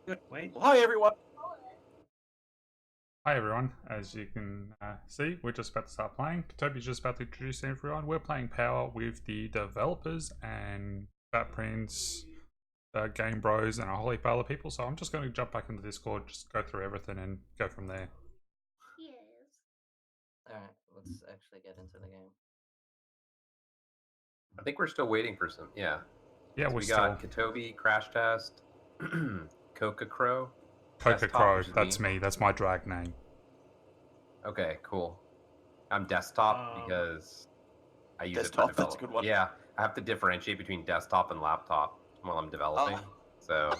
Good. Wait. Well, hi everyone. Hi everyone, as you can see, we're just about to start playing. Toby's just about to introduce everyone. We're playing Power with the developers and Batprince, Game Bros, and a whole heap of other people. So I'm just going to jump back into Discord, just go through everything and go from there. Yes. Alright, let's actually get into the game. I think we're still waiting for some. Yeah. Yeah, So we're we still. got Katobi, Crash Test, Coca Crow. Coca Desktop, Crow, which is that's me. That's my drag name. Okay, cool. I'm desktop because I use Desktop, it for that's a good one. Yeah, I have to differentiate between desktop and laptop while I'm developing. So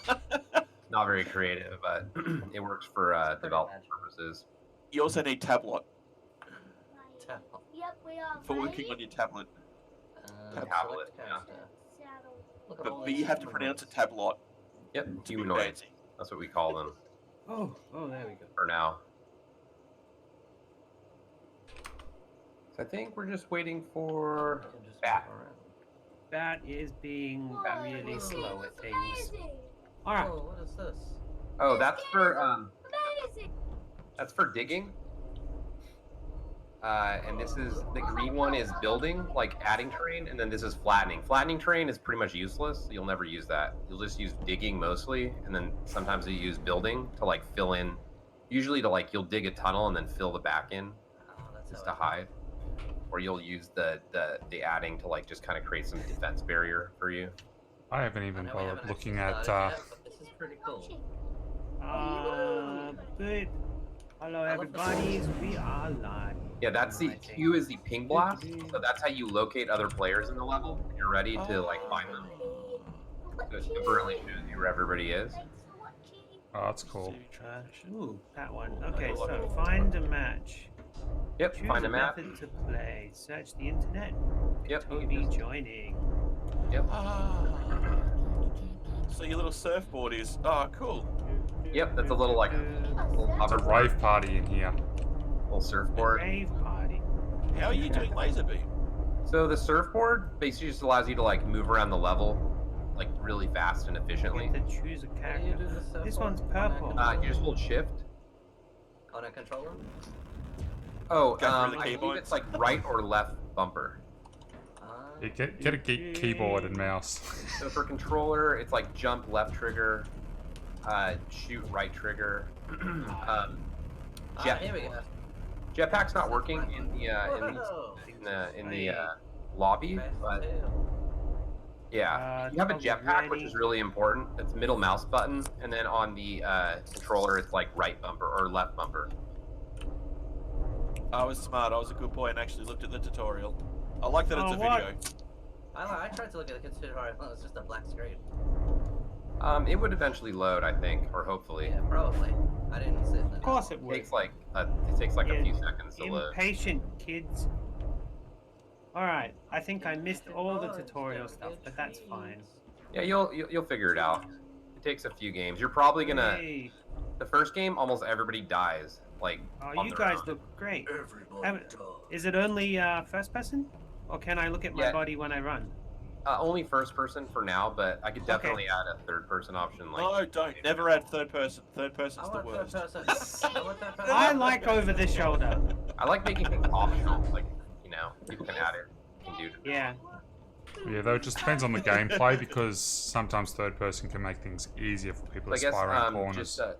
not very creative, but it works for development purposes. You also need tablet Tablet. Yep, we are. for working on your tablet. Tablet, Select yeah. character. Look at all But you these have to pronounce it humanoids. tablet. Yep, To be humanoid. fancy. That's what we call them Oh, there we go. for now. So I think we're just waiting for You can just Bat. move around. That is being really this slow is at things. amazing. All right. Oh, what is this? Oh, that's for Amazing. That's for digging. And this is the green one is building, like adding terrain, and then this is flattening. Flattening terrain is pretty much useless. You'll never use that. You'll just use digging mostly, and then sometimes you use building to like fill in. Usually to like you'll dig a tunnel and then fill the back in Oh, that's just how to hide. Or you'll use the adding to like just kind of create some defense barrier for you. I haven't I even know we bothered haven't looking actually at. started yet, but this is pretty cool. Good. Hello, I love the everybody. sounds. We are live. Yeah, that's the Alright, Q is the ping blast. So that's how you locate other players in the level. And you're ready to like find them. So it temporarily shows you where everybody is. Thanks for watching. Oh, that's cool. Ooh, that one. Okay, so find a match. Yep, Choose find a map. method to play. Search the internet. Yep, you can Toby just- joining. Yep. So your little surfboard is cool. Yep, that's a little like little It's a hoverboard, rave party in here. little surfboard. Rave party. How are you doing laser beam? So the surfboard basically just allows you to like move around the level like really fast and efficiently. Get to choose a How do you do character. the This surfboard one's on a purple. controller? You just hold shift. On a controller? Oh, Go through the I believe keyboard. it's like right or left bumper. You get a keyboard and mouse. So for controller, it's like jump left trigger, shoot right trigger. Jet, Here we go. jetpack's not working in the Whoa. in the lobby, Fast but tail. yeah, you have a Toby jetpack, which ready. is really important. It's middle mouse button, and then on the controller, it's like right bumper or left bumper. I was smart. I was a good boy and actually looked at the tutorial. I like that it's Oh, a what? video. I tried to look at the tutorial, it was just a black screen. It would eventually load, I think, or hopefully. Yeah, probably. I didn't sit in the Of course it It would. takes like a few seconds to load. Impatient kids. Alright, I think I missed all the tutorial stuff, but that's fine. Yeah, you'll figure it out. It takes a few games. You're probably gonna Hey. the first game almost everybody dies. Like Oh, on you their guys own. look great. Everybody Haven't- Is it only first person? Or can I look at my Yeah. body when I run? Only first person for now, but I could Okay. definitely add a third person option. Like No, don't. Never add third person. Third I person's the want worst. third person. I want third person. I like over the shoulder. I like making things optional. Like people can add it. Can do. Yeah. Yeah, though it just depends on the gameplay because sometimes third person can make things easier for people I to guess spy around just corners.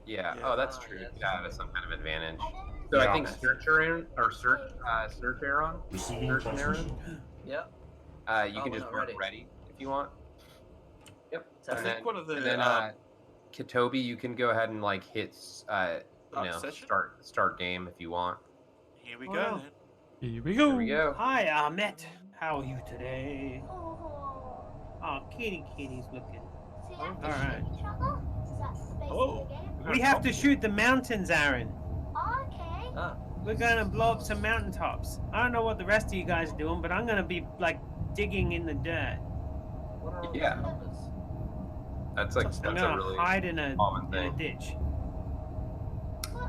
yeah. Yeah. Oh, that's Ah, true. yes. Yeah, that's some kind of advantage. So Yeah. I think search Aaron or search Aaron. Yep. You Oh, can we're just not mark ready. ready if you want. Yep. So I And think then, one of the and then Katobi, you can go ahead and like hit session? start game if you want. here we Oh, go. no. Then. Here we go. Here we go. Hi, Ahmet. How are you today? Oh. Oh, kitty's looking. So you have to Alright. shoot each other? Is that basically Oh. the game? We have to shoot the mountains, Aaron. Okay. Ah, We're gonna blow up some mountaintops. I don't know what the rest of you guys are doing, but I'm gonna be like digging in the dirt. what are all Yeah. these numbers? That's like I'm that's a gonna really hide in a common thing. ditch.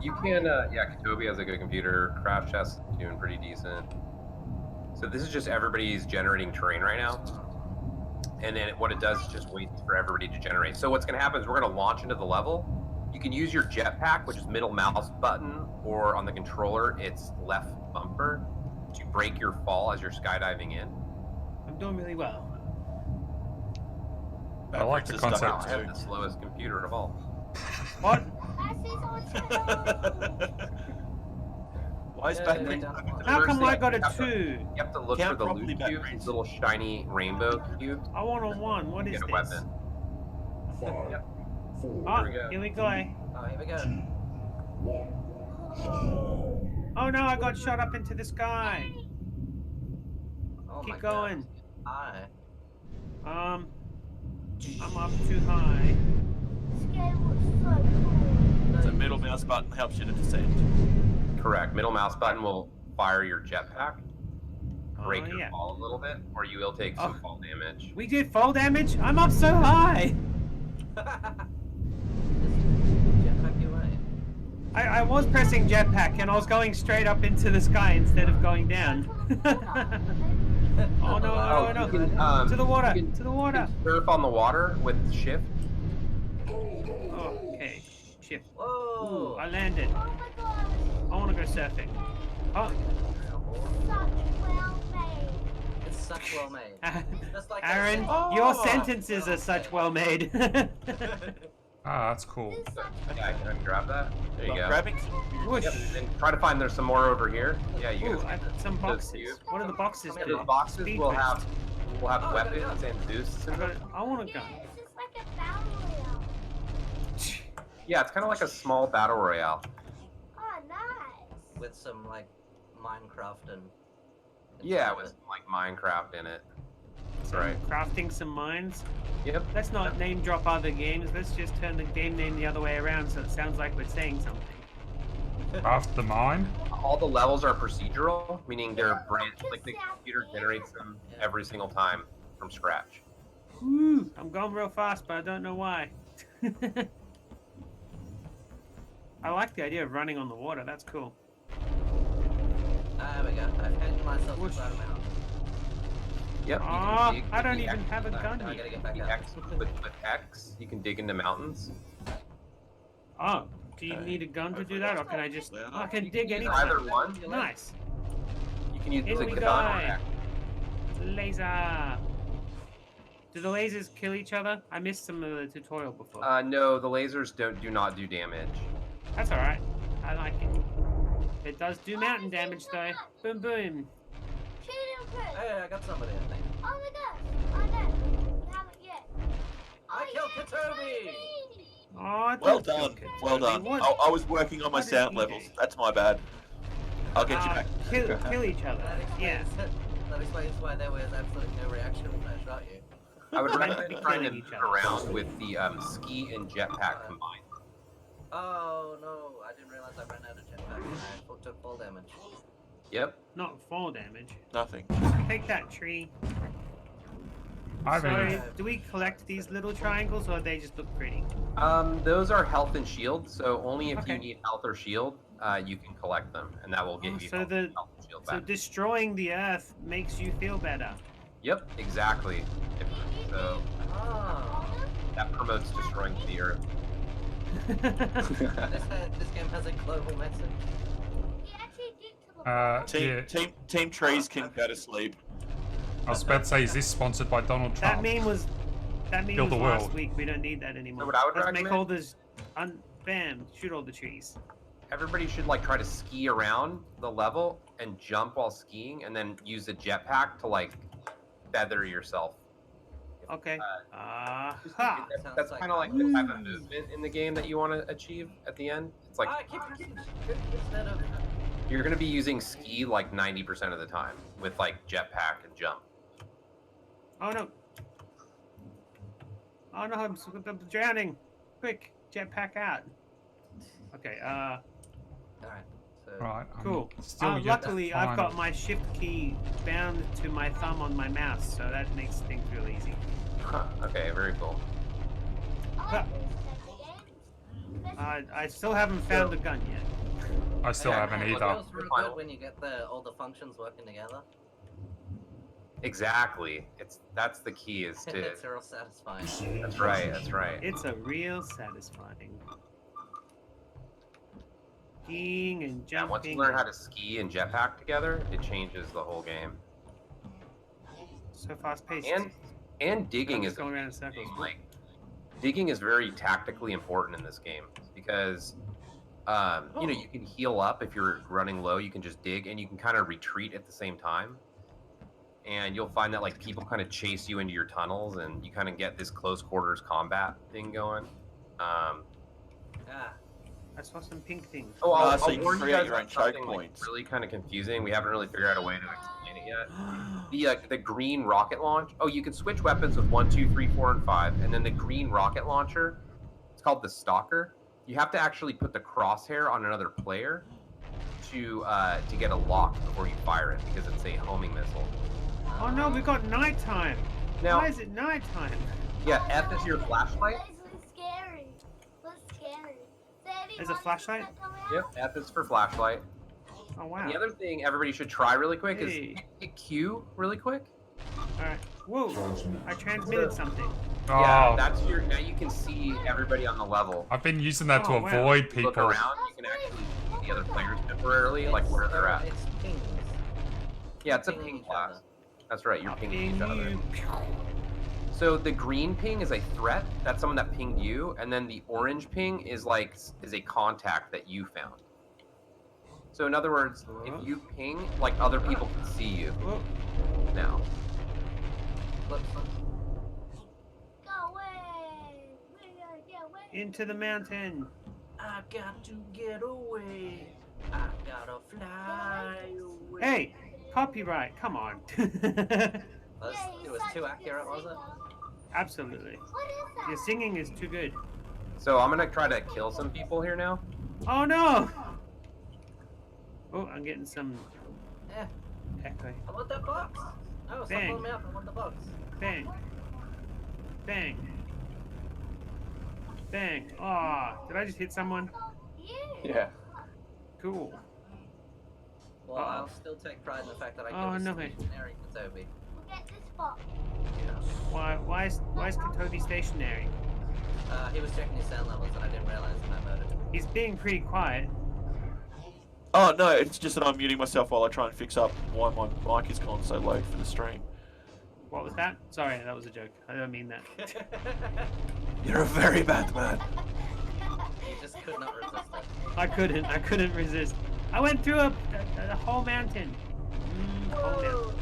You can Katobi has a good computer. Crash Test doing pretty decent. So this is just everybody's generating terrain right now. and then what it does is just waits for everybody to generate. So what's going to happen is we're going to launch into the level. You can use your jetpack, which is middle mouse button, or on the controller, it's left bumper, to break your fall as you're skydiving in. I'm doing really well. I like the Batprince is stuck concept. I have the slowest computer of all. What? Why is Yeah, Batprince? yeah, How First come thing I got a have to- 2? You have to look Count for the properly, loot cubes, Batprince. these little shiny rainbow cubes. I want a 1. What is Get a this? weapon. Yep. Oh, Here we go. here we go. Oh, here we go. Oh no, I got shot up into the sky. Oh my Keep God. going. Hi. I'm up too high. So middle mouse button helps you to descend. Correct. Middle mouse button will fire your jetpack, break Oh, your yeah. fall a little bit, or you will take some Oh. fall damage. We did fall damage? I'm up so high! Jetpack your way. I was pressing jetpack and I was going straight up into the sky instead of going down. Oh no, Oh, no, you no. can, To the water, you can- to the You water. can surf on the water with shift. Oh, okay. Shit. Ooh, Whoa. I landed. Oh my gosh. I want to go surfing. Oh, It's such well made. Just like Aaron, that your Oh. sentences are such well made. Ah, that's cool. Yeah, can I grab that? There you I'm go. grabbing some. Whoosh. Yep, and try to find there's some more over here. Yeah, you Ooh, guys. I got some boxes. cubes. What are the boxes Yeah, do? those boxes Speed will boost. have Oh, I got a weapons gun. and boosts. I In got them. it. I want a gun. It's just like a battle royale. Yeah, it's kind of like a small battle royale. Oh, nice. with some like Minecraft and Yeah, stuff with in it. like Minecraft in it. That's So, right. crafting some mines. Yep. Let's not name drop other games. Let's just turn the game name the other way around so it sounds like we're saying something. Craft the mine. All the levels are procedural, meaning they're brand like the computer generates them every single time from scratch. Woo! I'm going real fast, but I don't know why. I like the idea of running on the water. That's cool. There we go. I've hanged myself Whoosh. inside a mountain. Yep. You Aw, can dig I with don't the even X- have a No, gun no, I yet. gotta get back the up. X with X, you can dig into mountains. Oh, do you Okay. need a gun to do that, or can I just? Yeah. I can You dig can use anytime. either one. Nice. You can use Here the we gun or go. X. Laser. Do the lasers kill each other? I missed some of the tutorial before. No, the lasers do not do damage. That's all right. I like it. It does do mountain damage though. Boom, boom. Shoot him, Chris. Hey, I got somebody, I think. Oh my gosh. Oh no. You haven't yet. I killed yeah, Katobi! baby. Oh, I Well thought you done. could. Well done. What? I was working on my what did sound he levels. do? That's my bad. I'll get you back. Kill each other. That explains, Yeah. that explains why there was absolutely no reaction when I shot you. I would Meant to recommend be trying to killing move each other. around with the ski and jetpack combined. Oh no, I didn't realize I ran out of jetpack and I took fall damage. Yep. Not fall damage. Nothing. Take that tree. I So, mean, do we collect these little triangles, or they just look pretty? Those are health and shield, so only if Okay. you need health or shield, you can collect them, and that will get Oh, you so health, the- health and shield So back. destroying the Earth makes you feel better. Yep, exactly. So Oh. that promotes destroying the earth. This game has a global message. He actually did to the yeah. Team trees can go to sleep. I was about to say, is this sponsored by Donald That Trump? meme was Build the last world. week. We don't need that anymore. So what I would Let's make recommend- all this bam, shoot all the trees. Everybody should like try to ski around the level and jump while skiing, and then use a jetpack to like feather yourself. Okay. Ha! Ha! Sounds That's like- kind of like the type of movement in the game that you want to achieve at the end. It's like I keep pressing instead of. you're going to be using ski like 90% of the time with like jetpack and jump. Oh no. Oh no, I'm drowning. Quick, jetpack out. Okay, Alright, so. Right. I'm cool. Still yet to Luckily, I've find- got my shift key bound to my thumb on my mouse, so that makes things real easy. Okay, very cool. I still haven't found the gun yet. I still Yeah, haven't it either. feels real good when you get all the functions working together. Exactly. That's the key is to. It's real satisfying. That's right. That's right. It's a real satisfying. Skiing and Yeah, jumping. once you learn how to ski and jetpack together, it changes the whole game. So fast paced. And digging I'm is just going around in circles. like digging is very tactically important in this game because you know, you can heal up if you're running low. You can just dig, and you can kind of retreat at the same time. And you'll find that like people kind of chase you into your tunnels, and you kind of get this close quarters combat thing going. I saw some pink things. Oh, I'll so you warn can you create guys your own about something choke like, points. really kind of confusing. We haven't really figured out a way to explain it yet. The green rocket launch. Oh, you can switch weapons with 1, 2, 3, 4, and 5, and then the green rocket launcher. It's called the Stalker. You have to actually put the crosshair on another player to get a lock before you fire it because it's a homing missile. Oh no, we got nighttime. Now, Why is it nighttime? yeah, F is your flashlight. It's scary. What's scary? There's a flashlight? Yep, F is for flashlight. Oh wow. And the other thing everybody should try really quick Hey. is hit Q really quick. Alright. Whoa. I transmitted something. Oh, Yeah, that's your. Now you can see everybody on the level. I've been using that to Oh, wow. avoid Look people. around, you can actually see the other players temporarily, like where they're at. It's pings. Yeah, it's a Pinging ping each class. other. That's right, you're pinging each other. You. So the green ping is a threat. That's someone that pinged you, and then the orange ping is a contact that you found. So in other words, if you ping, like other people can see you Whoa. now. Flip some. Go away. We gotta get away. Into the mountain. I got to get away. I gotta fly away. Hey, copyright. Come on. It was too accurate, was it? Absolutely. What is that? Your singing is too good. So I'm gonna try to kill some people here now. Oh no! Oh, I'm getting some Yeah. echo. I want that box. Oh, stop Bang. pulling me up. I want the box. Bang. Bang. Bang. Oh, did I just hit someone? Yeah. Cool. Well, I'll still take pride in the fact that I Oh, killed no a way. stationary Katobi. We'll get this box. Why is Katobi stationary? He was checking his sound levels and I didn't realize that I murdered him. He's being pretty quiet. Oh no, it's just that I'm muting myself while I try and fix up why my mic is gone so low for the stream. What was that? Sorry, that was a joke. I don't mean that. You're a very bad man. You just could not resist it. I couldn't resist. I went through a whole mountain. Whole mountain.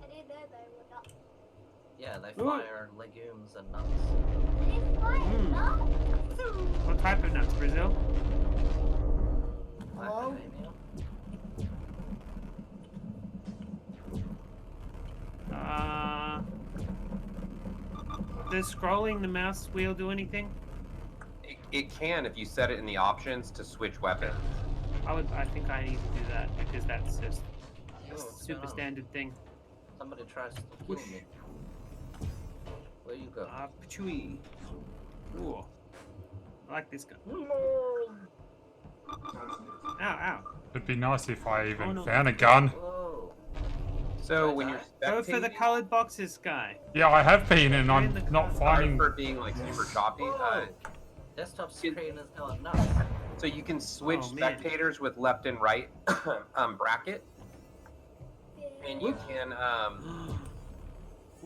I didn't know they were not. Yeah, they fire legumes and nuts. They flying nuts. What type of nuts? Brazil? Macadamia. Does scrolling the mouse wheel do anything? It can if you set it in the options to switch weapons. I think I need to do that because that's just a what's super going on? standard thing. Somebody tries to kill me. Where you go? Pachui. Ooh. I like this gun. Ow, ow. It'd be nice if I even Oh, no. found a gun. Whoa. So when you're Go for the spectating, colored boxes, guy. Yeah, I have been, and You're in I'm the not car. sorry finding. for being like super choppy. Whoa. Desktop screen is going nuts. So you can switch Oh, man. spectators with left and right bracket, and you can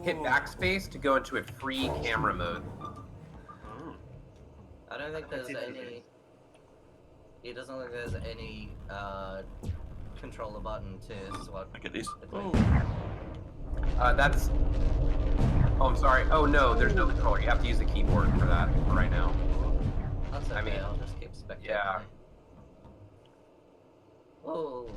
hit Whoa. backspace to go into a free camera mode. Oh. I don't think there's That's any. It doesn't look like there's any controller button to swap Look at this. between. That's. Oh, I'm sorry. Oh no, there's no controller. You have to use the keyboard for that for right now. That's okay. I mean, I'll just keep spectating. yeah. Whoa.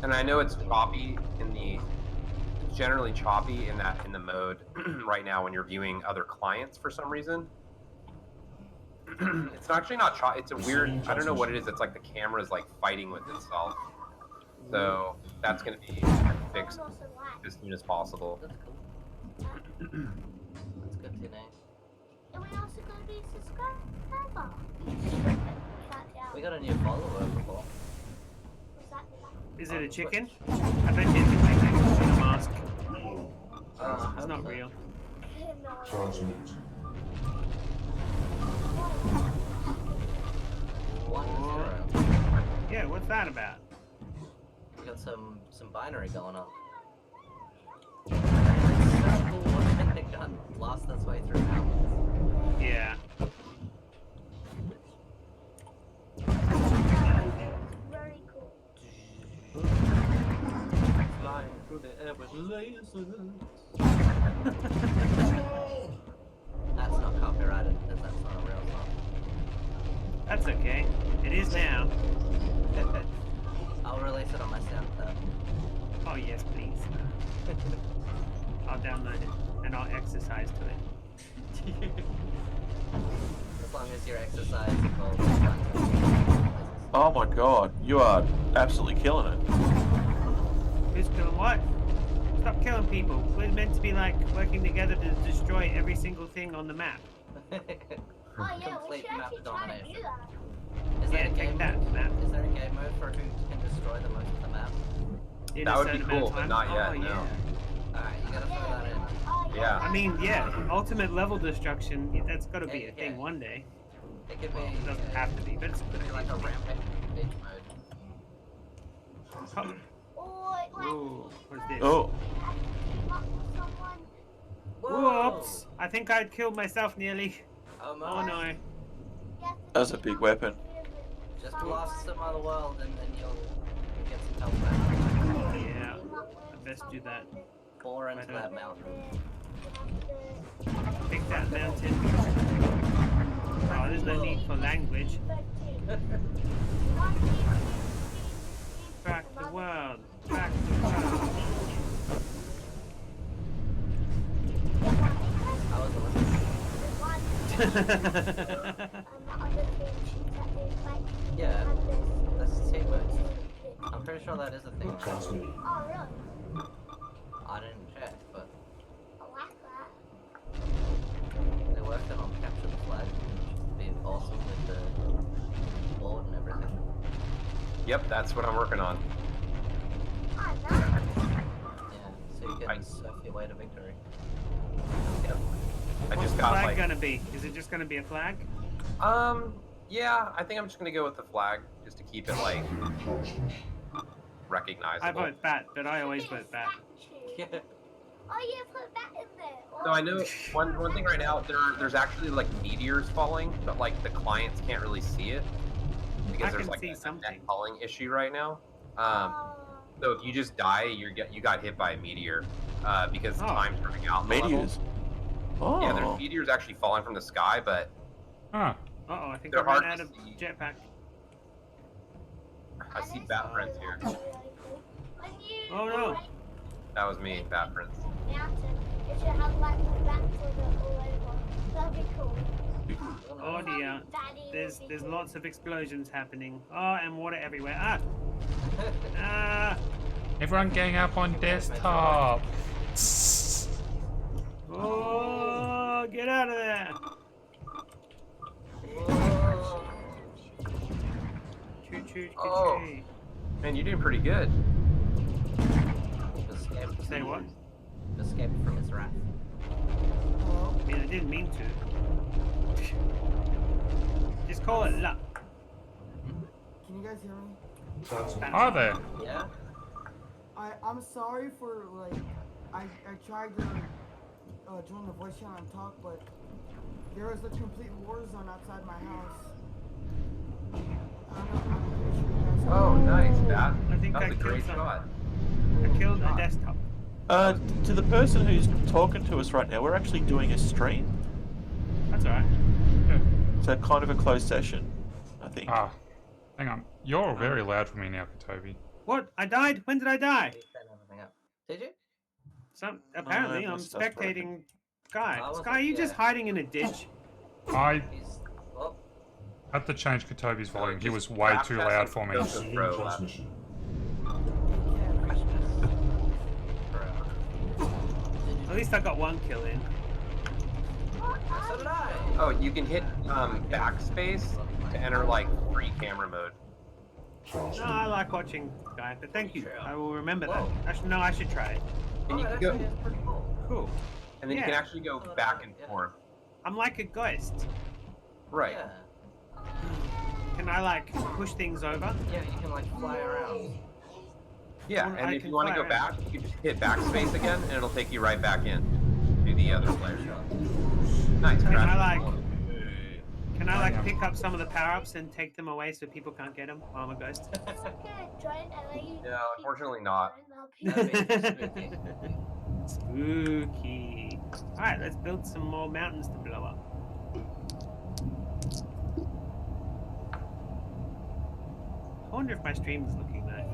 And I know it's choppy it's generally choppy in the mode right now when you're viewing other clients for some reason. It's actually not choppy. It's a weird. I don't know what it is. It's like the camera's like fighting with itself. So that's gonna be fixed as soon as possible. That's cool. That's good to know. And we also gonna be subscriber. We got a new follower before. Was that Is it a chicken? I bet you it's a chicken in a mask. It's not real. Yeah, what's that about? We got some binary going on. It's so cool watching the gun blast its way through mountains. Yeah. Very cool. Flying through the air with lasers. That's not copyrighted because that's not a real song. That's okay. It is now. I'll release it on my SoundCloud. Oh yes, please. I'll download it and I'll exercise to it. As long as your exercise involves Oh my god, you are absolutely killing it. Who's killing what? Stop killing people. We're meant to be like working together to destroy every single thing on the map. Oh yeah, we Complete should map actually try to do domination. that. Is there Yeah, a take game that, mode? map. Is there a game mode for who can destroy the most of the map? In That a would be certain amount cool, of but time. not yet, Oh, no. yeah. Alright, you gotta throw that in. Oh Yeah. I mean, yeah, ultimate level destruction, that's got to be Yeah, a thing yeah. one day. It could be It doesn't have to be, but it's a good could be like a idea. rampage mode. Oh, Or like, ooh, what's this? Oh, team up with someone. Whoops! I think I'd killed myself nearly. Oh Oh my. no. You have to that's a team big up weapon. with Just someone. blast some other world and then you'll get some help back. Yeah, Team up with I best do that. someone Pour into Right that on. mountain. Pick that mountain. Oh, there's no need for language. Track the world. Track the world. I was Yeah, that's teamwork. I'm pretty sure that is a thing. Oh, really? I didn't check, but I like that. they're working on capture the flag, which would be awesome with the board and everything. Yep, that's what I'm working on. Oh, nice. Yeah, so you can surf your way to victory. Yep. I What's just the got flag like, gonna be? Is it just gonna be a flag? yeah, I think I'm just gonna go with the flag just to keep it like recognizable. I vote bat, but I always vote bat. Yeah. Oh, yeah, put that in there. So I know one thing right now, there's actually like meteors falling, but like the clients can't really see it because I there's can like see a something. net culling issue right now. Oh. So if you just die, you got hit by a meteor because Oh. time's running out. in the level. Meteors. Oh. Yeah, there's meteors actually falling from the sky, but Huh. Uh-oh, I think They're I ran hard out to of see. jetpack. I see Batprince here. Oh, no. That was me, Batprince. Mountain. It should have like the bats on it all over. That'd be cool. Oh dear. Daddy There's would be cool. lots of explosions happening. Oh, and water everywhere. Ah! Ah! Everyone gang up on desktop. Oh, get out of there! Whoa. Choo choo Oh. choo. Man, you're doing pretty good. Escaped. Say what? Escaped from his wrath. I mean, I didn't mean to. Just call it luck. Can you guys hear me? Are there? Yeah? I'm sorry for like I tried to join the voice channel and talk, but there was a complete war zone outside my house. I'm pretty sure you guys Oh, nice, Bat. I think That I was a killed great some. shot. I killed a desktop. To the person who's talking to us right now, we're actually doing a stream. That's alright. So kind of a closed session, I think. Ah. Hang on. You're very loud for me now, Kotobi. What? I died? When did I die? You set everything up. Did you? Apparently, my I'm stuff's broken. spectating Sky. I wasn't- Sky, are you just yeah. hiding in a ditch? I He's. Oh, had to change Kotobi's volume. He was Just way tap too that loud for me. Joseph Bro, can't. At least I got one kill in. so did I. Oh, you can hit backspace to enter like free camera mode. No, I like watching, guy, but thank you. I will remember that. Whoa. Actually, no, I should try it. And you that can go, actually is pretty cool. Cool. and then you can Yeah. actually go back and forth. I'm like a ghost. Right. Yeah. Can I like push things over? Yeah, you can like fly around. Yeah, Well, and I if can you want to fly go back, you can just hit backspace again, and it'll take you right back in to the other player. Nice. Can Crash. I like? Can I like pick up some of the power-ups and take them away so people can't get them while I'm a ghost? It's okay, join and let you. No, unfortunately not. That'd be spooky. Spooky. Alright, let's build some more mountains to blow up. I wonder if my stream is looking nice.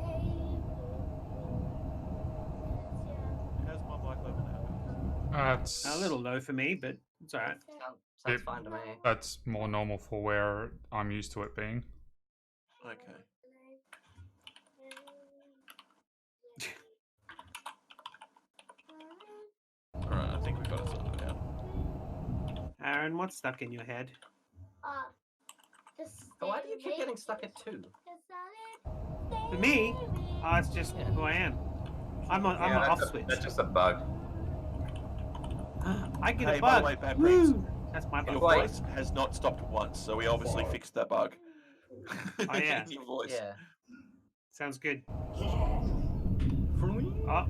How's my mic level now? That's A little low for me, but it's alright. Sounds fine to me. That's more normal for where I'm used to it being. Okay. Alright, I think we got it sorted out. Aaron, what's stuck in your head? Why do you keep getting stuck at 2? For me? Oh, it's just who I am. I'm an off switch. That's just a bug. I get Hey, a by the bug. way, Batprince, Woo! That's my your bug. voice has not stopped once, so we obviously fixed that bug. Oh, yeah. Your voice. Yeah. Sounds good. Oh, up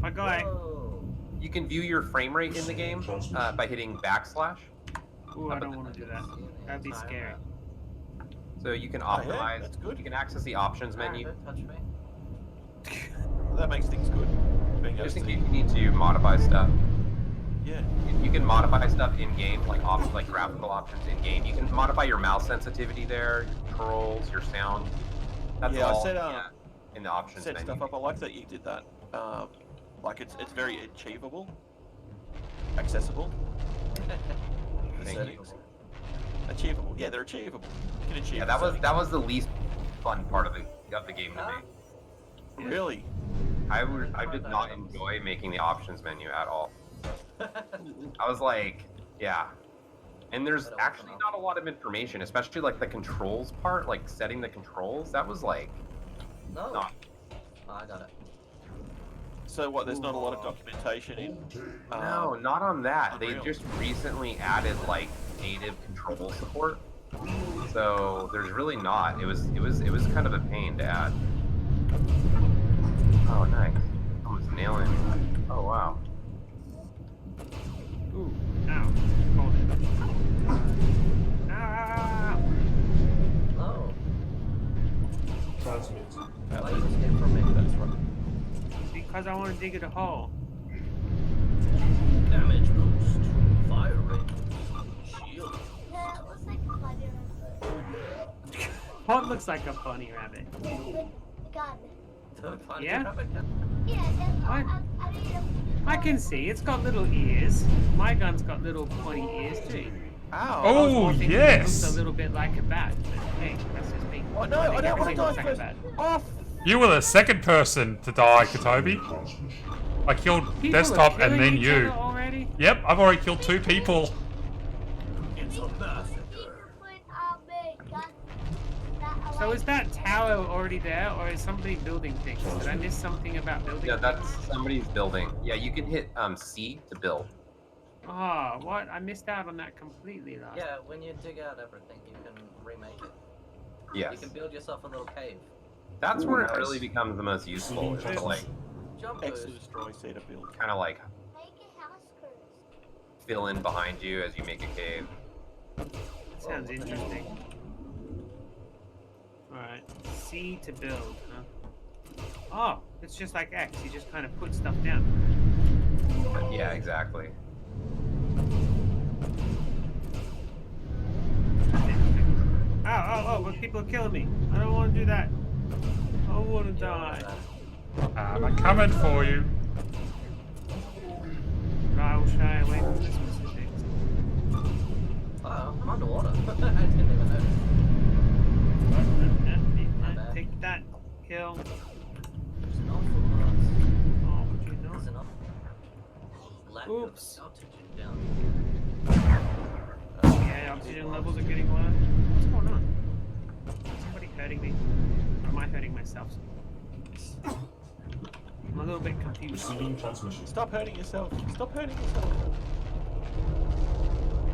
I go. Whoa. You can view your frame rate in the game by hitting backslash. Ooh, I don't want to do that. That'd be scary. So you can Oh, yeah, optimize. that's good. You can access the options Aaron, menu. don't touch me. That makes things good. Being able Just in to- case you need to modify stuff. Yeah. You can modify stuff in game, like options, like graphical options in game. You can modify your mouse sensitivity there, your controls, your sound. That's Yeah, I all said, in the options set menu. stuff up. I like that you did that. Like it's very achievable, accessible. The Thank you. settings. Achievable. Yeah, they're achievable. You can achieve. Yeah, the settings. that was the least fun part of the game to me. Really. I did not enjoy making the options menu at all. I was like, yeah. And there's But it actually wasn't not a lot of information, especially like the controls part, like setting the controls. That was like, No. not. Oh, I got it. So what? There's not a lot of documentation in. No, not on that. They Unreal. just recently added like native control support. So there's really not. It was kind of a pain to add. Oh, nice. Almost nailing it. Oh wow. Ooh, ow. Hold it. Ah! Oh. Transmit. Why you escape from me? That's right. Because I want to dig it a hole. Damage boost. Fire rate. Shield. Yeah, it looks like a funny rabbit. What looks like a bunny rabbit? The gun. Yeah? Yeah, and What? I mean, I can see. It's got little ears. My gun's got little pointy ears too. Ow. I was Oh, more thinking It yes. looks a little bit like a bat. But hey, that's just me. Oh, no, I think I don't want everything to looks die like a first. bat. Off. You were the second person to die, Katobi. I killed People are Desktop and killing then each you. other already? Yep, I've already killed 2 people. It's a massacre. So is that tower already there, or is somebody building things? Did I miss something about building? Yeah, that's somebody's building. Yeah, you can hit C to build. Oh, what? I missed out on that completely last. Yeah, when you dig out everything, you can remake it. Yes. You can build yourself a little cave. That's where it Nice. really becomes the most useful. Is to like Jump X to boost. destroy, C to build. kind of like Make a house curse. fill in behind you as you make a cave. Sounds Whoa, what the hell? interesting. Alright, C to build, huh? Oh, it's just like X, you just kind of put stuff down. Yeah, exactly. Oh, but people are killing me. I don't want to do that. I want to die. I'm coming for you. I will shy away from the specifics. Uh-oh, I'm underwater. I didn't even notice. bad. Take that, kill. There's an awful lot. Oh, would you know? There's an lack Oops. of altitude down here. Yeah, oxygen levels are getting low. What's going on? Somebody hurting me. am I hurting myself? I'm a little bit confused. Receiving transmission. Stop hurting yourself. Stop hurting yourself.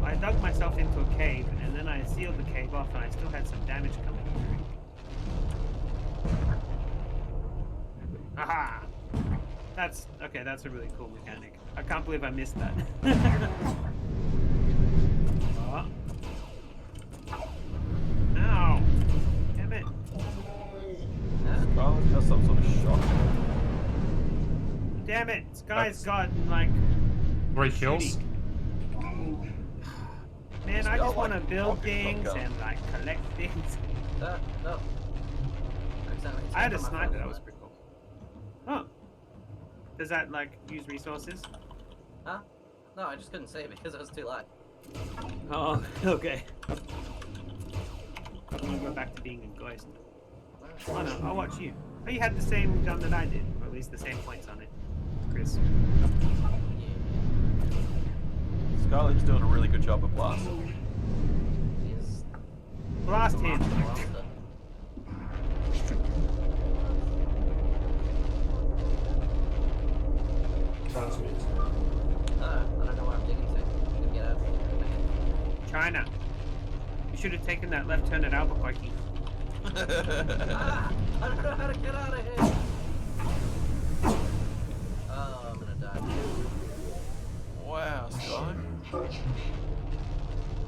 I dug myself into a cave, and then I sealed the cave off, and I still had some damage coming through. Aha! That's okay. That's a really cool mechanic. I can't believe I missed that. Oh. Ow! Damn it! Oh, that's some sort of shock. Damn it! This guy's That's- got like 3 kills. Man, I got, just want to like, build rocket things shotgun. and like collect things. No. Accidentally I had a tapped on my sniper. phone. That was pretty cool. Oh. Does that like use resources? Huh? No, I just couldn't save it because it was too light. Oh, okay. I'm gonna go back to being a ghost. Oh no, I'll watch you. Oh, you had the same gun that I did, or at least the same points on it, Chris. Scarlett's doing a really good job of blasting. He's Blast him! blaster. Transmit. I don't know where I'm digging to. I'm gonna get out. China. You should have taken that left turn at Albuquerque. Ah! I don't know how to get out of here! Oh, I'm gonna die. Wow, Sky.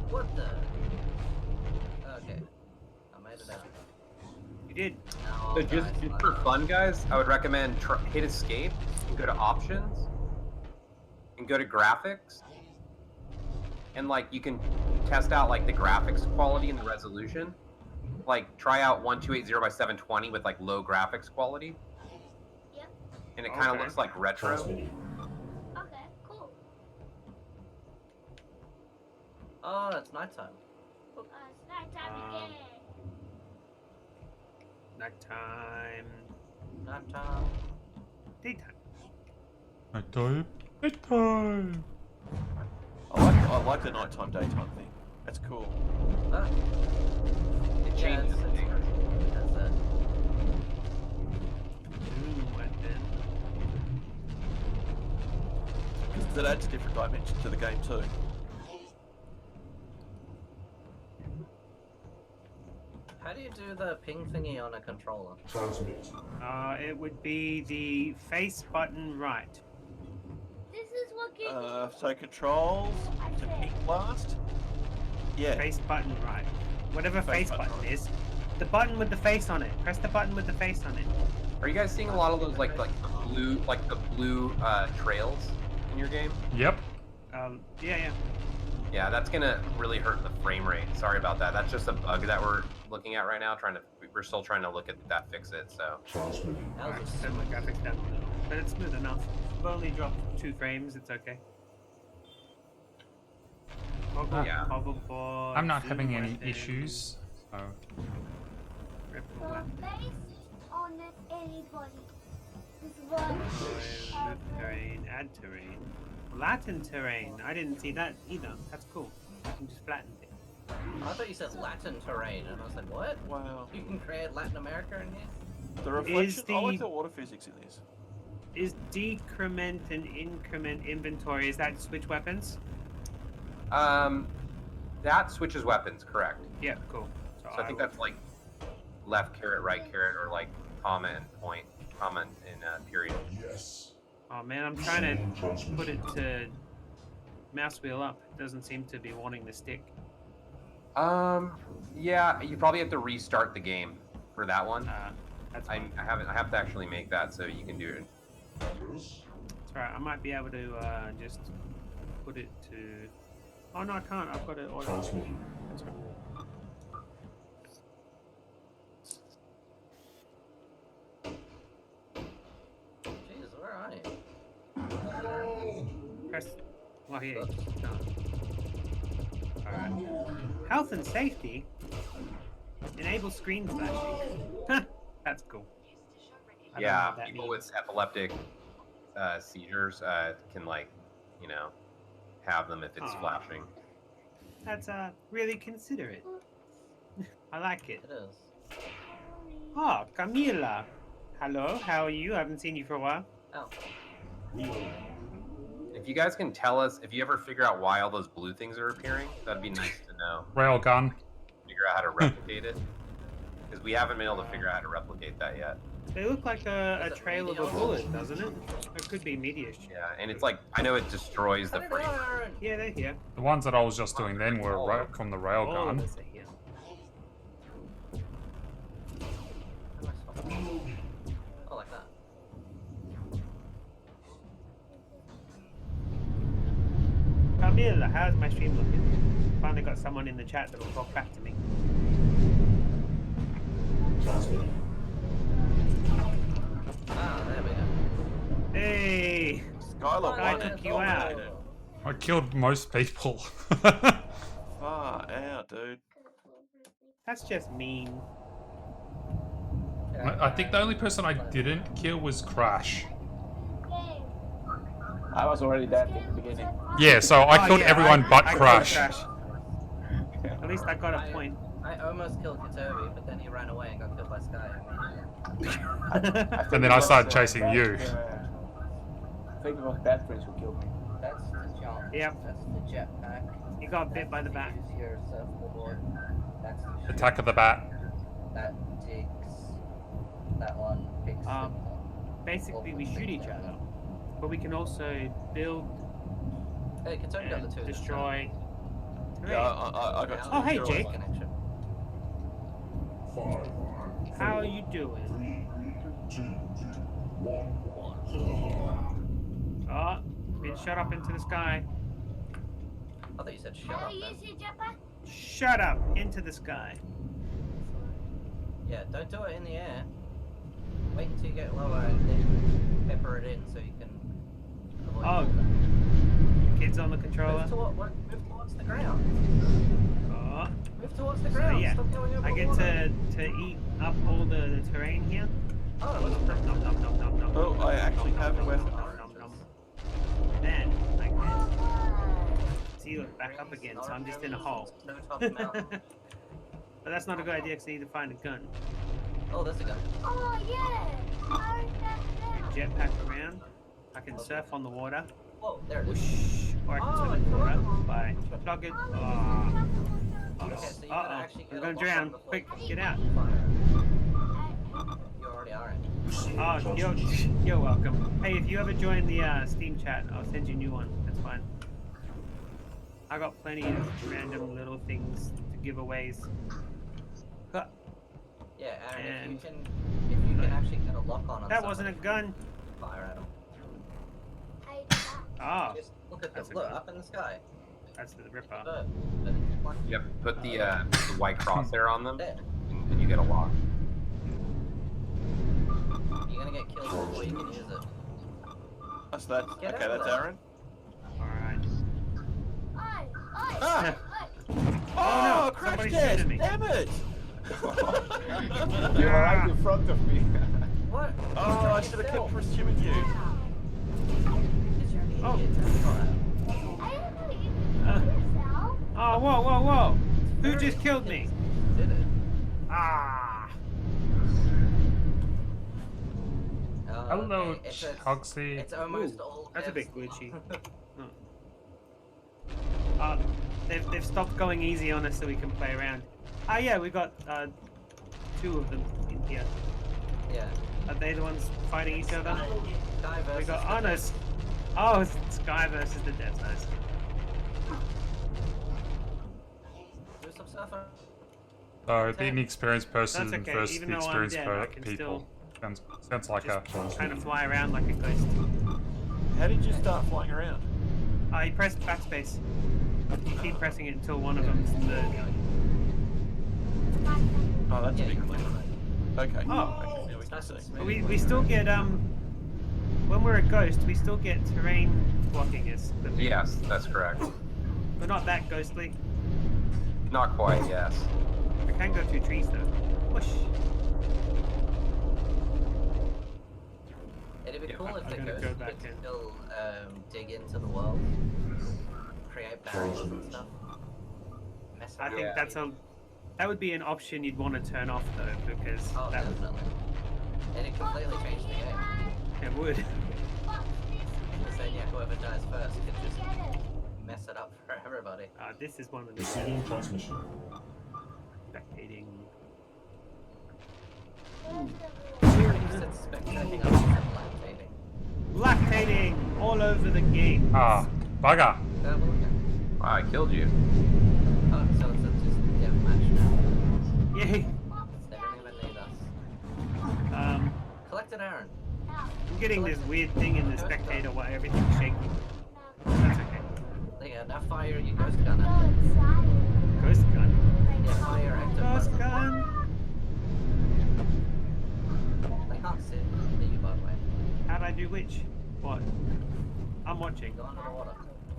What the? Okay. I made it out. You did. Now So I'll just die. for fun, guys, I would recommend hit escape and go to options and go to graphics. And like you can test out like the graphics quality and the resolution. Like try out 1280 by 720 with like low graphics quality. Yep. And it kind of Okay. looks like retro. Transmitting. Okay, cool. Oh, it's nighttime. It's nighttime again. Nighttime. Nighttime. Daytime. Nighttime. Nighttime. I like the nighttime daytime thing. That's cool. Ah. It Yeah, changes it's, things. that's it. Ooh, weapon. Because it adds a different dimension to the game too. How do you do the ping thingy on a controller? Transmit. It would be the face button right. This is what gives So controls to ping blast. Yeah. Face button right. Whatever Face face button button right. is. The button with the face on it. Press the button with the face on it. Are you guys seeing a lot of those like the blue trails in your game? Yep. Yeah. Yeah, that's gonna really hurt the frame rate. Sorry about that. That's just a bug that we're looking at right now. We're still trying to look at that, fix it. So Transmitting. How's Alright, it? turn my graphics down a little. But it's smooth enough. I've only dropped 2 frames, it's okay. Toggle, Yeah. hoverboard, I'm not zoom having any weapon, issues. So ripple the weapon, face on anybody. This one. move terrain, add terrain. Latin terrain, I didn't see that either. That's cool. I can just flatten things. I thought you said Latin terrain, and I was like, what? Wow. You can create Latin America in here? The reflection. I like the- the water physics in this. Is decrement and increment inventory, is that switch weapons? that switches weapons, correct? Yeah, cool. So I think that's like left caret, right caret, or like comma and point, comma and period. Yes. Oh man, I'm trying to Receiving transmission. put it to mouse wheel up. It doesn't seem to be wanting to stick. Yeah, you probably have to restart the game for that one. That's I fine. I have to actually make that so you can do it. Yes. That's right. I might be able to just put it to. Oh no, I can't. I've got it auto. Transmitting. That's right. Jeez, where are you? Press. Well, here. No. Alright. Health and safety. Enable screen flashing. That's cool. I don't know Yeah, what that people means. with epileptic seizures can have them if it's Aw. flashing. That's really considerate. I like it. It is. Oh, Camila. Hello, how are you? I haven't seen you for a while. Oh. If you guys can tell us, if you ever figure out why all those blue things are appearing, that'd be nice to know. Railgun. Figure out how to replicate it. Because we haven't been able to figure out how to replicate that yet. They look like a Is it trail of a meteor? bullet, doesn't it? It could be meteor. Yeah, and it's like, I know it destroys the frame. Yeah, they're here. The ones that I was just doing then were from the All of railgun. us are here. Oh, like that. Camila, how's my stream looking? Finally got someone in the chat that will talk back to me. Transmitting. Ah, there we go. Hey! Skylar, I why took did you out. I killed most people. Far out, dude. That's just mean. I think the only person I didn't kill was Crash. I was already dead at the beginning. Yeah, so I killed everyone but I killed Crash. At least I got a point. I almost killed Katobi, but then he ran away and got killed by Sky. And then I started chasing you. I think it was Batprince who killed me. That's the jump. Yep. That's the jetpack. You got bit by the bat. Use your surfboard. That's the ship. Attack of the Bat. That digs. That one picks Basically, we shoot each other, but we can also build Hey, Katobi got the two. and destroy. Yeah, I got Oh, hey, two. Jake. Connection. 5, How are you doing? 3, 2, 1. Oh, been shot up into the sky. I thought you said shut How up do you then. use your jetpack? Shut up into the sky. Yeah, don't do it in the air. Wait until you get lower and then pepper it in so you can avoid Oh, falling. kids on the controller. Move towards the ground. Oh, Move towards the so ground. yeah, Stop going over I get water. to eat up all the terrain here. Oh, it looks pretty. Nom, nom, nom, nom, nom, Oh, nom, I nom, actually nom, have a nom, weapon. nom, nom, nom. Then I can seal it back up again, so I'm just in a hole. No top of mountain. But that's not a good idea because I need to find a gun. Oh, there's a gun. Oh, yeah. I remember. Jetpack around. I can surf on the water. Whoa, there it is. Whoosh. Or I can Oh, swim in the it's water around. by plug it. Oh. Okay, so you're gonna actually I'm get a gonna lock drown. on before Quick, you get out. fire. You already are in. Oh, you're welcome. Hey, if you ever join the Steam chat, I'll send you a new one. That's fine. I got plenty of random little things to giveaways. Yeah, Aaron, And- if you can actually get a lock on That wasn't a somebody, gun. fire at them. I did that. Oh, Just look at That's them. a Look gun. up in the sky. that's the ripper. Bird. But it's like You have to put the white crosshair on them, there. and you get a lock. You're gonna get killed before you can use it. That's that. Get Okay, out of that's there. Aaron. Alright. I, Ah! Oh, no, Crash somebody's test! shooting me. Damn it! You were right in front of me. What? Oh, I should have kept pursuing you. Because you're an Oh. idiot. That's all right. I don't know you can do yourself. Oh, whoa, whoa, whoa! Who Very just killed me? Did it? Ah! Hello, Okay, Huxley. It's almost all. That's a bit devs. glitchy. They've stopped going easy on us so we can play around. Ah, yeah, we got two of them in here. Yeah. Are they the ones fighting each other? Sky We versus got the honest. Oh, it's Sky versus the Devs. Nice. Do some stuff. So the inexperienced person That's okay, versus even the though I'm experienced dead, I can people. Sounds like a. Just trying to fly around like a ghost. How did you start flying around? You press backspace. You keep pressing it until one of them's the. Oh, that's Yeah, a big you're click. Okay. Oh. Okay, now we can Nice see. and But smooth. we still get when we're a ghost, we still get terrain blocking us. Yes, that's correct. We're not that ghostly. Not quite, yes. We can go through trees though. Whoosh. It'd be Yeah, cool if I'm the gonna ghosts go back could in. still dig into the world, create barriers and stuff. Mess I around. think that's a That would be an option you'd want to turn off though, because Oh, that would, definitely. And it completely changed the game. it would. Because then, yeah, whoever dies first could just mess it up for everybody. This is one of the Receiving transmission. spectating. You said spectating, I said lactating. Lactating all over the game. Ah, bugger. Wow, I killed you. Oh, so it's a just death match now. Yay. They don't even need us. Collected Aaron. I'm getting this weird thing in the spectator where everything's shaking. That's okay. There you go, now fire your ghost gun at them. Ghost gun. Yeah, fire your active Ghost weapon. gun. They can't see you, by the way. How'd I do which? What? I'm watching. Go under the water.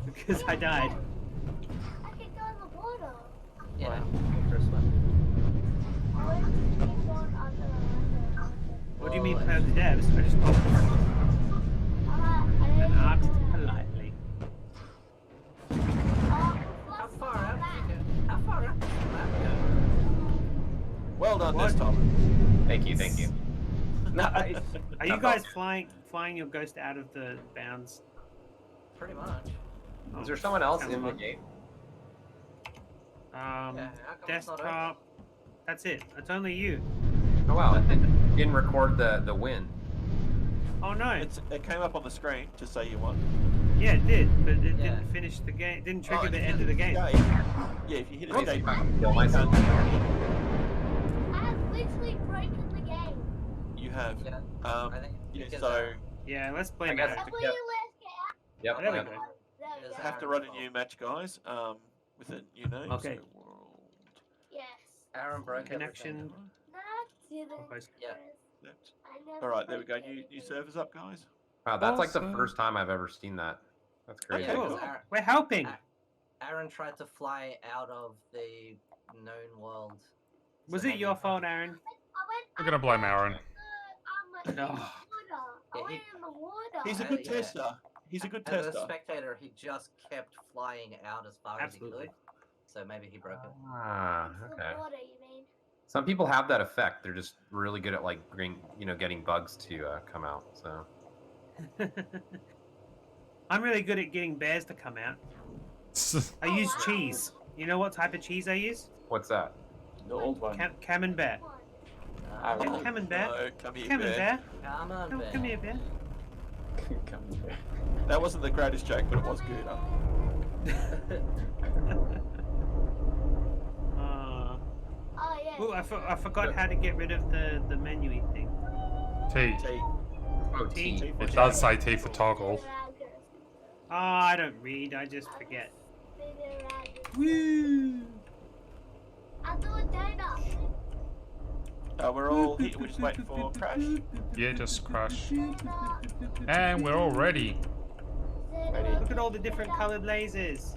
Because I died. I can go in the water. Yeah, go for a swim. I want to keep going under. What do you mean play the devs? I just popped and asked politely. How far out did you go? How far out did the map go? Well done, What? desktop. Thank you, thank you. Nice. Are you guys flying your ghost out of the bounds? Pretty much. Is there someone else sounds in the fun. game? Yeah, how come it's not Desktop. That's it. It's only you. Oh wow, it didn't record the win. Oh no. It came up on the screen to say you won. Yeah, it did, but it Yeah. didn't finish the game. It didn't trigger Oh, the if end you of the hit game. escape- Yeah, if you hit escape, Kill myself. I have literally broken the game. you have. Yeah, Um, I think yeah, because, so Yeah, let's blame I guess- it. That way Yep. you let's get out. Yep. There we yep. go. There we Yes, go. have to run a new match, guys. With a new name. Okay. So world. Yes. Aaron broke Connection. everything. No, I didn't. Host. Yeah. Left. I never All right, there we go. broke New anything. servers up, guys. Wow, that's like the Awesome. first time I've ever seen that. That's crazy. Okay, Yeah, cool. because We're helping. Aaron tried to fly out of the known world. Was So it your maybe- fault, Aaron? We're gonna blame Aaron. Oh. In the water. I Yeah, went in the water. He's a Uh, good yeah. tester. He's a good As a tester. spectator, he just kept flying out as far Absolutely. as he could. So maybe he broke it. Ah, It's the okay. water, you mean? Some people have that effect. They're just really good at like getting bugs to come out. So I'm really good at getting bears to come out. I use wow. cheese. You know what type of cheese I use? what's that? The old one. Camembert. I Yeah, will. Camembert. No, come here, Camembert. bear. Come on, Come, Ben. come here, bear. Come here. That wasn't the greatest joke, but it was good. Huh? Oh, yeah. Ooh, I forgot how to get rid of the menu thing. T. T. Oh, T. T. It does say T for toggle. Oh, I don't read. I just forget. Woo! Woo! I'll do a donut. We're all here. We're just waiting for Crash. Yeah, just crash. Donut. And we're all ready. Ready. Look at all the different colored lasers.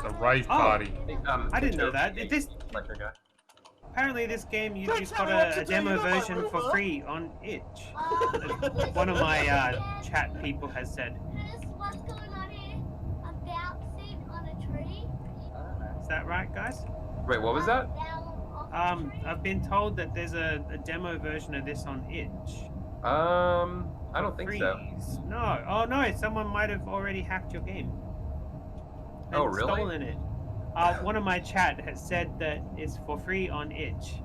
The rave Oh. party. I didn't know that. This Electric guy. apparently this game you Don't just tell got me what a to do, demo you know my version for rumor. free on itch. One of my chat people has said. Chris, what's going on here? I'm bouncing on a tree. Is that right, guys? Wait, what was that? I've been told that there's a demo version of this on itch. I don't think so. Freeze. No. Oh no, someone might have already hacked your game. And Oh, really? Stolen it. One of my chat has said that it's for free on itch.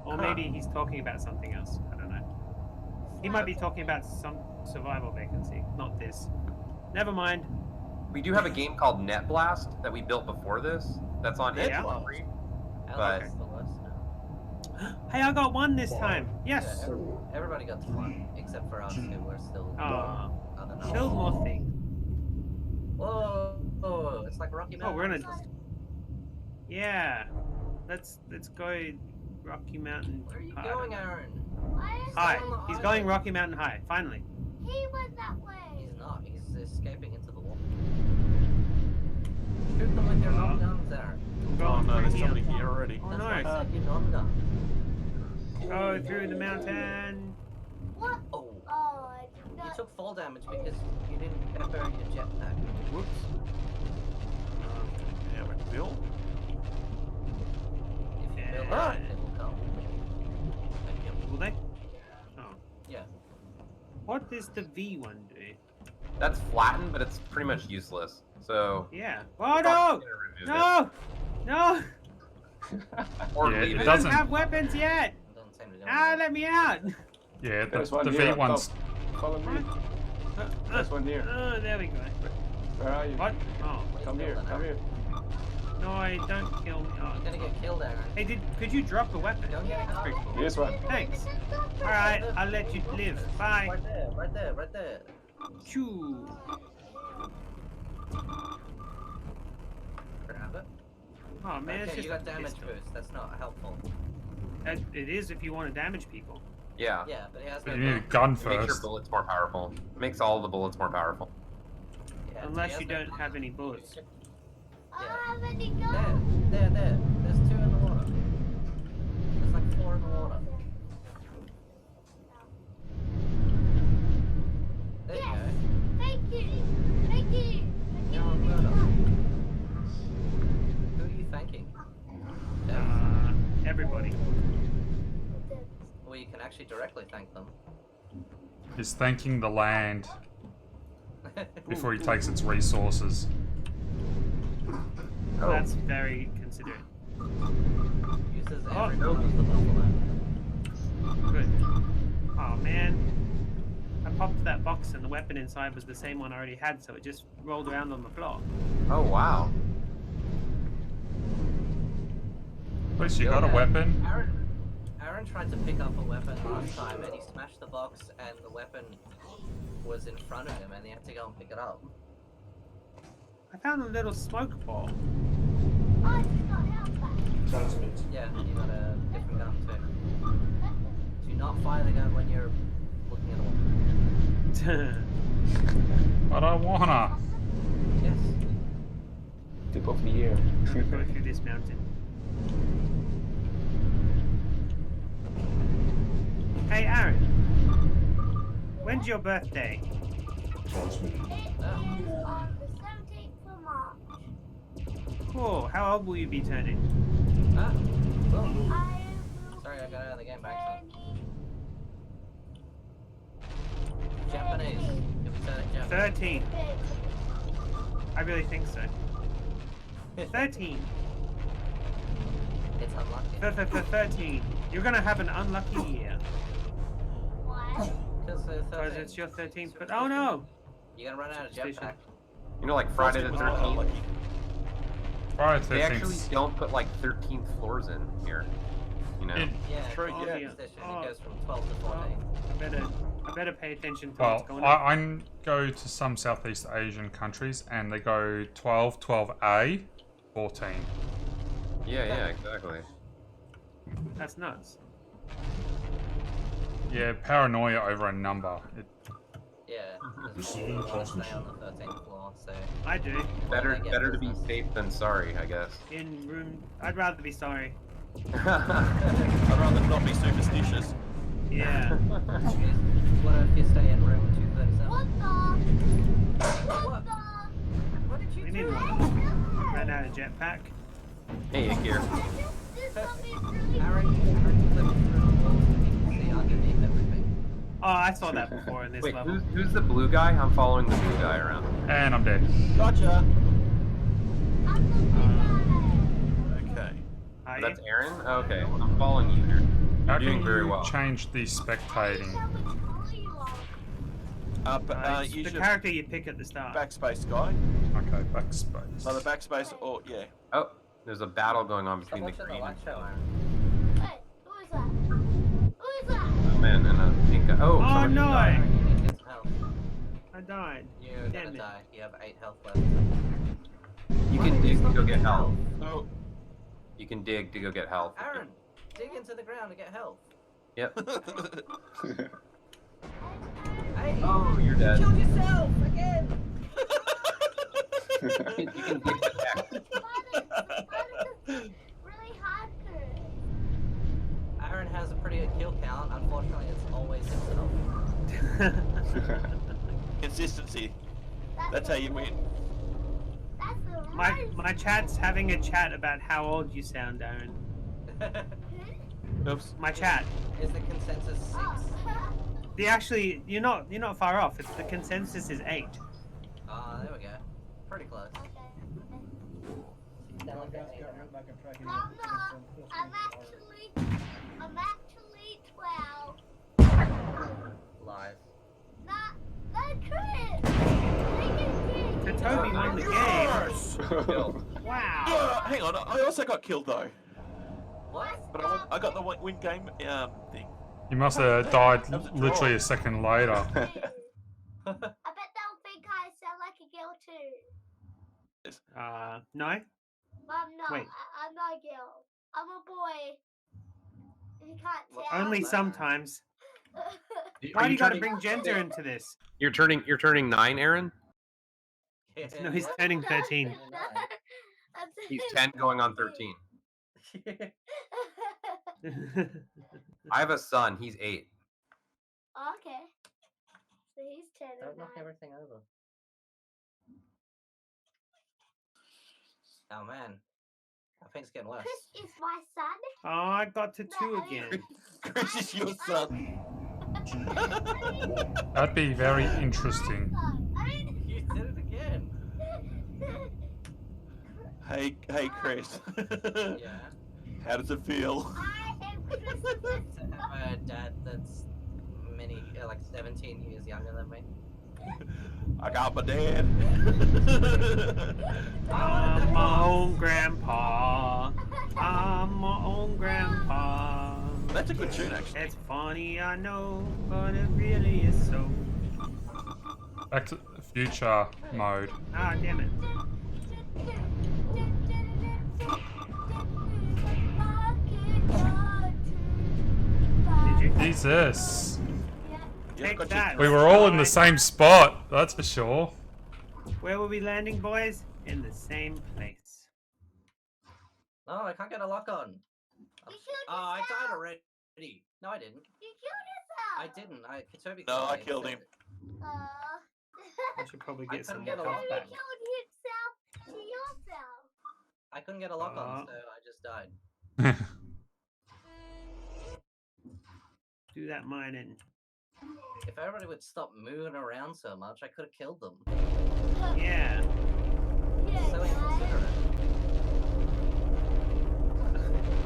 Or Huh. maybe he's talking about something else. I don't know. He might be talking about some survival vacancy, not this. Never mind. We do have a game called Net Blast that we built before this. That's on Net itch for Blast? free. Alex But- is the worst now. Hey, I got one this time. Yes. Yeah, everybody got to one, except for us who were still. Oh, I don't know. still more thing. Whoa, whoa, it's like Rocky Oh, Mountain. we're in a. Yeah. Let's go Rocky Mountain. Where are you High. going, Aaron? High. on the He's island. going Rocky Mountain High. Finally. He went that way. He's not. He's escaping into the water. Shoot them with your long guns, Aaron. I'm Oh going no, through there's here. somebody here already. Oh That's why I no. said you non gun. Go through the mountain. What? Oh, Oh, I did you not. took fall damage because you didn't pepper your jetpack. Whoops. now and build. If you build Yeah. it, it will come. Thank you. Will they? Oh. Yeah. What does the V one do? That's flattened, but it's pretty much useless. So. Yeah. we're Oh probably no! gonna remove No! No! it. Or Yeah, leave it I it. doesn't- don't have weapons yet! It doesn't seem to do Ah, anything. let me out! Yeah, There's the one V here on one's. top. Follow me. There's one here. Oh, there we go. Where are you? What? Oh. Come here. Come here. No, I don't kill me. Oh. You're gonna get killed, Aaron. Hey, could you drop a weapon? Don't get killed. Here's one. Thanks. Alright, I'll let you live. Bye. Right there, right there, right there. Choo. Grab it. Oh man, it's Okay, just you got a damage pistol. boost. That's not helpful. It is if you want to damage people. Yeah. Yeah, but he has But no you need a gun. gun It makes your first. bullets more powerful. Makes all the bullets more powerful. Yeah, Unless he you has no- don't have any bullets. Ah, let it go. There. There's 2 in the water. There's like 4 in the water. There you Yes. go. Thank you. Thank you. You're on murder. Who are you thanking? Everybody. Well, you can actually directly thank them. He's thanking the land before he takes its resources. Oh. That's very considerate. Uses Oh. every one of the buffalo. Good. Oh man. I popped that box and the weapon inside was the same one I already had, so it just rolled around on the floor. Oh wow. At least you got a weapon. Aaron tried to pick up a weapon last time and he smashed the box and the weapon was in front of him and he had to go and pick it up. I found a little smoke ball. I just got help back. Transmit. Yeah, you got a different gun too. Do not fire the gun when you're looking at a wall. But I wanna. Yes. Tip of the ear. Go through this mountain. Hey Aaron, when's your birthday? Transmit. It is on the 17th of March. Cool. How old will you be turning? Ah, well, I will sorry, I got out of the game by be accident. Japanese. You'll be turning Japanese. 13. I really think so. 13. It's unlucky. 13. You're gonna have an unlucky year. What? Because Because it's your 13th, but oh no! You're gonna run out of Station. jetpack. You know, like Friday the Was not 13th. unlucky. Friday They actually 13th. don't put like 13th floors in here. You know. It- Yeah, True, it's yeah. a station. Oh. It goes from 12 to 14. I better pay attention to what's Well, going on. I go to some Southeast Asian countries and they go 12, 12A, 14. Yeah, exactly. That's nuts. Yeah, paranoia over a number. Yeah. Receiving I stay transmission. on the 13th floor, so. I do. Better, They get better to be business. safe than sorry, I guess. In room. I'd rather be sorry. I'd rather not be superstitious. Yeah. What if you stay in room 237? What the? What the? What did you We need do? one. Ran out of jetpack. Hey, here. This zombie is really Aaron flipped through the walls and you can see underneath everything. Oh, I saw that before in this Wait, level. who's the blue guy? I'm following the blue guy around. And I'm dead. Gotcha. I'm the big guy. Okay. Are you? That's Aaron? Okay, well, I'm following you here. How You're doing can very you well. change the I didn't spectating? know which color you are. It's Use the your character you pick at the start. backspace guy. Okay, backspace. So the backspace, or yeah. Oh, there's a battle going on Stop between the watching the green light and show, yellow. Aaron. Wait, who is that? Who is that? Oh man, and a pink guy. Oh, Oh, somebody no. died. Aaron, you need to get some health. I died. You're Damn gonna it. die. You have 8 health left. You Why can did dig to stop go get getting health. Oh. You can dig to go get health. Aaron, dig into the ground to get health. Yep. Hey! Oh, you're You dead. killed yourself again! You can dig to death. Really hard for it. Aaron has a pretty good kill count. Unfortunately, it's always himself. Consistency. That's how you win. That's the My chat's having a chat about how old you sound, Darren. Oops. My chat. Is the consensus 6? You're not far off. It's the consensus is 8. Ah, there we go. Pretty close. Sound like that eight. I'm not. I'm actually 12. Live. Not Chris. The Toby won the game. Wow. Hang on, I also got killed though. What? But I got the win game thing. You must have died That was a literally draw. a second later. I bet they'll think I sound like a girl too. No. I'm not. Wait. I'm not a girl. I'm a boy. If you can't Well, tell. Only sometimes. Why Are do you gotta turning- bring gender into this? You're turning 9, Aaron. No, he's turning 13. He's 10 going on 13. I have a son. He's 8. Okay. So he's 10 Don't and knock 9. everything over. Oh man. I think it's getting worse. Chris is my son. Oh, I got to 2 again. Chris is your son. That'd be very interesting. You did it again. Hey, Chris. Yeah. How does it feel? I am Chris's To have a dad that's like 17 years younger than me. I got my dad. I'm my own grandpa. I'm my own grandpa. That's a good tune, actually. It's funny, I know, but it really is so. Back to the future mode. Ah, damn it. Did you? Jesus. Yeah, Take got that. We were all in the same spot, that's for sure. Where were we landing, boys? In the same place. Oh, I can't get a lock on. You killed Oh, I died yourself. already. No, I didn't. You killed yourself. I didn't. Katobi No, I me killed instead. him. I should probably I get some couldn't more get a health lock back. You killed himself to yourself. I couldn't get a lock on, Oh. so I just died. Do that mining. If everybody would stop moving around so much, I could have killed them. Yeah. Yeah, So guys. inconsiderate.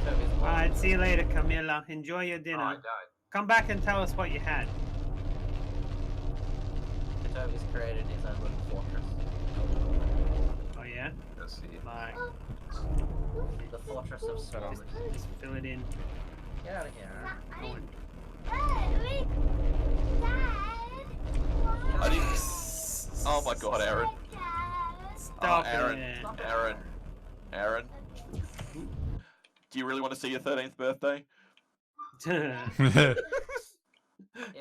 Toby's Alright, see you later, Camilla. Enjoy your Oh, I dinner. died. Come back and tell us what you had. Toby's created his own little fortress. Oh yeah? Let's see. Like, The fortress of swamps. just fill it in. Get out of here, Aaron. Dad, I didn't. Oh my God, Aaron. Stop Aaron. it. Aaron. Do you really want to see your 13th birthday? Yeah,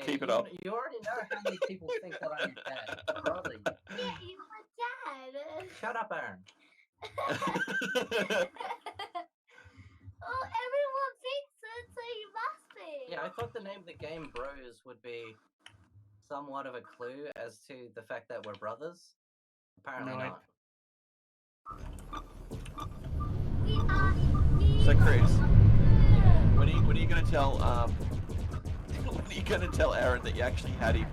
Keep it you- up. You already know how many people think that I'm your dad. Brother, Yeah, you my dad. shut up, Aaron. Oh, everyone thinks it, so you must be. Yeah, I thought the name of the game Bros would be somewhat of a clue as to the fact that we're brothers. Apparently No, not. So, Chris, when are you gonna tell when are you gonna tell Aaron that you actually had him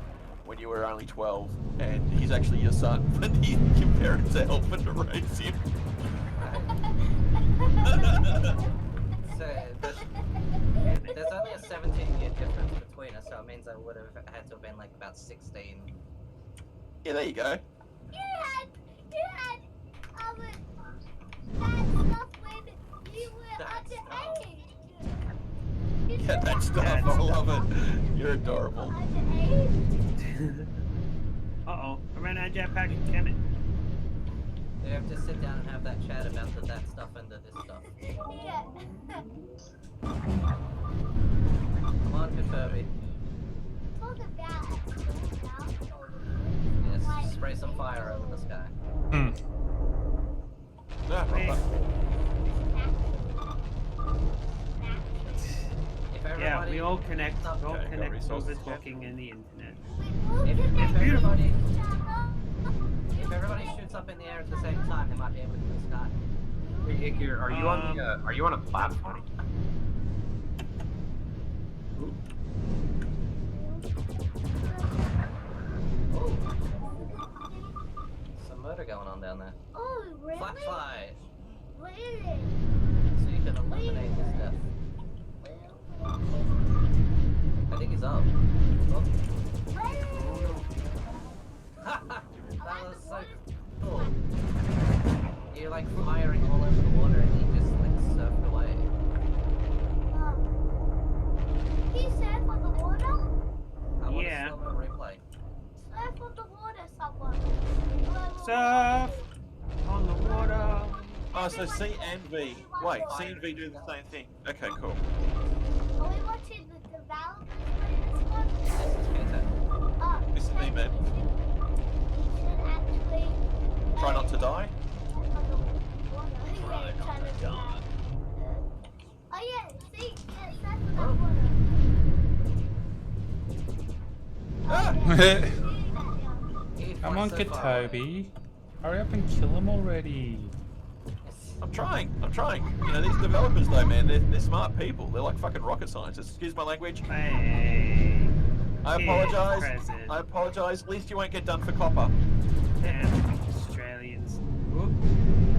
when you were only 12 and he's actually your son, but your parents are helping to raise him? So there's only a 17-year difference between us, so it means I would have had to have been like about 16. Yeah, there you go. You had that stuff when you were That underage. Yeah, that stuff. I love it. You're adorable. Underage. Uh-oh. I ran out of jetpack. Damn it. We have to sit down and have that chat about that stuff and this stuff. Yeah. Come on, Katobi. Talk about Yes, spray some fire over the sky. Hmm. No, Wait. If Yeah, everybody, we all connect. We all Okay, got connect over resources. talking in the internet. if everybody, You if everybody shoots up in the air at the same time, they might be able to kill Sky. Hey, Ikir, are you on the? Are you on a platform? Oh, some murder going on down there. Oh, really? Flashlight, Really? so you can eliminate his death. I think he's up. Oh. That was so cool. You're like firing all over the water and he just like surfed away. He surf on the water? I want Yeah. to slow mo replay. Surf on the water, someone. Surf on the water. Oh, so C and V. Wait, C and V do the same thing. Okay, cool. Are we watching the developers play this one? This is fantastic. This is me, man. We should actually Try not to die. Try not to die. Oh yeah, see, yeah, surf on Oh. that water. Ah! Oh, yeah. See that, yeah. He Come flies on, so far away. Katobi. Hurry up and kill him already. Yes. I'm trying. You know, these developers though, man, they're smart people. They're like fucking rocket scientists. Excuse my language. Hey. I Here's apologize. present. I apologize. At least you won't get done for copper. Damn, Australians. Oop.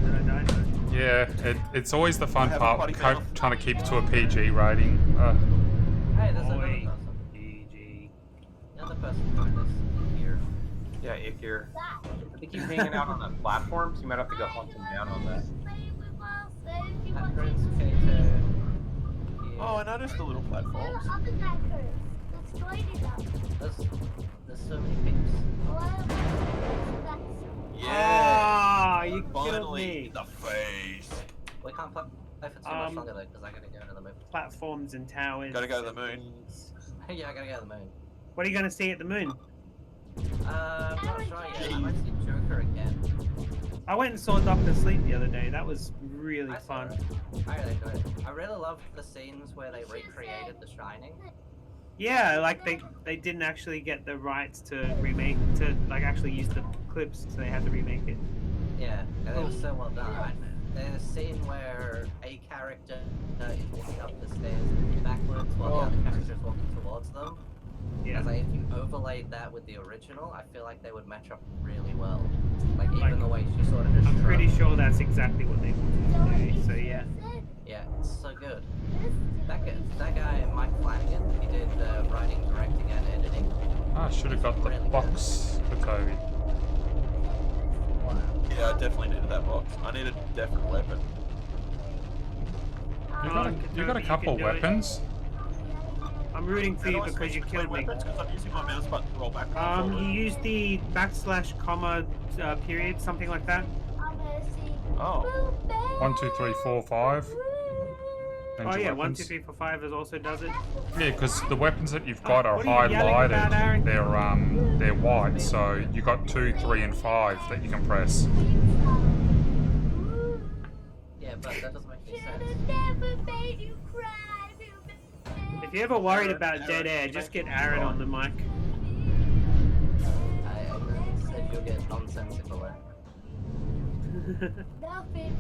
Did I die? Yeah, it's always the fun I have a part, potty mouth. trying to keep it to a PG rating. Hey, there's another Oi. person. GG. Another person doing this here. Yeah, Ikir. I think he's hanging out on the platform, so you might have to go hunt him down on that. Batprince, Kato. Oh, I noticed the little platforms. There's so many peeps. Yeah. Ah, you killed Finally, me. in the face. We can't play for too much longer though, because I gotta go to the moon. Platforms and towers. Gotta go to the and moon. things. Yeah, I gotta go to the moon. What are you gonna see at the moon? I'm not sure yet. I might see Joker again. I went and saw Doctor Sleep the other day. That was really I saw fun. it. I really enjoyed it. I really loved the scenes where they recreated The Shining. Yeah, like they didn't actually get the rights to remake like actually use the clips, so they had to remake it. Yeah, and it was so well done. There's a scene where a character is walking up the stairs backwards while the other character is walking towards them. Yeah. As if you overlaid that with the original, I feel like they would match up really well. Like even the way she sort of just I'm pretty shrugged. sure that's exactly what they wanted to do. So yeah. Yeah, it's so good. That guy, Mike Flanagan, he did writing, directing, and editing. I should have got the Really good. box, Katobi. Wow. Yeah, I definitely needed that box. I needed a different weapon. You Come got on, you got a Katobi, you couple can do it. weapons. I'm rooting for How you do I because switch you between killed me. weapons? 'Cause I'm using my mouse button to roll back. You use the / comma period, something like that. Oh. 1, 2, 3, 4, 5. And Oh your yeah, 1, weapons. 2, 3, 4, 5 also does it. Yeah, because the weapons that you've got are What are you yelling about, Aaron? highlighted. They're white, so you got 2, 3, and 5 that you can press. Yeah, but that doesn't make any Should sense. have never made you cry. If you're ever worried about dead air, just get Aaron on the mic. I said you'll get nonsensical.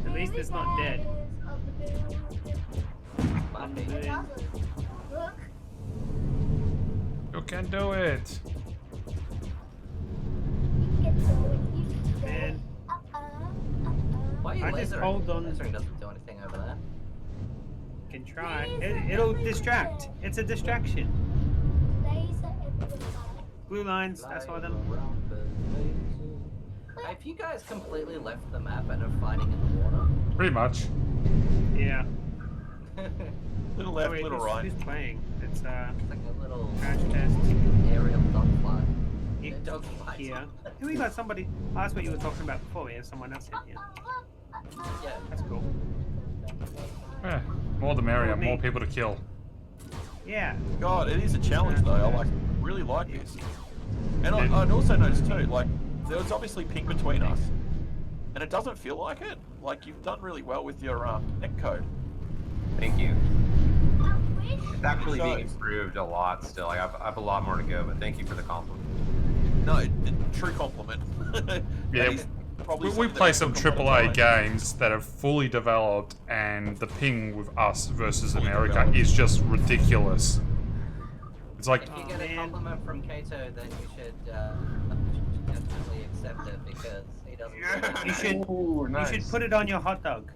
At least it's not dead. Might be. Look, You can do it. you can do it. You can do it. Man, Why are you I just lasering? hold on. Lasering doesn't do anything over there. can try. It'll distract. It's a distraction. Laser everywhere. Blue lines, that's why them. If you guys completely left the map and are fighting in the water. Pretty much. Yeah. Little Oh, left, wait, little who's, right. who's playing? It's It's like a little crash test aerial dogfight. here. Dogfight. Here. Here we got somebody. Oh, that's what you were talking about before. We have someone else in here. Yeah. That's cool. Yeah, more the merrier, Me. more people to kill. Yeah. God, it is a challenge though. I really like this. And I'd also noticed too, like, there was obviously ping between us. And it doesn't feel like it. Like, you've done really well with your net code. Thank you. I wish It's actually being Shows. improved a lot still. I have a lot more to go, but thank you for the compliment. No, true compliment. Yeah, That is probably we something that play we some took a lot of AAA pride in. games that are fully developed, and the ping with us versus Fully America developed. is just ridiculous. It's like, If you Oh, get a man. compliment from Kato, then you should definitely accept it because he doesn't. Yeah. You should Ooh, you nice. should put it on your hot dog.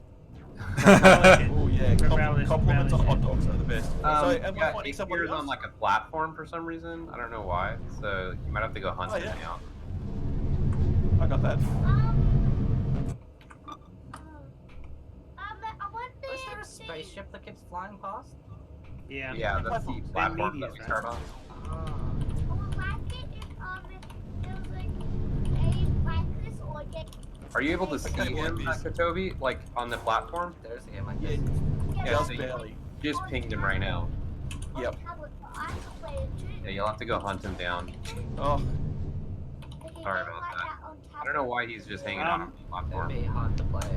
Oh yeah, Relish, compliments on hot relish. dogs are the best. So am I Yeah, finding it somebody appears else? on like a platform for some reason. I don't know why. So you might have to go hunt it yeah. down. I got that. I want Is there a to spaceship that keeps flying past? Yeah. Yeah, that's the Platforms. platform that medias, we right? start on. I would like it if there was like a practice or get. Are you able to see Okay, him, like this. Katobi, like on the platform? There's a game like Yeah, this. Yeah, just so you barely. just pinged him right now. Yep. Yeah, you'll have to go hunt him down. Oh, Sorry about that. I don't know why he's just hanging out on the It'd platform. be hard to play.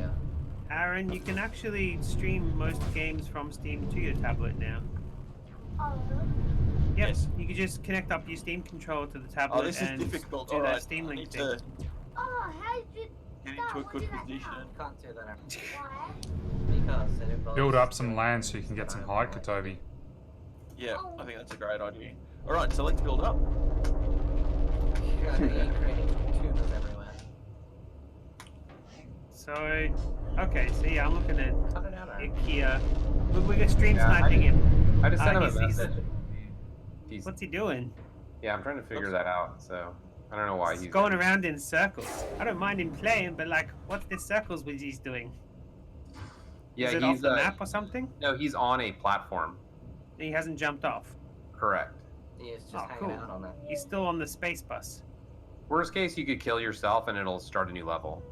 Aaron, you can actually stream most games from Steam to your tablet now. Yep. Yes. You can just connect up your Steam controller to the tablet oh, this is and difficult. do All that right, Steam I Link need thing. to Oh, how did you get into a good position. You can't do that Why? because it involves build up some land so you can get some height, Katobi. Yeah, I think that's a great idea. All right, so let's build up. You're gonna be creating tuners everywhere. So, okay, so yeah, I'm looking at Cut it out, Aaron. Ikea. We're stream Yeah, sniping him. I just sent him a he's- message. He's, What's he doing? yeah, I'm trying to figure that out. So I don't know why He's he's going around in circles. I don't mind him playing, but like, what's the circles which he's doing? Yeah, Is it he's off the map or something? No, he's on a platform. And he hasn't jumped off. Correct. He's just Oh, hanging cool. out on that. He's still on the space bus. Worst case, you could kill yourself and it'll start a new level.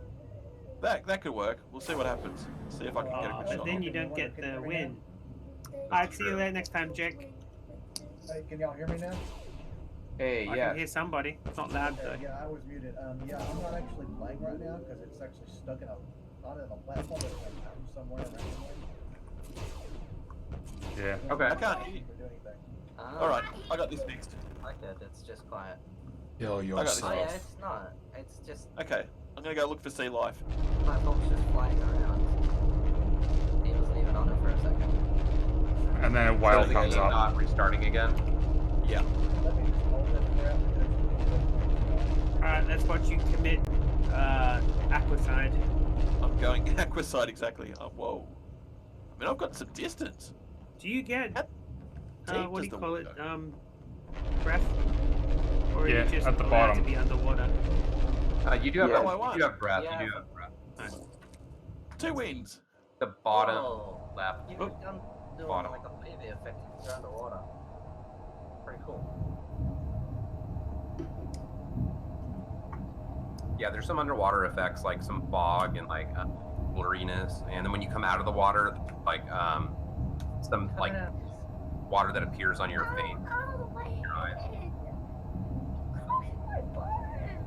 That could work. We'll see what happens. See if I can get a Oh, good but shot. then you don't get the win. Alright, see you later next time, Jake. Hey, can y'all hear me now? Hey, I yeah. can hear somebody. It's not loud though. Yeah, I was muted. Yeah, I'm not actually playing right now because it's actually stuck in a, not in a platform, but it's like somewhere randomly. Yeah. Okay. I can't hear you. Do anything. All right, I got this fixed. Like it, it's just quiet. Yo, I got this Oh yeah, fixed. it's not. It's just Okay, I'm gonna go look for sea life. platform's just flying around. He wasn't even on it for a second. And then a whale Still comes up. not restarting again. Yeah. That means all that crap is Alright, let's watch you commit aquacide. I'm going aquaside exactly. Oh, whoa. I mean, I've got some distance. Do you get deep what does do you the call water it? go? Breath? Or are Yeah, you just at the allowed bottom. to be underwater? You do have, Yeah. you do have breath. Yeah. You do have breath. 2 wins. The bottom Whoa. left. You Oh. could do Bottom. like a baby effect if you're underwater. Pretty cool. Yeah, there's some underwater effects like some fog and like blurriness, and then when you come out of the water, like some like water that appears on your face. Oh, my Your eyes. head. Crush my burn.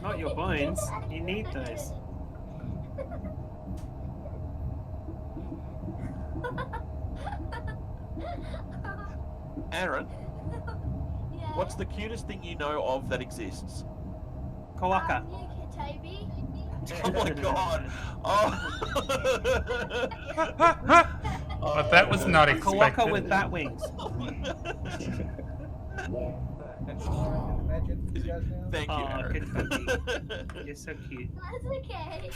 Not your bones. You need those. Aaron, Yeah. what's the cutest thing you know of that exists? Kawaka. Toby. Oh my god. Oh. But that was not Kawaka expected. with bat wings. Imagine you guys now. Thank you, Oh, Aaron. good puppy. You're so cute. That's okay.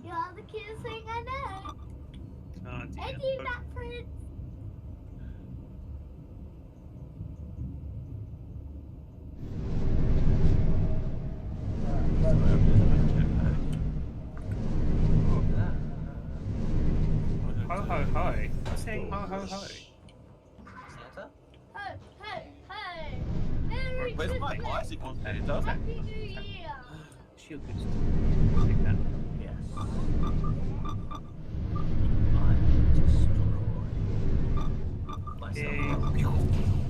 You're the cutest thing I know. Oh And dear. you, Batprince. Ho ho ho. I'm saying ho ho ho. Santa? Ho, ho, ho. Merry Where's my Christmas. bicycle, Santa? Happy New Year. Shield boost. Take that. Yay.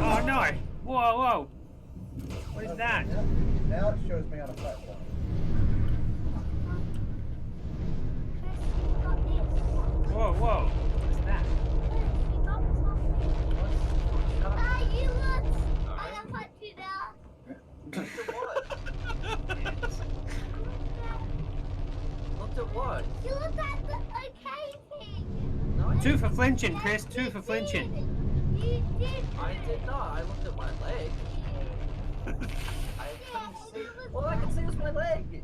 Oh no! Whoa, whoa! What is that? Now it shows me on a platform. Chris, you got this. Whoa, whoa. What is that? You got something. Shut up. Ah, you look. I am punch you now. Looked at what? You look at the okay thing. No, I 2 didn't. for flinching, Chris. 2 for flinching. You did. I did not. I looked at my leg. I couldn't see. All I could see was my leg.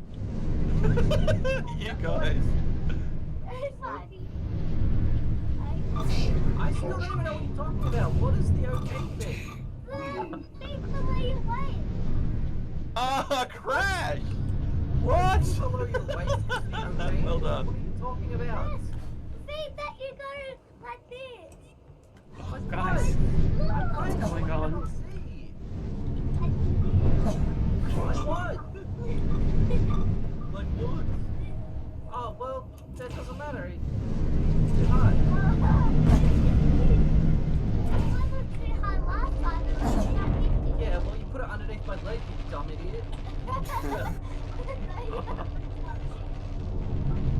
You guys. It's funny. I still don't even know what you're talking about. What is the okay thing? The thing below your waist. Ah, crash! What? Below your waist is the okay. Well done. What are you talking about? See that you go like this. Like Guys, what? what's going on? I cannot see. Like what? Like what? Oh, well, that doesn't matter. It's too high. Yeah, well, you put it underneath my leg, you dumb idiot.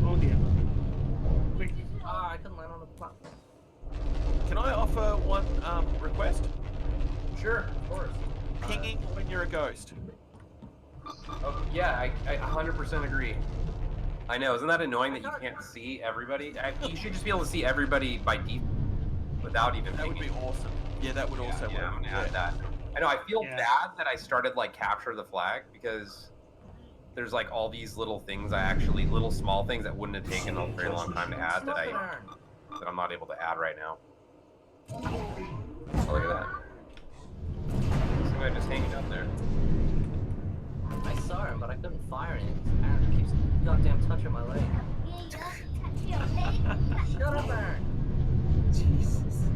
Oh dear. Quick. Ah, I couldn't land on the platform. Can I offer one request? Sure, of course. Pinging when you're a ghost. Oh, yeah, I 100% agree. I know, isn't that annoying that you can't see everybody? You should just be able to see everybody by default without even That would be pinging. awesome. Yeah, that would also Yeah, I'm work. gonna add that. I know, I feel Yeah. bad that I started like capture the flag because there's like all these little things little small things that wouldn't have taken a very long time to add that I'm not able to add right now. Oh, look at that. Some guy just hanging out there. I saw him, but I couldn't fire him. Aaron keeps goddamn touching my leg. Shut up, Aaron. Jesus.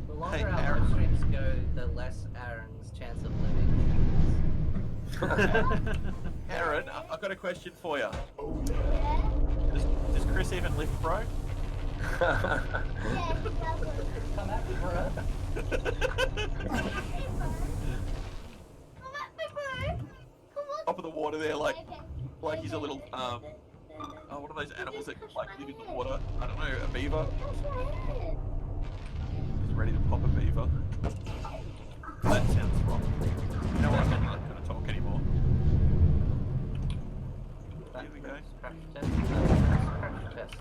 The longer Hey, our Aaron. live streams go, the less Aaron's chance of living. Aaron, I've got a question for you. Does Chris even lift, bro? Come at me, bro. Top of the water there, like he's a little oh, what are those animals that like live in the water? I don't know, a beaver. He's ready to pop a beaver. That sounds wrong. You know what? I'm not gonna talk anymore. Here we go. Scratch test. Scratch test.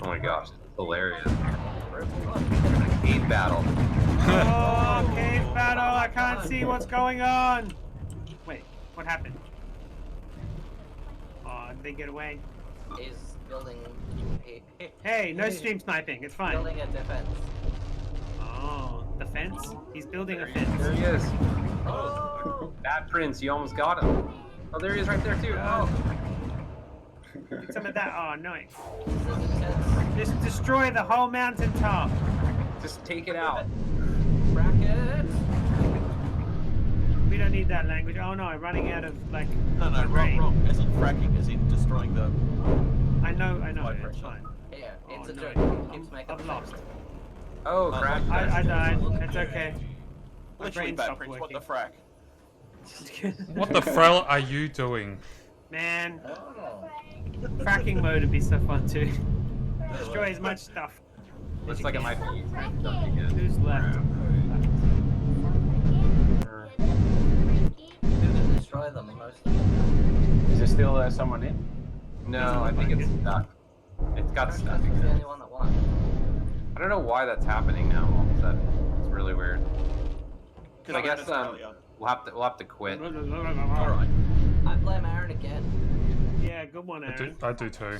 Oh my gosh, it's hilarious. Cave battle. Oh, cave battle! I can't see what's going on. Wait, what happened? Oh, did they get away? Is building Hey, no stream sniping. It's fine. building a defense. Oh, the fence? He's building a There fence. he is. Oh! Batprince, you almost got him. Oh, there he is right there too. Oh. Get some of that. Oh, no. This is intense. Just destroy the whole mountain top. Just take it out. Bracket! We don't need that language. Oh no, I'm running out of like. No, wrong. As in fracking, as in destroying the. I know. High It's pressure. fine. Yeah, it's Oh, a no. joke. It keeps making I've lost. Oh, crash. I died. It's okay. My Literally, brain stopped Batprince, what working. the frack? What the frell are you doing? Man, Oh. fracking mode would be so fun too. Destroy as much stuff. Looks like it might be. Who's left? Who can destroy them most of them? Is there still someone in? No, I think it's stuck. It's got Crash stuck. test is the only one that won. I don't know why that's happening now. All of a sudden, it's really weird. Because I guess we'll have to quit. Alright, I blame Aaron again. Yeah, good one, Aaron. I do too.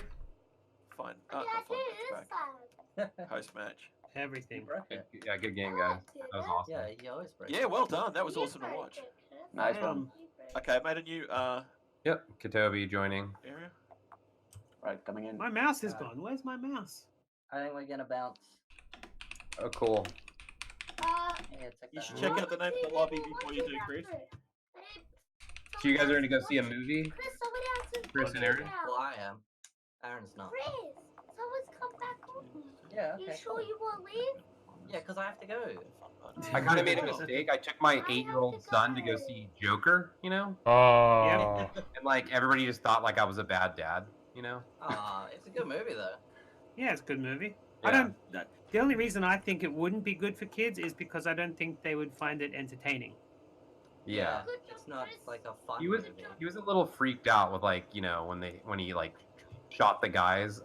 fine. Not fine, that's back. Post match. Everything. Yeah, good game, guys. That was awesome. Yeah, he always breaks. Yeah, well done. That was awesome to watch. Nice one. Okay, I made a new Yep, Katobi joining. area. Right, coming in. My mouse is gone. Where's my mouse? I think we're gonna bounce. Oh, cool. Yeah, take You that should out. check out the name of the lobby before you do, Chris. So you guys are gonna go see a movie? Chris, someone else is Chris and Aaron? Well, I am. Aaron's not. Chris, someone's come back on. Yeah, You okay. sure you won't leave? Yeah, because I have to go. I kind of made a mistake. I took my 8-year-old son to go see Joker, you know? Oh. And like everybody just thought like I was a bad dad, you know. It's a good movie though. Yeah, it's a good movie. Yeah. I don't. The only reason I think it wouldn't be good for kids is because I don't think they would find it entertaining. Yeah. It's not like a fun He was movie. a little freaked out with like, you know, when he like shot the guys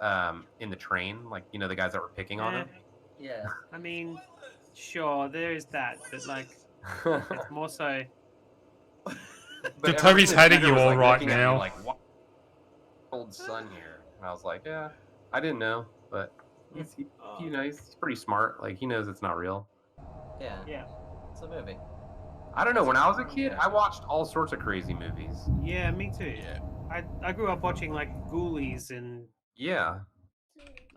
in the train, like, you know, the guys that were picking on him. Yeah. I mean, sure, there is that, but like, it's more so. But Toby's everyone in the hating theater you was, all like, right looking at me now. like, what old son here? And I was like, yeah, I didn't know, but he's nice. He's pretty smart. Like, he knows it's not real. Yeah. Yeah. It's a movie. I don't know. When I was a kid, I watched all sorts of crazy movies. Yeah, me too. Yeah. I grew up watching like Ghoulies and Yeah.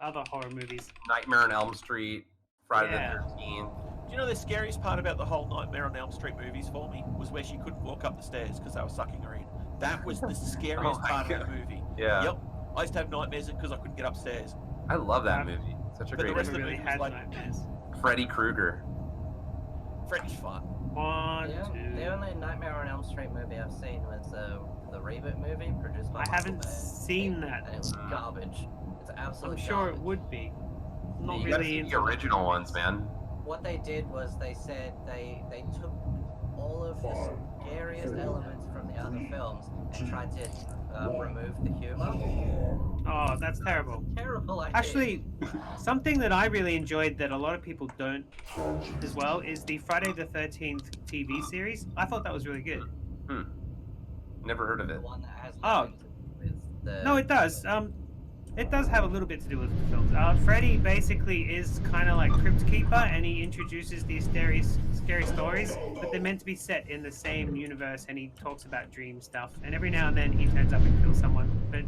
other horror movies. Nightmare on Elm Street, Friday Yeah. the 13th. Do you know the scariest part about the whole Nightmare on Elm Street movies for me was where she couldn't walk up the stairs because they were sucking her in. That was the scariest my part of God. the movie. Yeah. Yep. I used to have nightmares because I couldn't get upstairs. I love that movie. Such a But the great rest of movie. the Really movie was had like nightmares. Freddy Krueger. Freddy's fun. One, Yeah, two. the only Nightmare on Elm Street movie I've seen was the reboot movie produced by I Michael haven't Bay. seen that. And it was garbage. It's absolute I'm sure garbage. it would be. Not You gotta really see into the original ones, man. What they did was they said they took all of the scariest elements from the other films and tried to remove the humor. Oh, that's terrible. Terrible idea. Actually, something that I really enjoyed that a lot of people don't as well is the Friday the 13th TV series. I thought that was really good. Never heard of The it. one that has Oh. nothing to do with the... No, it does. It does have a little bit to do with the films. Freddy basically is kind of like Crypt Keeper, and he introduces these scary stories, but they're meant to be set in the same universe, and he talks about dream stuff. And every now and then he turns up and kills someone. But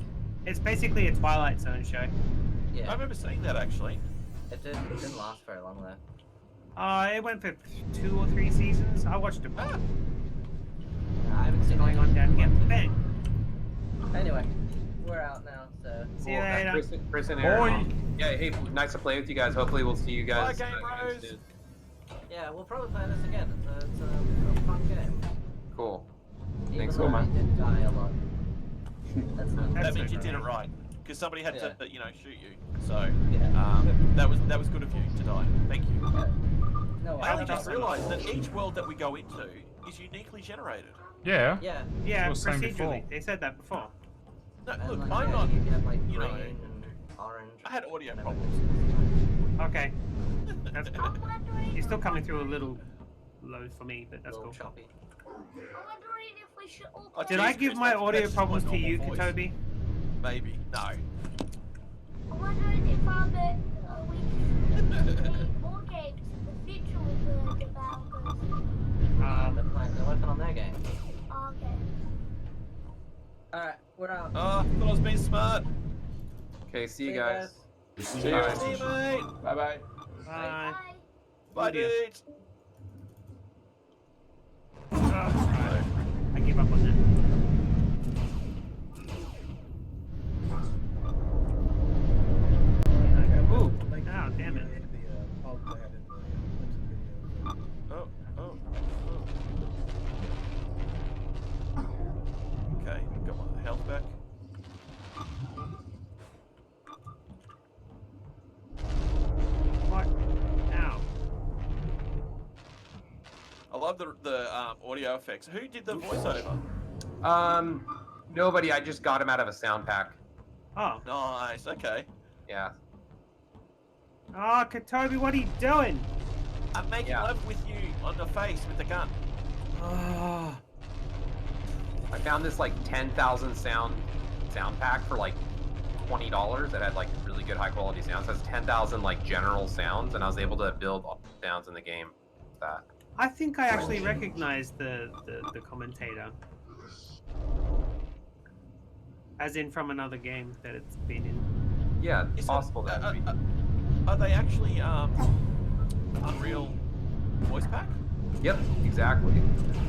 it's basically a Twilight Zone show. I Yeah, remember seeing that actually. it didn't last very long though. It went for 2 or 3 seasons. I watched it. I haven't seen Going on down here. Bang. Anyway, we're out now, so... See you later. Chris and Aaron. Yeah, hey, nice to play with you guys. Hopefully we'll see you guys. Bye, Game Bros. soon. Yeah, we'll probably play this again. It's a fun game. Cool. Even Thanks though so I much. did die a lot. That's not That That's means you okay. did it right. Because somebody had Yeah. to, shoot you. So, Yeah. that was good of you to die. Thank you. No, I only don't just know. realised that each world that we go into is uniquely generated. Yeah. Yeah. Yeah, was saying procedurally. before. They said that before. No, And look, like, I'm yeah, not. You have like you green know, and orange. I had audio and problems. Okay. That's cool. I'm wondering. You're still coming through a little low for me, but that's Little cool. choppy. I'm wondering if we should all Oh, Did Jeez, I give Chris, my that's audio just problems my to you, normal voice. Katobi? Maybe. No. I'm wondering if we should make more games in the future with the developers. They're working on their game. Okay. Alright, we're out. Oh, thought I was being smart. Okay, see you See you guys. See See you you guys. See you, mate. Bye bye. Bye. Bye. Bye, dear. dudes. I give up on that. Ooh, oh, damn it. Oh, oh, oh. Okay, got my health back. What? Ow. I love the audio effects. Who did the voiceover? Nobody. I just got him out of a sound pack. Oh. Nice. Okay. Yeah. Oh, Katobi, what are you doing? I'm making Yeah. love with you on the face with the gun. Oh. I found this like 10,000 sound pack for like $20 that had like really good high quality sounds. It has 10,000 like general sounds, and I was able to build all the sounds in the game with that. I think I actually recognize the commentator. As in from another game that it's been in. Yeah, Is it- possible that would be. Are they actually Unreal voice pack? Yep, exactly.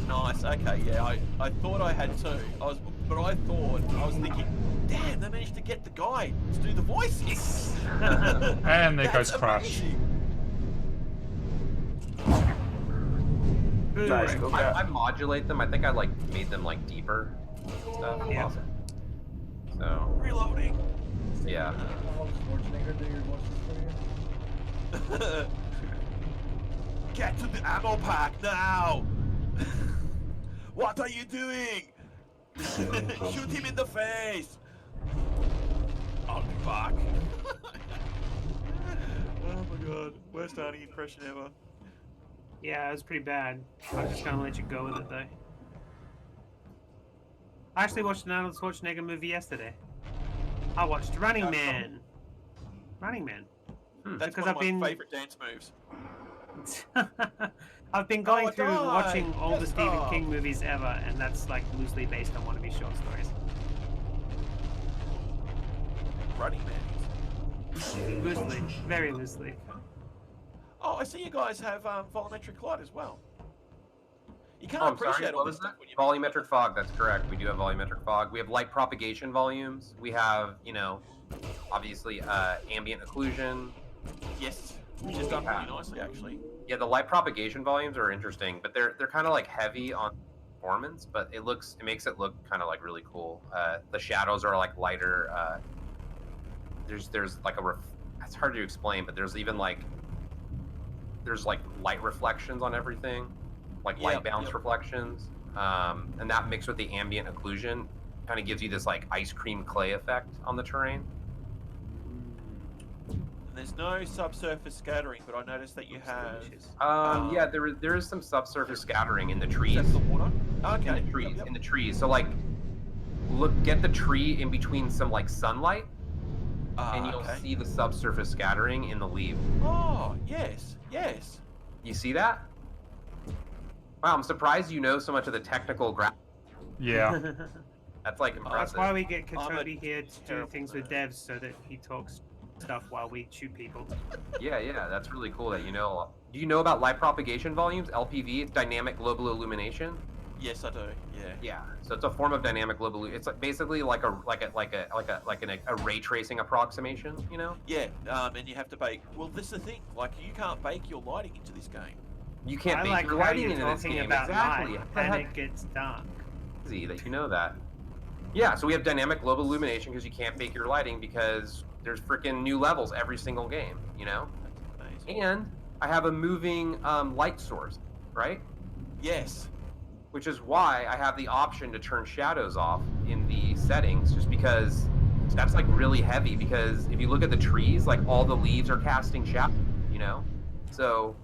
Nice. Okay. Yeah. I thought I had two. I was thinking, damn, they managed to get the guy to do the voices. And there That's goes Crash. amazing. Boo. Nice. Go back. I modulate them. I think I like made them like deeper and stuff. Yeah. Awesome. So Reloading. Yeah. Oh, Schwarzenegger, do your voices for you? Get to the ammo pack now! What are you doing? Shoot him in the face! I'll be back. Oh my god, worst Arnie impression ever. Yeah, it was pretty bad. I'm just gonna let you go with it though. I actually watched an Arnold Schwarzenegger movie yesterday. I watched Running Man. Running Man. That's Because one of I've been my favourite dance moves. I've been going I through died. watching all the Yes, Stephen Bob. King movies ever, and that's like loosely based on one of his short stories. Running Man. Loosely, very loosely. Oh, I see you guys have volumetric light as well. You can't Oh, I'm appreciate sorry. all What this was stuff that? when you Volumetric fog. That's correct. We do have volumetric fog. We have light propagation volumes. We have, you know, obviously ambient occlusion. Yes, which is done pretty nicely actually. Yeah, the light propagation volumes are interesting, but they're kind of like heavy on performance, but it makes it look kind of like really cool. The shadows are like lighter. There's like it's hard to explain, but there's even like light reflections on everything, like light bounce reflections, and that mixed with the ambient occlusion kind of gives you this like ice cream clay effect on the terrain. And there's no subsurface scattering, but I noticed that you have. Yeah, there is some subsurface scattering in the trees. That's the water. Okay. In the trees, in the trees. So like, get the tree in between some like sunlight, and you'll see the subsurface scattering in the leaves. Oh yes, yes. You see that? Wow, I'm surprised you know so much of the technical Yeah. That's like impressive. That's why we get Katobi here to do things with devs, so that he talks stuff while we shoot people. Yeah, that's really cool that you know a lot. Do you know about light propagation volumes, LPV? It's dynamic global illumination. Yes, I do. Yeah. Yeah. So it's a form of dynamic global. It's like basically like a ray tracing approximation. You know? Yeah. And you have to bake. Well, this is the thing. Like, you can't bake your lighting into this game. You can't I bake like your how lighting you're into this talking game. about Exactly. light, and it gets dark. Crazy that you know that. Yeah. So we have dynamic global illumination because you can't bake your lighting because there's freaking new levels every single game. You know? That's amazing. And I have a moving light source, right? Yes. Which is why I have the option to turn shadows off in the settings, just because that's like really heavy. Because if you look at the trees, like all the leaves are casting shadow, you know? So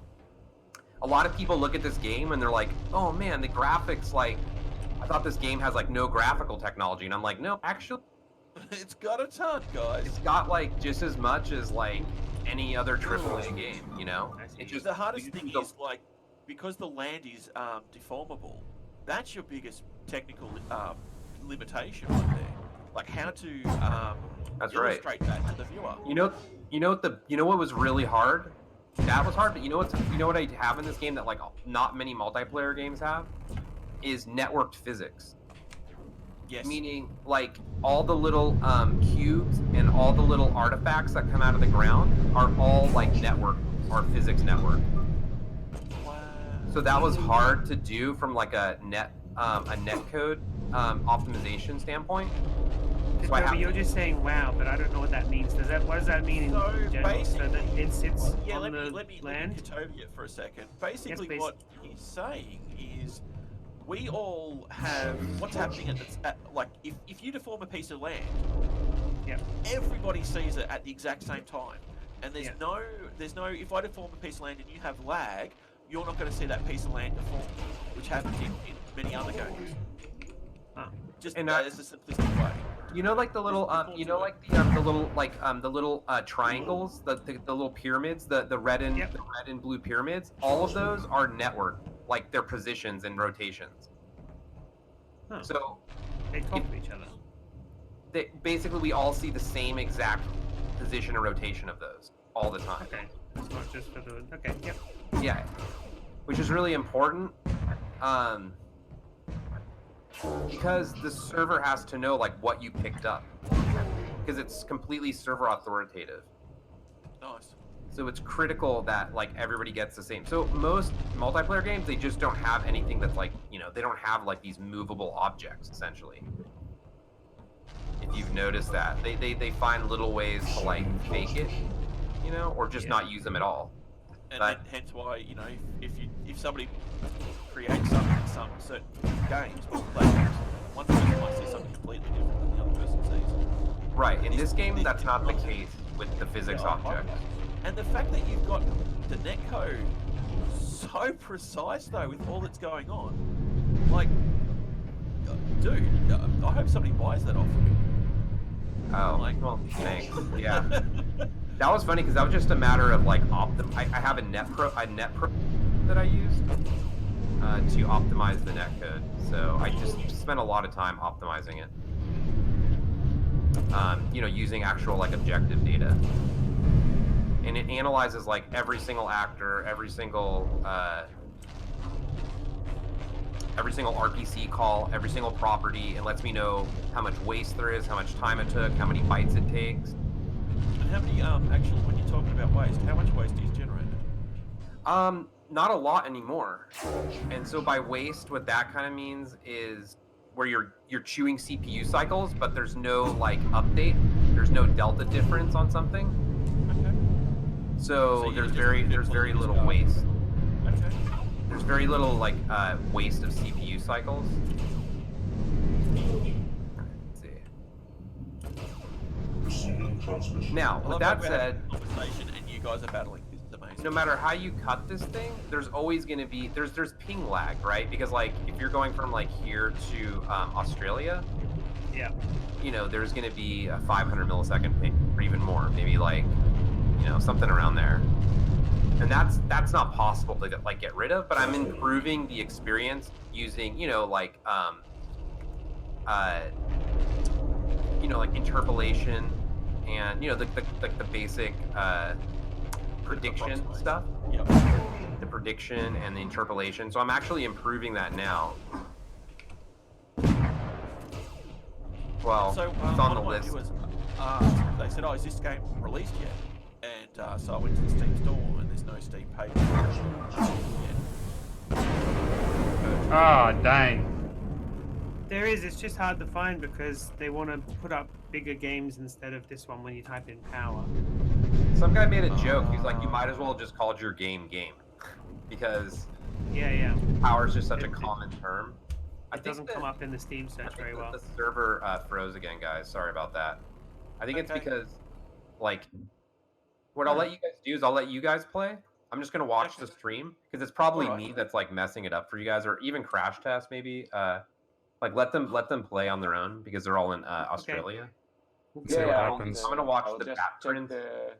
a lot of people look at this game and they're like, oh man, the graphics, like, I thought this game has like no graphical technology. And I'm like, no, actually, It's got a ton, guys. it's got like just as much as like any other AAA game, you know? It's just The hardest thing the- is, like, because the land is deformable, that's your biggest technical limitation right there. Like how to That's right. illustrate that to the viewer. You know what was really hard? That was hard, but you know what I have in this game that like not many multiplayer games have is networked physics. Yes. Meaning like all the little cubes and all the little artifacts that come out of the ground are all like network or physics network. So that was hard to do from like a netcode optimization standpoint. So Katobi, you're just saying wow, but I don't know what that means. What does that mean So in general? So that it sits Yeah, on let the me let me land? Katobi it for a second. Basically, please. what he's saying is, we all have what's happening like if you deform a piece of land, everybody sees it at the exact same time, and there's no if I deform a piece of land and you have lag, you're not going to see that piece of land deform, which happens in many other games. Just as a simplistic way. You know, like the little, you know, like the little triangles, the little pyramids, the red and blue pyramids. All of those are networked, like their positions and rotations. Huh. So They talk to each other. basically, we all see the same exact position and rotation of those all the time. Okay, it's not just for the. Okay, yep. Yeah, which is really important. Because the server has to know like what you picked up, because it's completely server authoritative. Nice. So it's critical that like everybody gets the same. So most multiplayer games, they just don't have anything that's like, you know, they don't have like these movable objects essentially. you've noticed that they find little ways to like fake it, you know, or just not use them at all. And But hence why, you know, if somebody creates some certain games or platforms, one person might see something completely different than the other person sees. right, in this game, that's not the case with the physics object. And the fact that you've got the netcode so precise though with all that's going on, like, dude, I hope somebody buys that off of me. Oh, Like, well, thanks. Yeah. That was funny because that was just a matter of like I have a net pro that I use to optimize the netcode. So I just spent a lot of time optimizing it. You know, using actual like objective data. And it analyzes like every single actor, every single RPC call, every single property, and lets me know how much waste there is, how much time it took, how many bytes it takes. And how many actually, when you're talking about waste, how much waste is generated? Not a lot anymore. And so by waste, what that kind of means is where you're chewing CPU cycles, but there's no like update. There's no delta difference on something. Okay. So there's very little waste. Okay. There's very little like waste of CPU cycles. Let's see. Receiving transmission. Now, with that said, Conversation and you guys are battling. This is amazing. no matter how you cut this thing, there's always going to be there's ping lag, right? Because like if you're going from like here to Australia, Yeah. you know, there's going to be a 500 millisecond ping or even more, maybe like, you know, something around there. And that's not possible to get rid of, but I'm improving the experience using, you know, like like interpolation and, you know, the basic prediction stuff. Yep. The prediction and the interpolation. So I'm actually improving that now. Well, So it's on the list. Viewers, they said, "Oh, is this game released yet?" And so I went to the Steam store, and there's no Steam page. Ah, dang. There is. It's just hard to find because they want to put up bigger games instead of this one when you type in power. Some guy made a joke. He's like, you might as well just call your game because Yeah. power is just such a common term. I It think doesn't that- come up in the Steam search very well. The server froze again, guys. Sorry about that. I think it's Okay. because, like, what I'll let you guys do is I'll let you guys play. I'm just gonna watch the stream because it's probably Alright. me that's like messing it up for you guys, or even Crash Test maybe. Like let them play on their own because they're all in Australia. See what Yeah, happens. I'm gonna watch I'll the just Batprince. check the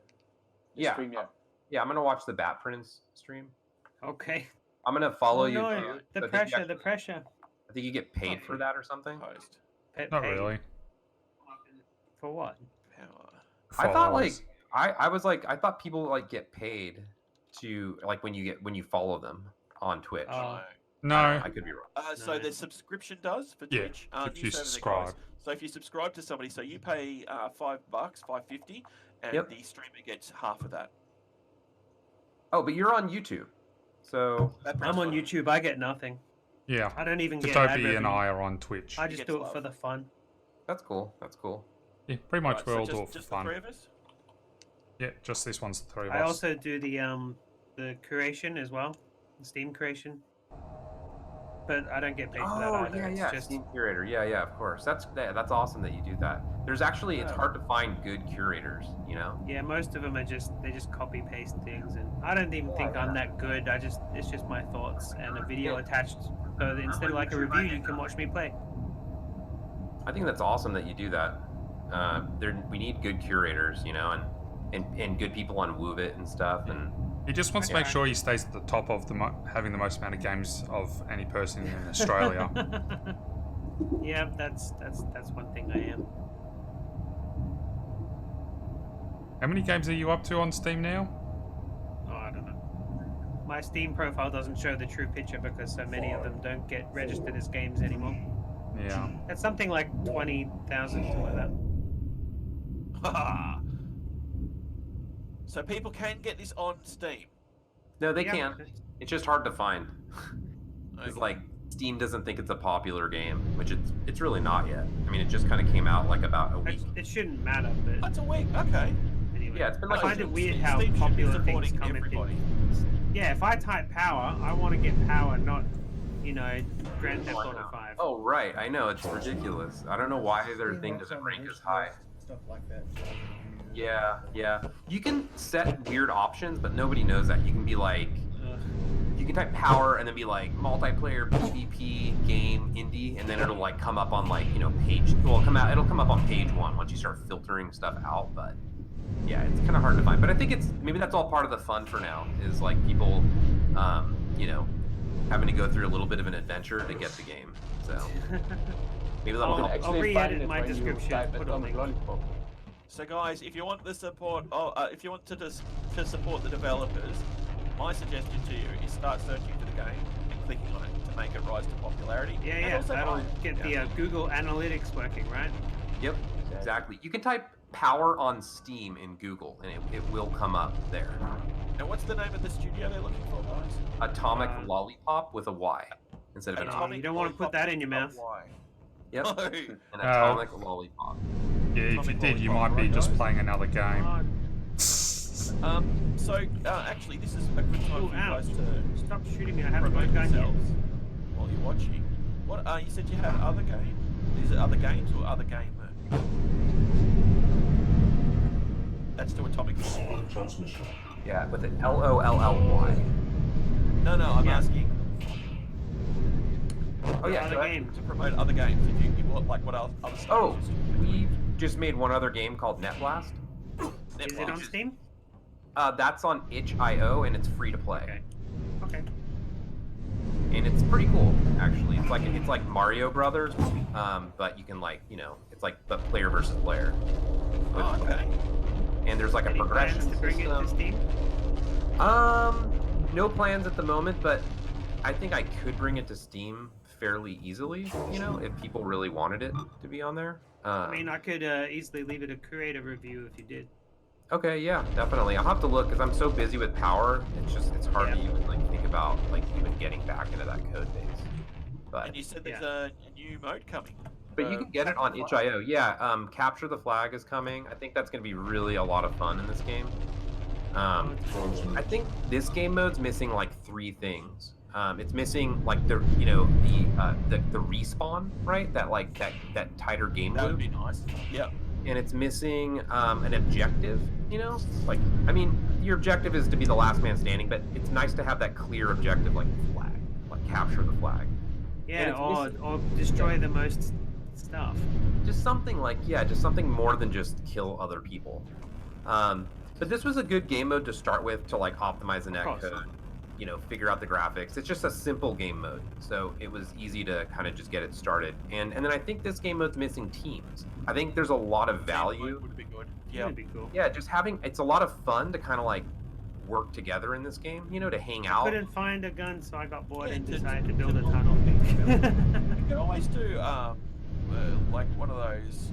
Yeah. stream, yeah. Yeah, I'm gonna watch the Batprince stream. Okay. I'm gonna follow Oh, you. no, too. the So I think you pressure, actually- the pressure. I think you get paid for that or something. Post Not really. For what? power. I thought Followers. like I was like I thought people like get paid to like when you follow them on Twitch. Oh. No. I could be wrong. So No. the subscription does for Yeah, Twitch. if new you server that subscribe. goes. So if you subscribe to somebody, so you pay $5, $5.50, and Yep. the streamer gets half of that. Oh, but you're on YouTube, so I'm on YouTube. I get nothing. Yeah. I don't even get ad Katobi and revenue. I are on Twitch. I just Gets do it love. for the fun. that's cool. That's cool. Yeah, pretty much Right, we so all just, do it for just fun. the 3 of us? Yeah, just this one's the three of I us. also do the creation as well, the Steam creation. But I don't get paid for that Oh either. yeah, It's yeah. just Steam curator. Yeah, of course. That's awesome that you do that. There's actually it's Yeah. hard to find good curators. You know. yeah, most of them are they just copy paste things, and I don't even think I'm that good. It's just my thoughts and a video attached. So that instead of like a review, you can watch me play. I think that's awesome that you do that. We need good curators, you know, and good people on Woovit and stuff. And He just wants to make sure he stays at the top of having the most amount of games of any person in Australia. Yeah, that's one thing I am. How many games are you up to on Steam now? Oh, I don't know. My Steam profile doesn't show the true picture because so many of them don't get registered as games anymore. Yeah. It's something like 20,000, something like that. So people can get this on Steam. no, they Yeah. can. It's just hard to find. It's Okay. like Steam doesn't think it's a popular game, which it's really not yet. I mean, it just kind of came out like about a week. It shouldn't matter, but That's a week. Okay. anyway. Yeah, it's been I like find it weird how Steam should be popular things supporting come into. everybody. Yeah, if I type power, I want to get power, not, you know, Grand Theft Auto 5. Oh right, I know, it's ridiculous. I don't know why their Steam thing has doesn't some rank wish as high. list, Stuff like that. Yeah. You can set weird options, but nobody knows that. You can be like, you can type power and then be like multiplayer PvP game indie, and then it'll like come up on like, you know, it'll come up on page 1 once you start filtering stuff out. But yeah, it's kind of hard to find. But I think maybe that's all part of the fun for now, is like people, you know, having to go through a little bit of an adventure to get the game. So maybe that'll help. I'll re-edit my description. Put a link. So guys, if you want the support, if you want to support the developers, my suggestion to you is start searching for the game and clicking on it to make it rise to popularity. Yeah, And yeah, also that'll mine. get the Google Analytics working, right? Yep, exactly. You can type power on Steam in Google, and it will come up there. And what's the name of the studio they're looking for, guys? Atomic Lollipop with a Y instead of an Oh, you don't want to put that in your mouth. Why? Yep, No. an Atomic Lollipop. Yeah, if you did, you might be just playing another game. Actually, this is a good time Oh, for you ow. guys to Stop shooting me, I haven't got a promote gun yet. yourselves while you're watching. What? You said you had other games? Is it other games or other game mode? That's to Atomic. On transmission. Yeah, with an L-O-L-L-Y. No, I'm Yeah. asking. Oh yeah, Other go ahead. games. To promote other games, if you want, like what else? Other stuff? Oh, we just made one other game called Net Blast. Is it on Steam? That's on itch.io and it's free to play. Okay. And it's pretty cool, actually. It's like Mario Brothers, but you can it's like but player versus player. Oh, okay. And there's like Any a progression plans to bring it to system. Steam? No plans at the moment, but I think I could bring it to Steam fairly easily, you know, if people really wanted it to be on there. I mean, I could easily leave it a creative review if you did. Okay, yeah, definitely. I'll have to look because I'm so busy with power. It's hard to even think about even getting back into that code base. But And you said there's a new mode coming. But you can get it on itch.io. Yeah, Capture the Flag is coming. I think that's going to be really a lot of fun in this game. I think this game mode's missing like 3 things. It's missing like the respawn, right? That tighter game That would loop. be nice. Yep. And it's missing an objective, you know? Like, I mean, your objective is to be the last man standing, but it's nice to have that clear objective like flag, like capture the flag. Yeah, or destroy the most stuff. Just something just something more than just kill other people. But this was a good game mode to start with to like optimize the netcode, you know, figure out the graphics. It's just a simple game mode, so it was easy to kind of just get it started. And then I think this game mode's missing teams. I think there's a lot of value. Would be good. Yeah, Yeah. that'd be cool. Yeah, just it's a lot of fun to kind of like work together in this game, you know, to hang out. Couldn't find a gun, so I got bored Yeah, and to- decided to to build a build- tunnel. You can always do like one of those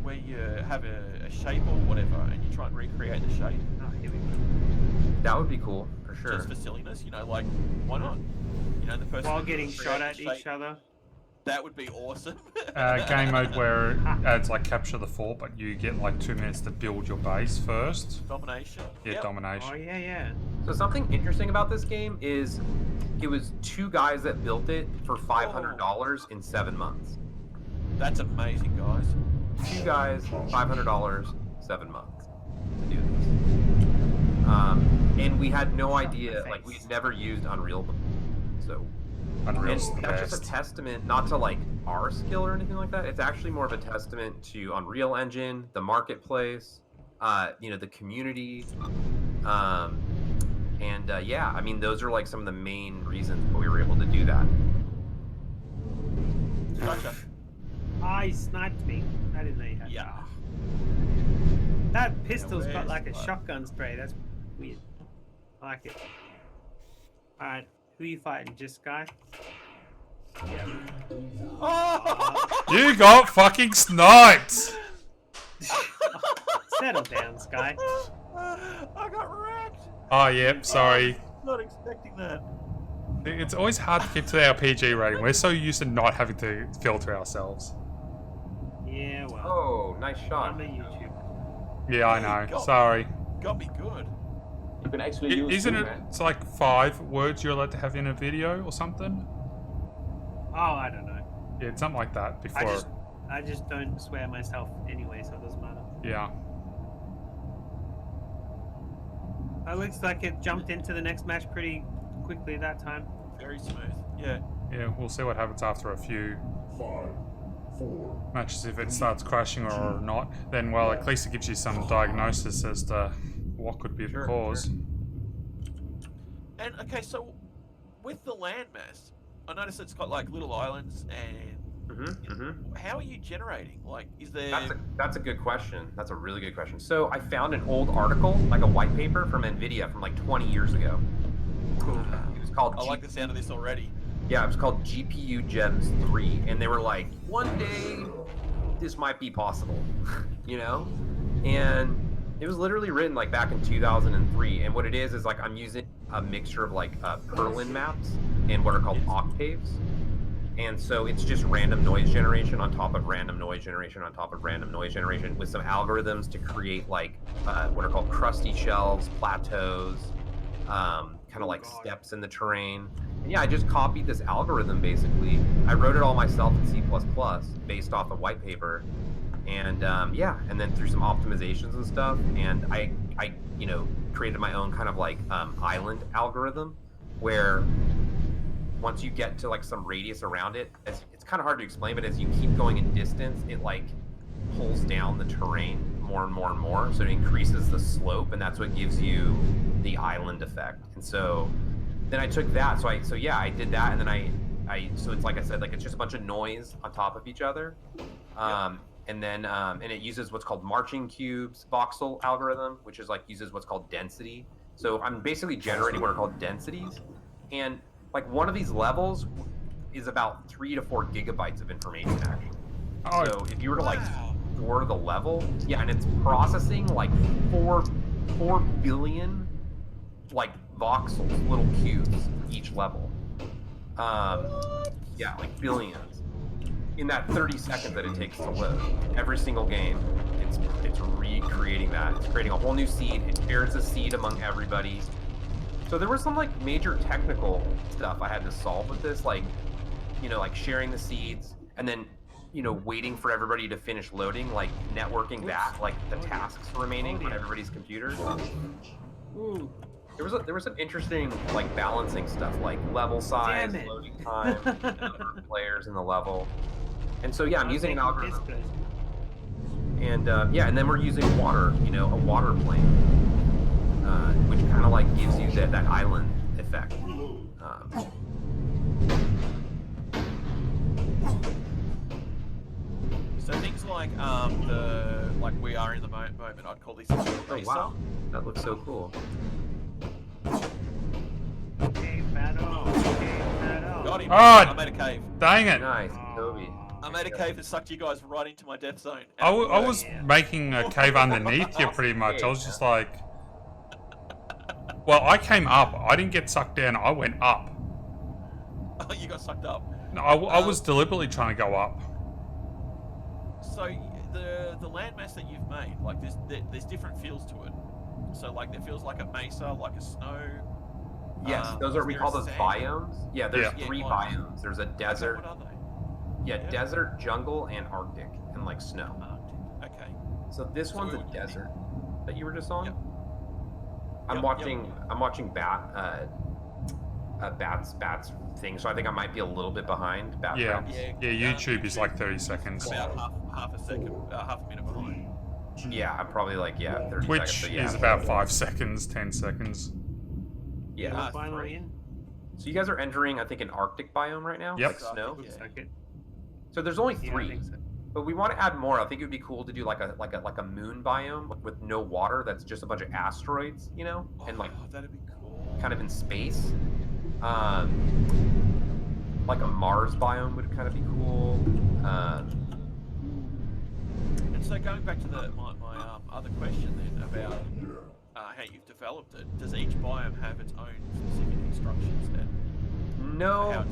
where you have a shape or whatever, and you try and recreate the shape. Oh, here we go. That would be cool for sure. Just for silliness, you know, like why not? You know, the person While who getting creates shot the at shape, each other. That would be awesome. Game mode where it adds like capture the fort, but you get like 2 minutes to build your base first. Domination. Yeah, Yep. domination. Oh yeah. So something interesting about this game is it was 2 guys that built it for $500 in 7 months. That's amazing, guys. 2 guys, $500, 7 months to do this. And we had no idea, like we'd never used Unreal before. So Unreal's the that's just best. a testament, not to like our skill or anything like that. It's actually more of a testament to Unreal Engine, the marketplace, you know, the community. Yeah, I mean, those are like some of the main reasons why we were able to do that. Gotcha. Ah, he sniped me. I didn't know you had Yeah. that. Pistol's got where's like a the- shotgun spray. That's weird. I like it. Alright, who you fighting? Just guy? Yeah. Oh! You got fucking sniped! Settle down, Sky. I got wrecked. Oh, yep, sorry. Not expecting that. It's always hard to keep to our PG rating. We're so used to not having to filter ourselves. Yeah, well. Oh, nice shot. I'm a YouTube. Yeah, I know. Sorry. Got me good. You can actually use Isn't two, it? man. It's like 5 words you're allowed to have in a video or something. Oh, I don't know. Yeah, it's something like that. Before. I just don't swear myself anyway, so it doesn't matter. Yeah. It looks like it jumped into the next match pretty quickly that time. Very smooth. Yeah. Yeah, we'll see what happens after a few 5, 4. matches. If it starts crashing or not, then well, at least it gives you some diagnosis as to what could be the cause. Sure. And okay, so with the landmass, I noticed it's got like little islands and how are you generating? Like, is there? That's a good question. That's a really good question. So I found an old article, like a white paper from NVIDIA from like 20 years ago. Cool. It was called. I like the sound of this already. Yeah, it was called GPU Gems 3, and they were like, one day this might be possible, you know? And it was literally written like back in 2003, and what it is like I'm using a mixture of like Perlin maps and what are called octaves. And so it's just random noise generation on top of random noise generation on top of random noise generation with some algorithms to create like what are called crusty shelves, plateaus, kind of like steps in the terrain. And yeah, I just copied this algorithm basically. I wrote it all myself in C++ based off a white paper. And yeah, and then through some optimizations and stuff. And I you know, created my own kind of like island algorithm where once you get to like some radius around it, it's kind of hard to explain, but as you keep going in distance, it like pulls down the terrain more and more and more. So it increases the slope, and that's what gives you the island effect. And so then I took that, so yeah, I did that, and then so it's like I said, like it's just a bunch of noise on top of each other. And then and it uses what's called marching cubes voxel algorithm, which is like uses what's called density. So I'm basically generating what are called densities, and like one of these levels is about 3 to 4 gigabytes of information actually. Oh, so if you were to like store the level, yeah, and it's processing like 4 billion like voxels, little cubes for each level. Yeah, like billions. In that 30 seconds that it takes to load. Every single game, it's recreating that. It's creating a whole new seed. It shares a seed among everybody. So there was some like major technical stuff I had to solve with this, like, you know, like sharing the seeds and then, you know, waiting for everybody to finish loading, like networking back like the tasks remaining on everybody's computers. There was some interesting like balancing stuff, like level size, loading time, number of players in the level. And so yeah, I'm using an algorithm. And yeah, and then we're using water, you know, a water plane. Which kind of like gives you that island effect. So things like like we are in the moment, I'd call this a racer. Wow, that looks so cool. Got him. Oh, I made a cave. Dang it! Nice, Toby. I made a cave that sucked you guys right into my death zone. I was making a cave underneath you pretty much. I was just like... Well, I came up. I didn't get sucked down. I went up. Oh, you got sucked up. No, I was deliberately trying to go up. So the landmass that you've made, like there's different feels to it. So like there feels like a mesa, like a snow. Yes, those are, we call those biomes. Yeah, there's 3 biomes. There's a desert. What are they? Yeah, desert, jungle, and Arctic, and like snow. Arctic. Okay. So this one's a desert that you were just on. Yep. I'm watching Bat's thing, so I think I might be a little bit behind Batprince. Yeah, YouTube is like 30 seconds. About half a minute behind. Yeah, I'm probably like 30 Which seconds. So yeah, is about 5 seconds, 10 seconds. Yeah. Finally in. So you guys are entering, I think, an Arctic biome right now, Yep. like snow. Yeah. So there's only Yeah, I 3, think so. but we want to add more. I think it would be cool to do like a moon biome with no water. That's just a bunch of asteroids, you know, and like that'd be cool. kind of in space. Like a Mars biome would kind of be cool. And so going back to my other question then about how you've developed it, does each biome have its own specific instructions then? No.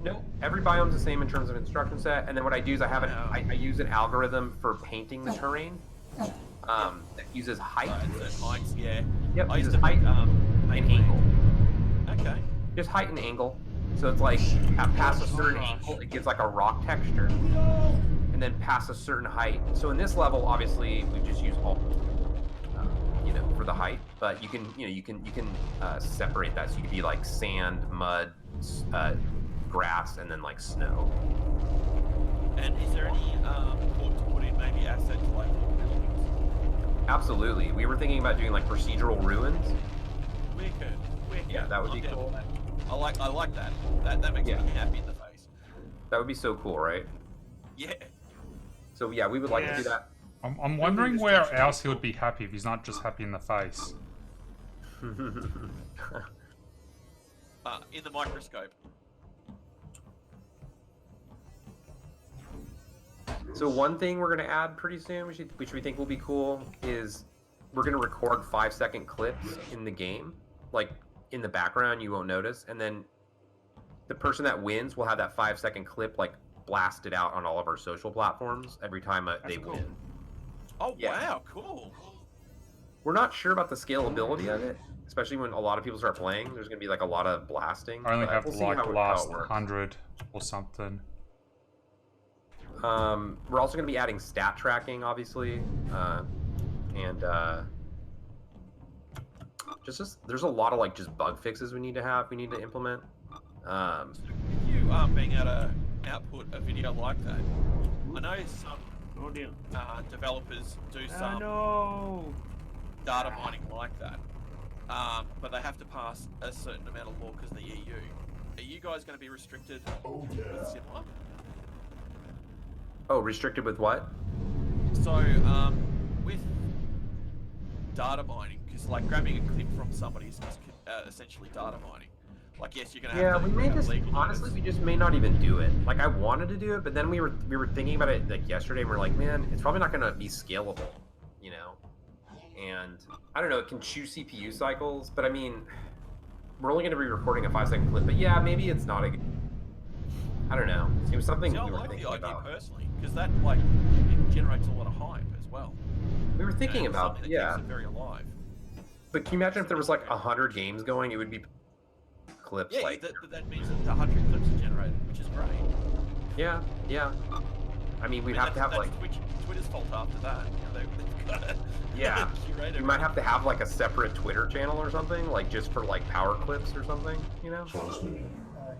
No, every biome's the same in terms of instruction set, and then what I do is I use an algorithm for painting the terrain. That uses height. Heights, yeah. Yep, I used uses to height and angle. Okay. Just height and angle. So it's like past a certain angle, it gives like a rock texture, and then past a certain height. So in this level, obviously, we just use all, for the height. But you can separate that. So you could be like sand, mud, grass, and then like snow. And is there any thought to put in maybe assets like buildings? Absolutely. We were thinking about doing like procedural ruins. Wicked. Yeah, that would be cool. I like that. That makes me happy in the face. That would be so cool, right? Yeah. So yeah, we would like to do that. I'm wondering where else he would be happy if he's not just happy in the face. In the microscope. So one thing we're going to add pretty soon, which we think will be cool, is we're going to record 5-second clips in the game. Like, in the background, you won't notice. And then the person that wins will have that 5-second clip, like, blasted out on all of our social platforms every time they win. Oh, wow, cool. We're not sure about the scalability of it, especially when a lot of people start playing. There's going to be, like, a lot of blasting. I only have we'll like last 100 or something. We're also going to be adding stat tracking, obviously, and just there's a lot of like just bug fixes we need to implement. If you being able to output a video like that, I know some developers do some data mining like that, but they have to pass a certain amount of law because of the EU. Are you guys going to be restricted with similar? Oh, restricted with what? So, with data mining, because like grabbing a clip from somebody is essentially data mining. Like, yes, you're gonna have to. Yeah, we may just honestly, we just may not even do it. Like, I wanted to do it, but then we were thinking about it like yesterday, and we're like, man, it's probably not gonna be scalable, you know. And I don't know, it can chew CPU cycles, but I mean, we're only gonna be recording a 5-second clip. But yeah, maybe it's not a. I don't know. It was something we were thinking about. I like the idea personally, because that like it generates a lot of hype as well. We were thinking about that keeps it very alive. But can you imagine if there was like 100 games going? It would be clips. Yeah, like that means that 100 clips are generated, which is great. Yeah, yeah. I mean, we'd have to have like Twitter's fault after that. You know, they've got to yeah. We might have to have like a separate Twitter channel or something, like just for like power clips or something. You know.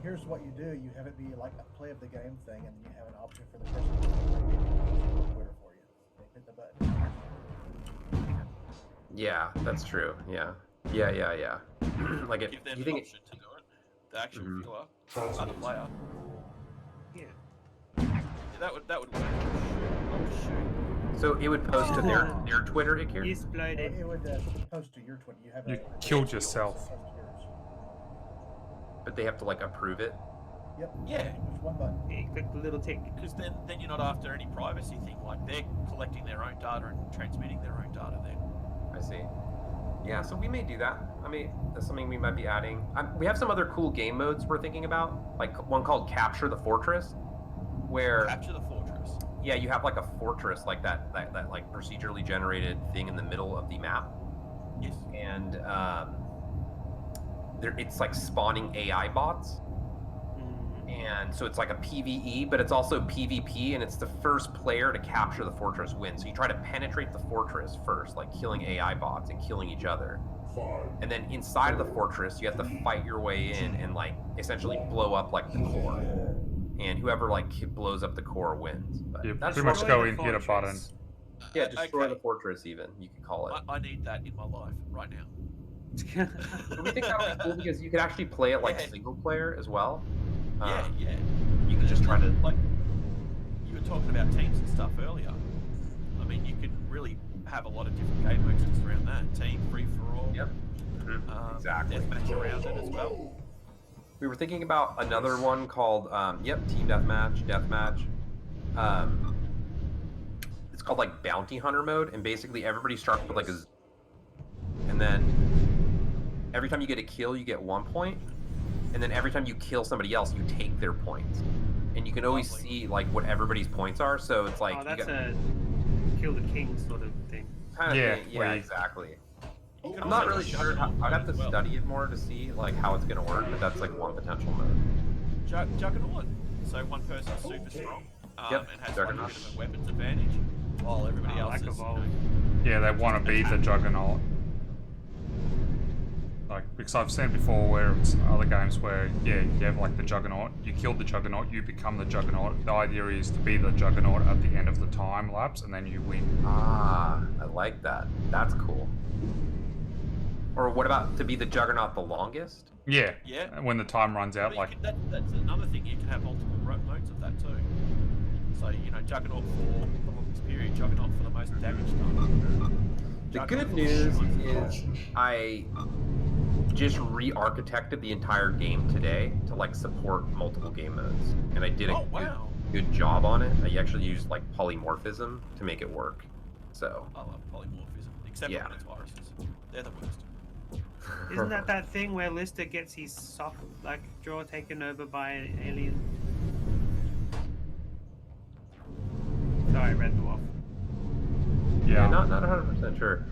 Here's what you do. You have it be like a play of the game thing, and you have an option for the person to Twitter for you. They hit the button. Yeah, that's true. Yeah. Like give them the option to do it. The actual viewer, other player. Yeah, that would work. Oh shoot. So it would post to their Twitter, Ikir? It would post to your Twitter. You killed yourself. But they have to like approve it. Yep. Yeah. There's one button. Yeah, click the little tick. Because then you're not after any privacy thing. Like they're collecting their own data and transmitting their own data then. I see. Yeah, so we may do that. I mean, that's something we might be adding. We have some other cool game modes we're thinking about, like one called Capture the Fortress, where Capture the Fortress. Yeah, you have like a fortress like that like procedurally generated thing in the middle of the map. Yes. And it's like spawning AI bots. And so it's like a PvE, but it's also PvP, and it's the first player to capture the fortress wins. So you try to penetrate the fortress first, like killing AI bots and killing each other. And then inside of the fortress, you have to fight your way in and like essentially blow up like the core. And whoever like blows up the core wins. But you that's pretty much go in, hit a button. Yeah, destroy the fortress even, you could call it. I need that in my life right now. We think that would be cool because you could actually play it like single player as well. Yeah. You could just try to like. You were talking about teams and stuff earlier. I mean, you could really have a lot of different game modes just around that. Team, free for all. Yep. Exactly. Deathmatch around it as well. We were thinking about another one called Team Deathmatch. It's called like Bounty Hunter mode, and basically everybody starts with like and then every time you get a kill, you get 1 point. and then every time you kill somebody else, you take their points, and you can always see like what everybody's points are. So it's like Oh, that's you got, a kill the king sort of thing. kind of Yeah, thing. Yeah, where you- exactly. You can I'm not also really juggle sure. it I'd have to as well. study it more to see like how it's gonna work, but that's like one potential mode. Juggernaut. So one person's super strong Yep, and has Juggernaut. like a bit of a weapons advantage, while everybody else Like is. Evolve. Yeah, they want to be the Juggernaut. Like, because I've seen before where it's other games where, yeah, you have like the Juggernaut, you killed the Juggernaut, you become the Juggernaut. The idea is to be the Juggernaut at the end of the time lapse, and then you win. Ah, I like that. That's cool. Or what about to be the Juggernaut the longest? Yeah. Yeah. When the time runs out, But like, that's another thing. You can have multiple modes of that too. So Juggernaut for the longest period, Juggernaut for the most damage done. The Juggernaut good for news short is I just re-architected the entire game today to like support multiple game modes, and I did a wow. good job on it. I actually used like polymorphism to make it work. So I love polymorphism, except Yeah. for when it's viruses. They're the worst. Isn't that thing where Lister gets his sock like jaw taken over by an alien? Sorry, I read the off. yeah, not 100% sure.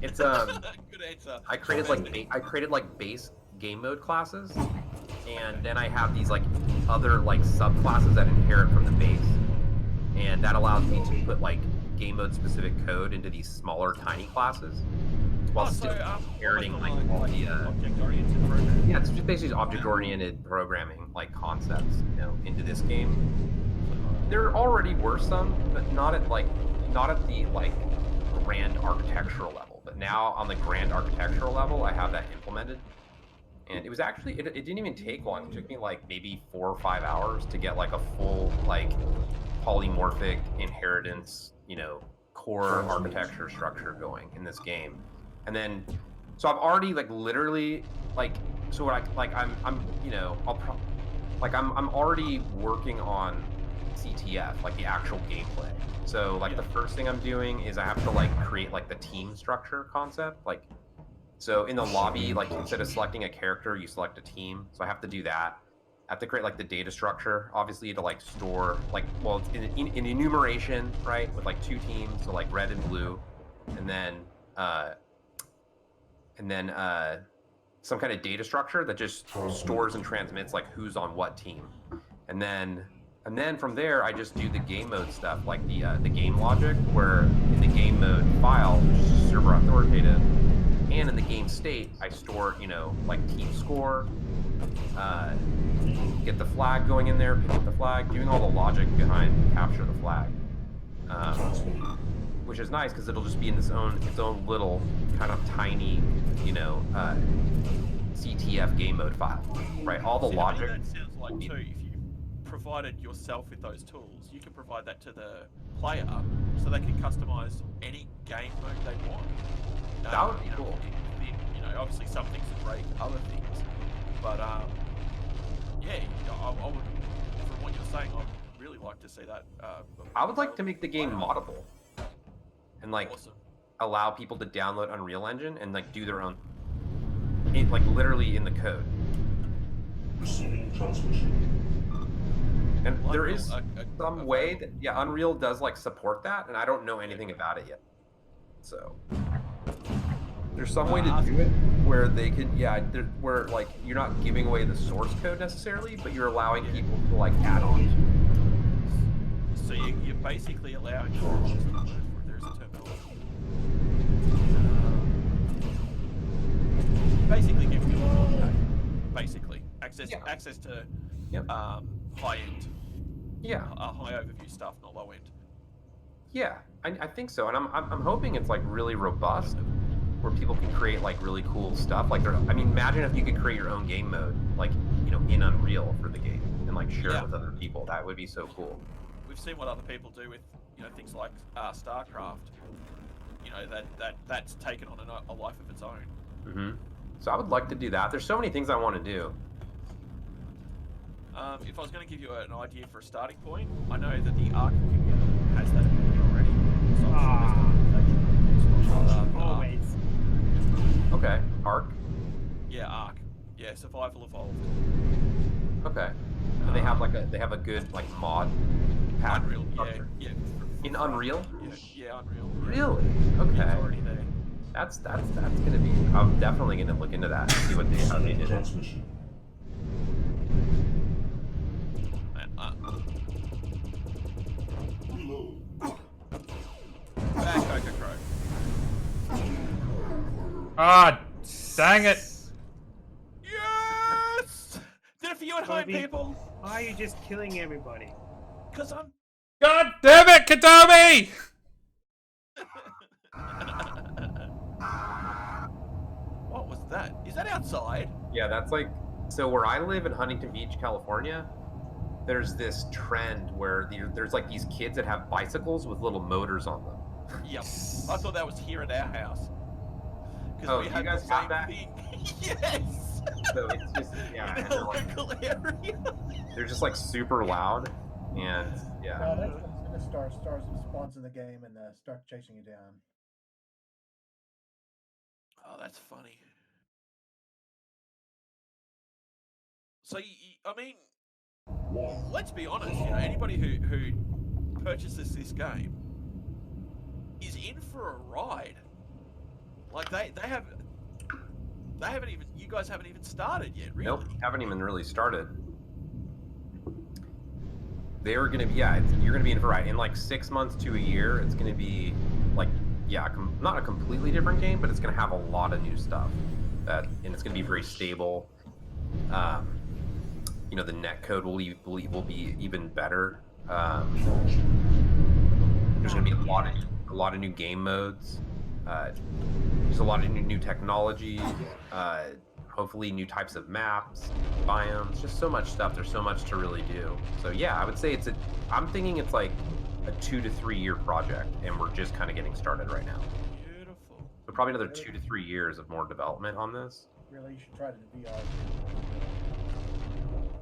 It's Good answer. I created like base game mode classes, and then I have these like other like subclasses that inherit from the base, and that allows me to put like game mode specific code into these smaller tiny classes while still inheriting like all the object-oriented programming. yeah, it's just basically object-oriented programming like concepts, into this game. There already were some, but not at the like grand architectural level. But now on the grand architectural level, I have that implemented. And it was actually, it didn't even take long. It took me like maybe 4 or 5 hours to get like a full like polymorphic inheritance, core architecture structure going in this game. And then, so I've already like literally like, so what I'm already working on CTF, like the actual gameplay. So like the first thing I'm doing is I have to like create like the team structure concept. Like, so in the lobby, like instead of selecting a character, you select a team. So I have to do that. I have to create like the data structure, obviously, to like store like, well, it's in enumeration, right? With like 2 teams, so like red and blue, and then some kind of data structure that just stores and transmits like who's on what team, and then from there I just do the game mode stuff, like the game logic, where in the game mode file, which is server authoritative, and in the game state I store like team score, get the flag going in there, pick up the flag, doing all the logic behind capture the flag, which is nice because it'll just be in its own little kind of tiny CTF game mode file, right? All the logic. That sounds like too, if you provided yourself with those tools, you can provide that to the player so they can customize any game mode they want. That would be cool. Obviously some things are great, other things, but yeah, I would, from what you're saying, I'd really like to see that. I would like to make the game moddable, and like awesome. allow people to download Unreal Engine and like do their own, like literally in the code. Receiving transmission. And Like there is a some way that Unreal does like support that, and I don't know anything about it yet. So there's some way to do it where they could, where like you're not giving away the source code necessarily, but you're allowing people to like add on to it. So you're basically allowing there's a terminology. Basically giving people basically access to high end. Yeah. High overview stuff, not low end. Yeah, I think so, and I'm hoping it's like really robust, where people can create like really cool stuff. Like, imagine if you could create your own game mode, like in Unreal for the game, and like share it with other people. That would be so cool. We've seen what other people do with things like StarCraft. That's taken on a life of its own. Mm-hmm. So I would like to do that. There's so many things I want to do. If I was going to give you an idea for a starting point, I know that the Arc community has that ability already. So Always. Okay, Arc. Yeah, Arc. Yeah, Survival Evolved. Okay. And they have a good like mod pack. Unreal. Yeah. In Unreal? Yeah, Unreal. Really? It's Okay. already there. That's gonna be. I'm definitely gonna look into that. See what how they did it. Transmission. Back, Coco Crow. Ah, dang it. Yes! Did it for you at home, Cody, people. Why are you just killing everybody? Because I'm... God damn it, Katomi! What was that? Is that outside? Yeah, that's like. So where I live in Huntington Beach, California, there's this trend where there's like these kids that have bicycles with little motors on them. Yep. I thought that was here at our house. Because Oh, we you had guys the got same that? thing. Yes! So it's just yeah, In and the they're like local area. they're just like super loud, and yeah. No, that's when it's gonna spawns in the game and start chasing you down. Oh, that's funny. So, I mean, let's be honest, you know, anybody who purchases this game is in for a ride. Like, they haven't even, you guys haven't even started yet, really. Nope, haven't even really started. They're gonna be you're gonna be in for a ride. In like 6 months to a year, it's gonna be like not a completely different game, but it's gonna have a lot of new stuff. And it's gonna be very stable. You know, the netcode will be even better. There's gonna be a lot of new game modes. There's a lot of new technology. Hopefully new types of maps, biomes, just so much stuff. There's so much to really do. So yeah, I would say I'm thinking it's like a 2 to 3 year project, and we're just kind of getting started right now. Beautiful. So probably another 2 to 3 years of more development on this. Really, you should try it in VR.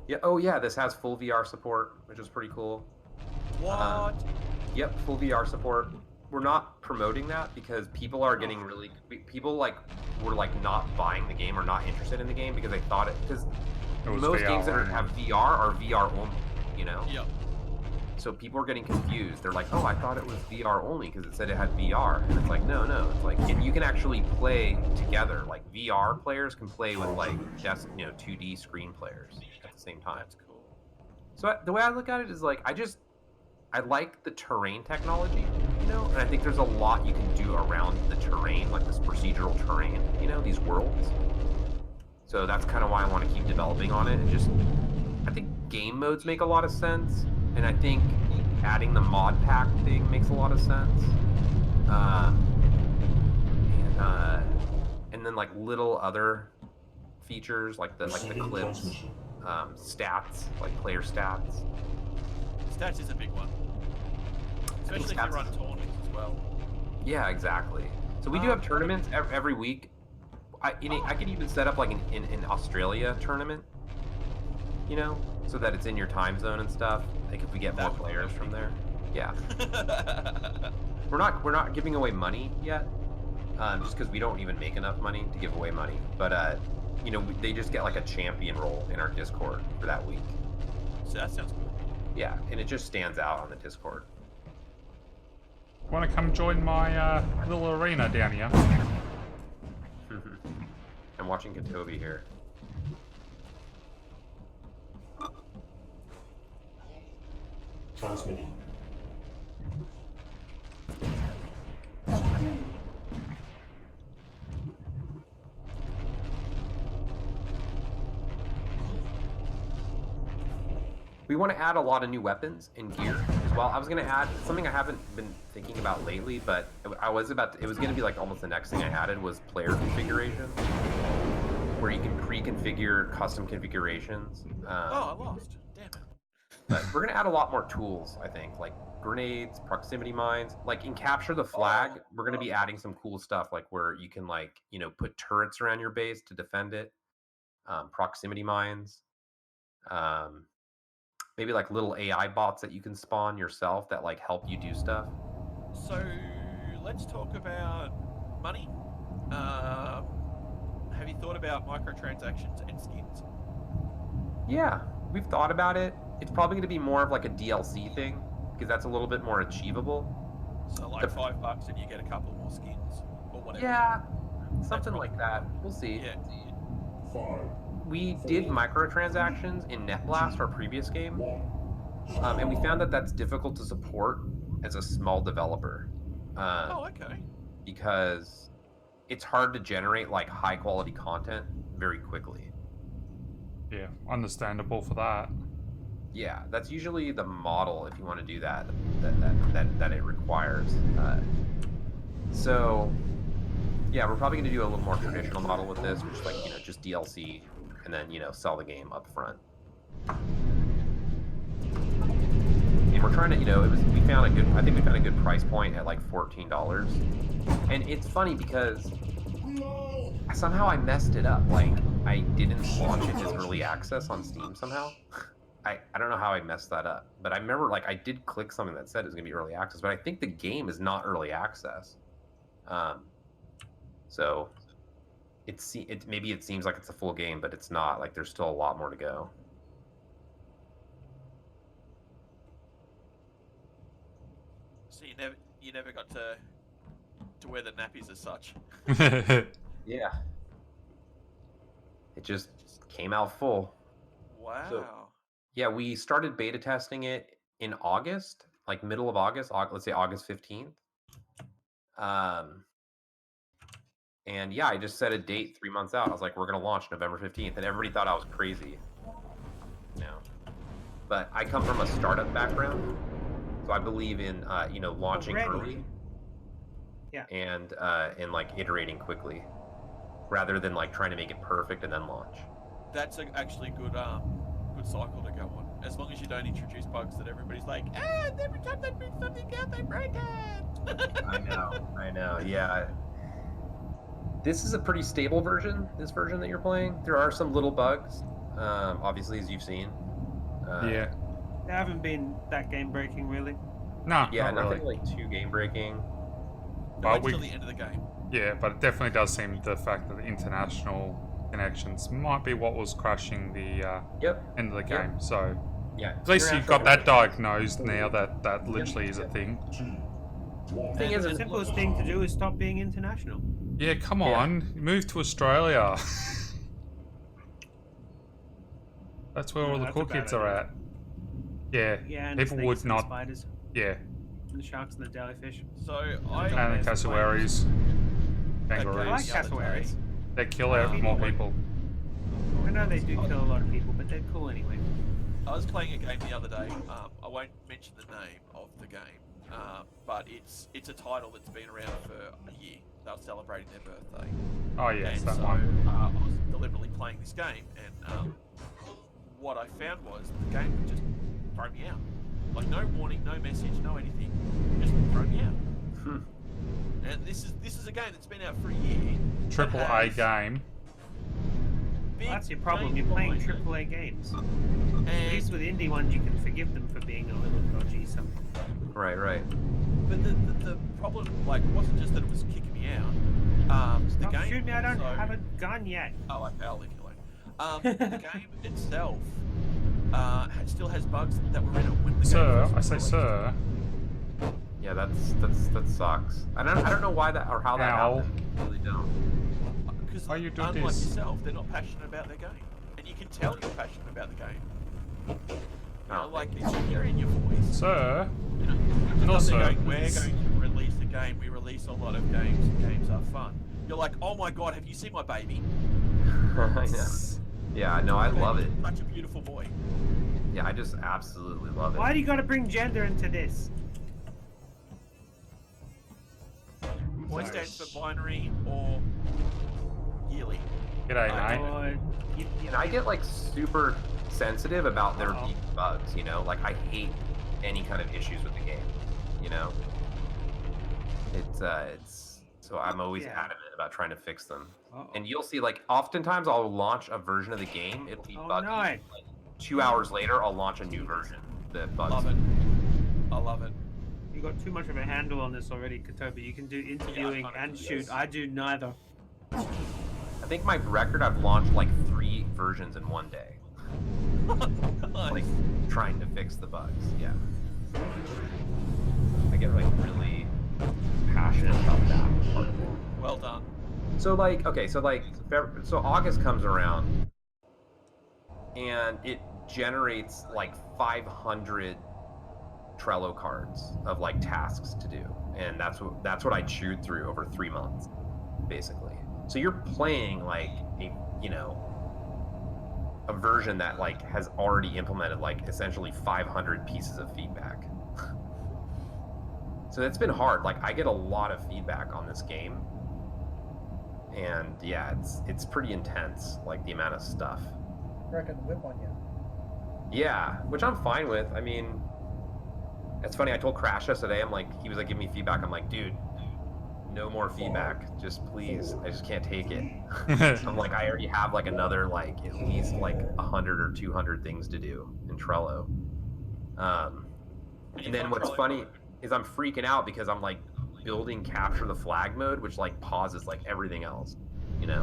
Yeah. Oh yeah, this has full VR support, which is pretty cool. What? Yep, full VR support. We're not promoting that because people are getting people were not buying the game or not interested in the game because they thought because most games that have VR are VR only, you know. Yep. So people are getting confused. They're like, oh, I thought it was VR only because it said it had VR, and it's like, no, it's like, and you can actually play together. Like VR players can play with like just 2D screen players at the same time. That's cool. So the way I look at it is like I like the terrain technology, and I think there's a lot you can do around the terrain, like this procedural terrain, these worlds. So that's kind of why I want to keep developing on it. And I think game modes make a lot of sense, and I think adding the mod pack thing makes a lot of sense. And then like little other features like the clips, stats, like player stats. Stats is a big one. Especially if you run tournaments as well. Yeah, exactly. So we do have tournaments every week. I could even set up like an Australia tournament, so that it's in your time zone and stuff. Like if we get more players from there. Yeah. We're not giving away money yet, just because we don't even make enough money to give away money. But they just get like a champion role in our Discord for that week. So that sounds good. Yeah, and it just stands out on the Discord. Want to come join my little arena down here? I'm watching Katobi here. Transmitting. We want to add a lot of new weapons and gear as well. I was going to add something I haven't been thinking about lately, but it was going to be like almost the next thing I added was player configuration, where you can pre-configure custom configurations. I lost. Damn it. But we're going to add a lot more tools, I think, like grenades, proximity mines. Like in Capture the Flag, we're going to be adding some cool stuff, like where you can put turrets around your base to defend it, proximity mines. Maybe like little AI bots that you can spawn yourself that like help you do stuff. So let's talk about money. have you thought about microtransactions and skins? Yeah, we've thought about it. It's probably going to be more of like a DLC thing because that's a little bit more achievable. So like $5 and you get a couple more skins or whatever. Yeah, something like that. We'll see. Yeah. We did microtransactions in NetBlast, our previous game, and we found that that's difficult to support as a small developer. Oh, okay. Because it's hard to generate like high quality content very quickly. Yeah, understandable for that. Yeah, that's usually the model if you want to do that it requires. So yeah, we're probably going to do a little more traditional model with this, which is like, you know, just DLC and then, you know, sell the game up front. And we're trying to, you know, we found a good price point at like $14. And it's funny because somehow I messed it up. Like, I didn't launch it as early access on Steam somehow. I don't know how I messed that up. But I remember, like, I did click something that said it was going to be early access, but I think the game is not early access. So maybe it seems like it's a full game, but it's not. Like, there's still a lot more to go. So you never got to wear the nappies as such. Yeah. It just came out full. Wow. So, yeah, we started beta testing it in August, like middle of August, let's say August 15th. And yeah, I just set a date 3 months out. I was like, we're going to launch November 15th. And everybody thought I was crazy. No. But I come from a startup background. So I believe in, you know, launching early. Yeah. And like iterating quickly rather than like trying to make it perfect and then launch. That's actually good cycle to go on. As long as you don't introduce bugs that everybody's like, every time they bring something out, they break it. I know, yeah. This is a pretty stable version, this version that you're playing. There are some little bugs, obviously, as you've seen. Yeah. They haven't been that game breaking, really. No, yeah, not nothing really. like too game breaking. But Until the end of the game. Yeah, but it definitely does seem the fact that the international connections might be what was crashing the end of the game. So yeah, at least you've got that diagnosed now that literally is a thing. Thing is, the simplest thing to do is stop being international. Yeah, come on, move to Australia. That's where all the cool kids are at. Yeah, and people the would snakes and not. the spiders. Yeah. And the sharks and the jellyfish. So And the cassowaries. Kangaroos. I like cassowaries. They kill out more people. I know they do kill a lot of people, but they're cool anyway. I was playing a game the other day. I won't mention the name of the game, but it's a title that's been around for a year. They were celebrating their birthday. Oh yes, and that so, one. I was deliberately playing this game, and what I found was the game would just throw me out. Like no warning, no message, no anything. Just throw me out. And this is a game that's been out for a year. Triple A game. That's your problem. You're playing AAA games. At least with indie ones, you can forgive them for being a little dodgy. Right. But the problem, like, it wasn't just that it was kicking me out. The Stop game. shooting me! I don't have a gun yet. Oh, okay, I'll leave you alone. The game itself still has bugs that were in it when the Sir, game I say sir. Yeah, that sucks. I don't know why that or how that happened. I really don't. Because why you do unlike this? yourself, they're not passionate about their game, and you can tell you're passionate about the game. You know, like it's hearing your voice. Sir. You know, And also, going, we're going to release a game. We release a lot of games. And games are fun. You're like, oh my god, have you seen my baby? I know. Yeah, no, I love it. Such a beautiful boy. Yeah, I just absolutely love it. Why do you got to bring gender into this? Boy stands for binary or yearly. G'day, mate. And I get like super sensitive about there being bugs, you know? Like I hate any kind of issues with the game, you know? It's so I'm always adamant about trying to fix them. And you'll see, like, oftentimes I'll launch a version of the game, it'll be buggy. No. Like, 2 hours later, I'll launch a new version that bugs. Love it. I love it. You got too much of a handle on this already, Katobi. You can do interviewing and shoot. I do neither. think my record, I've launched like 3 versions in one day. Like trying to fix the bugs. Yeah. I get like really passionate about that part of it. Well done. So like, okay, so like, so August comes around, and it generates like 500 Trello cards of like tasks to do, and that's what I chewed through over 3 months, basically. So you're playing like a, you know, a version that like has already implemented like essentially 500 pieces of feedback. So it's been hard. Like I get a lot of feedback on this game, and yeah, it's pretty intense. Like the amount of stuff. Cracking the whip on you. Yeah, which I'm fine with. I mean, it's funny. I told Crash yesterday. I'm like, he was like, give me feedback. I'm like, dude, no more feedback. Just please. I just can't take it. I'm like, I already have like another like at least like 100 or 200 things to do in Trello. And then what's funny is I'm freaking out because I'm like building capture the flag mode, which like pauses like everything else, you know.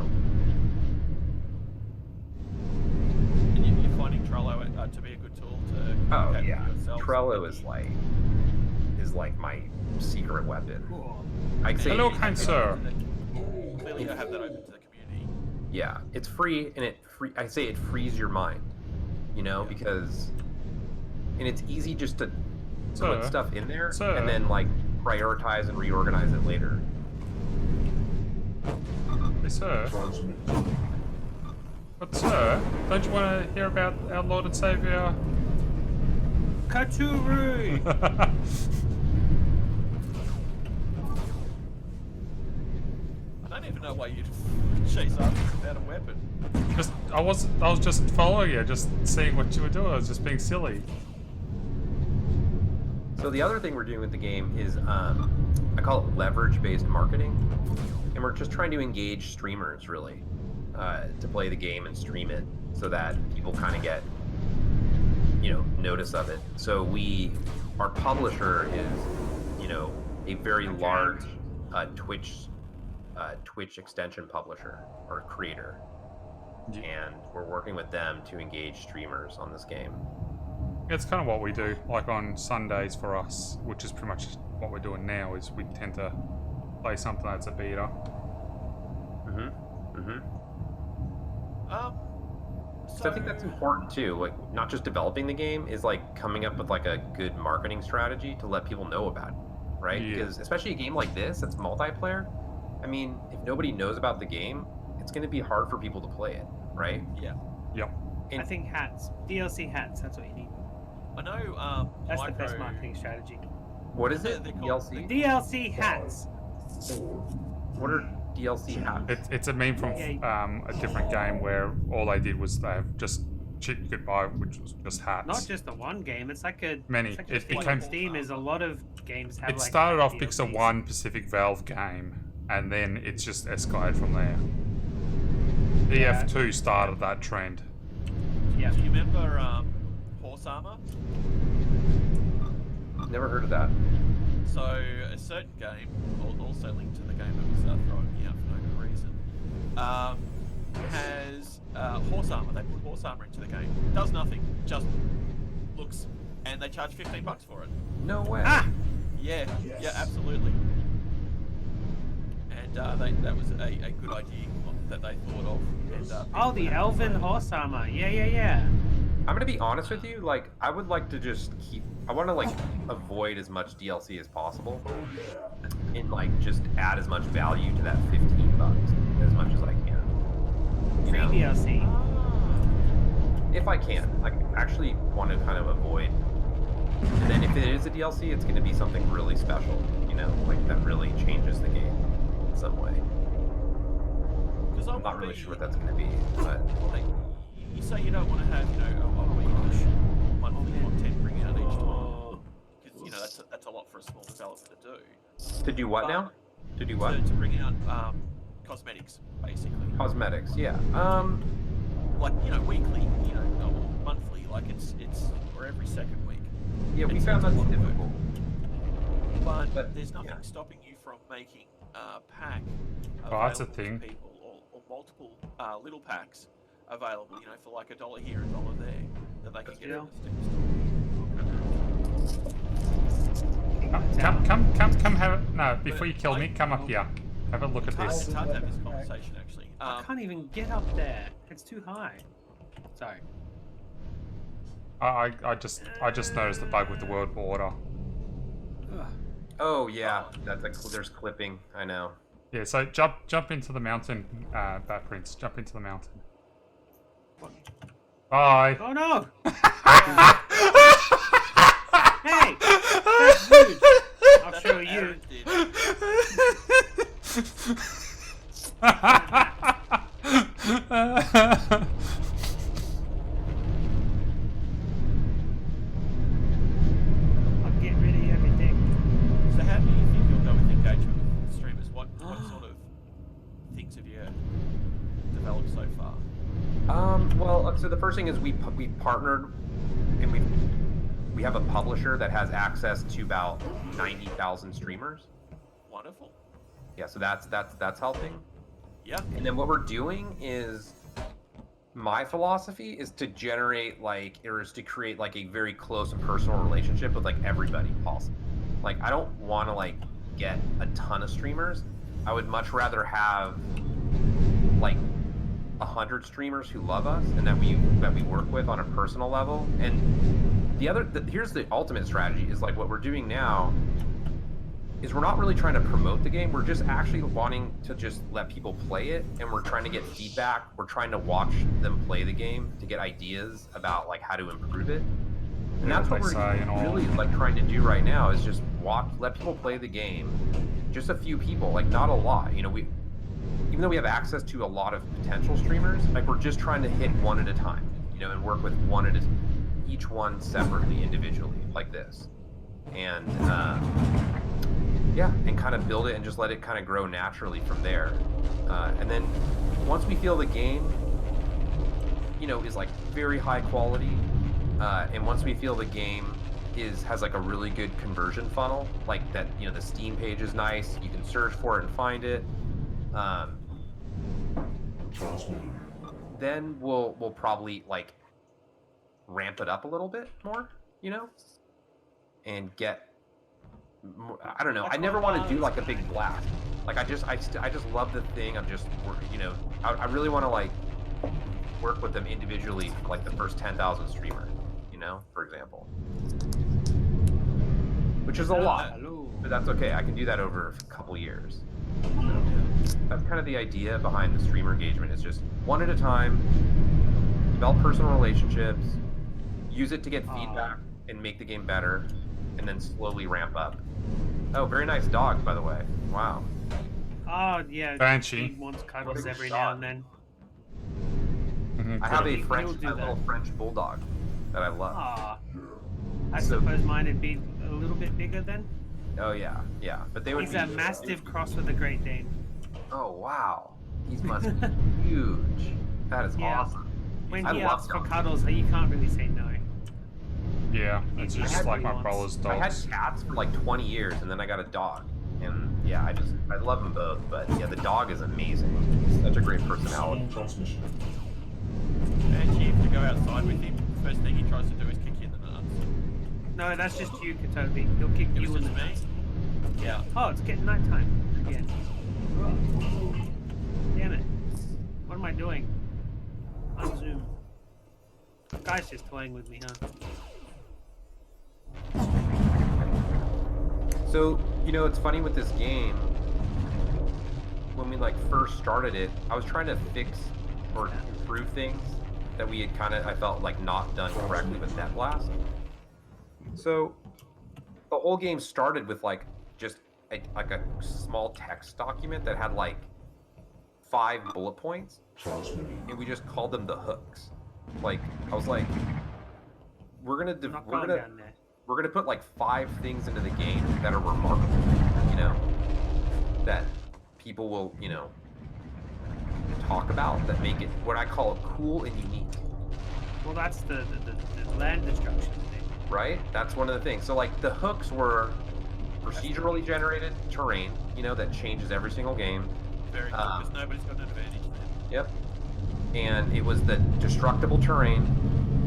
And you're finding Trello to be a good tool to Oh yeah, yourself. Trello is like my secret weapon. I'd say. Hello, kind sir. Clearly, you have that open to the community. Yeah, it's free, and I say it frees your mind, you know, because, and it's easy just to put stuff in there and then like prioritize and reorganize it later. Hey, sir. But sir, don't you want to hear about our Lord and Savior? Katuru! I don't even know why you'd chase after us without a weapon. I was just following you, just seeing what you were doing. I was just being silly. So the other thing we're doing with the game is, I call it leverage-based marketing, and we're just trying to engage streamers really to play the game and stream it, so that people kind of get, you know, notice of it. So our publisher is, you know, a very large Twitch extension publisher or creator, and we're working with them to engage streamers on this game. It's kind of what we do, like on Sundays for us, which is pretty much what we're doing now, is we tend to play something that's a beta. So I think that's important too, like not just developing the game, is like coming up with like a good marketing strategy to let people know about it, right? Yeah. Because especially a game like this that's multiplayer, I mean, if nobody knows about the game, it's going to be hard for people to play it, right? Yeah. Yep. I think hats. DLC hats, that's what you need. I know. That's the best marketing strategy. What is it? DLC? DLC hats. What are DLC hats? It's a meme from a different game where all they did was they have just shit you could buy, which was just hats. Not just the one game. It's like a many. It's like It thing became. on Steam is a lot of games have. It like started off DLCs. because of one Pacific Valve game, and then it's just escalated from there. EF2 started that trend. Yeah. Do you remember Horse Armor? Never heard of that. So a certain game, also linked to the game that was throwing me out for no good reason, has horse armor. They put horse armor into the game. Does nothing, just looks, and they charge $15 for it. No way. Ah! Yeah, yeah, absolutely. And that was a good idea that they thought of. And, Oh, the elven horse armor. Yeah. I'm gonna be honest with you, like, I would like to just I want to, like, avoid as much DLC as possible, and, like, just add as much value to that $15 as much as I can. You Free know? DLC. If I can. Like, actually want to kind of avoid. And then if it is a DLC, it's gonna be something really special, you know, like, that really changes the game in some way. I'm not really sure what that's gonna be, but... Like, you say you don't want to have, you know, a weekly monthly content bring out each time, because you know that's a lot for a small developer to do. To do what now? To do what? To bring out cosmetics, basically. Cosmetics, yeah. Like, you know, weekly, you know, or monthly, like it's or every second week. Yeah, we found that's difficult. But there's nothing stopping you from making a pack Oh, that's a available to thing. people, or multiple little packs available, you know, for like $1 here, $1 there, that they can get in the Steam store. Come have it. No, before you kill me, come up here. Have a look at this. It's hard to have this conversation, actually. I can't even get up there. It's too high. Sorry. I just noticed the bug with the word border. Oh yeah, there's clipping. I know. Yeah, so jump into the mountain, Batprince. Jump into the mountain. Bye. Oh no! Hey, that's rude. I'll show you. I'll get rid of everything. So how do you think you'll go with engagement with streamers? What sort of things have you developed so far? Well, so the first thing is we partnered, and we have a publisher that has access to about 90,000 streamers. Wonderful. Yeah, so that's helping. Yeah. And then what we're doing is, my philosophy is to generate to create like a very close and personal relationship with like everybody possible. Like I don't want to get a ton of streamers. I would much rather have like 100 streamers who love us and that we work with on a personal level. And here's the ultimate strategy is like what we're doing now is we're not really trying to promote the game. We're just actually wanting to just let people play it, and we're trying to get feedback. We're trying to watch them play the game to get ideas about like how to improve it. And that's what we're really like trying to do right now is just let people play the game. Just a few people, like not a lot. You know, even though we have access to a lot of potential streamers, like we're just trying to hit one at a time, you know, and work with each one separately, individually, like this. And yeah, and kind of build it and just let it kind of grow naturally from there. And then once we feel the game, you know, is like very high quality, and once we feel the game has like a really good conversion funnel, like that, you know, the Steam page is nice, you can search for it and find it. Then we'll probably like ramp it up a little bit more, you know, and get. I don't know. I never want to do like a big blast. Like I just love the thing of just, you know, I really want to like work with them individually for like the first 10,000 streamers, you know, for example, which is a lot, but that's okay. I can do that over a couple years. So that's kind of the idea behind the streamer engagement. It's just one at a time, develop personal relationships, use it to get feedback and make the game better, and then slowly ramp up. Oh, very nice dog, by the way. Wow. Oh, yeah. Banshee. He wants cuddles every now and then. I have a little French bulldog that I love. Aw. I suppose mine would be a little bit bigger then. Oh, yeah. Yeah. But they would He's a mastiff cross with a Great Dane. Oh, wow. He must be huge. That is awesome. When he asks for cuddles, you can't really say no. Yeah, it's just like my brother's dogs. I had cats for like 20 years, and then I got a dog. And yeah, I love them both. But yeah, the dog is amazing. He's such a great personality. And you have to go outside with him. The first thing he tries to do is kick you in the nuts. No, that's just you, Katobi. He'll kick you in the nuts. Yeah. Oh, it's getting nighttime again. Damn it. What am I doing? Unzoom. Guy's just toying with me, huh? So, you know, it's funny with this game, when we like first started it, I was trying to fix or improve things that we had I felt like not done correctly with NetBlast. So the whole game started with like just a small text document that had like 5 bullet points, and we just called them the hooks. Like, I was like, we're gonna put like 5 things into the game that are remarkable, you know, that people will, you know, talk about, that make it what I call cool and unique. Well, that's the land destruction thing. Right? That's one of the things. So like the hooks were procedurally generated terrain, you know, that changes every single game. Very cool, because nobody's got an advantage there. Yep. And it was the destructible terrain,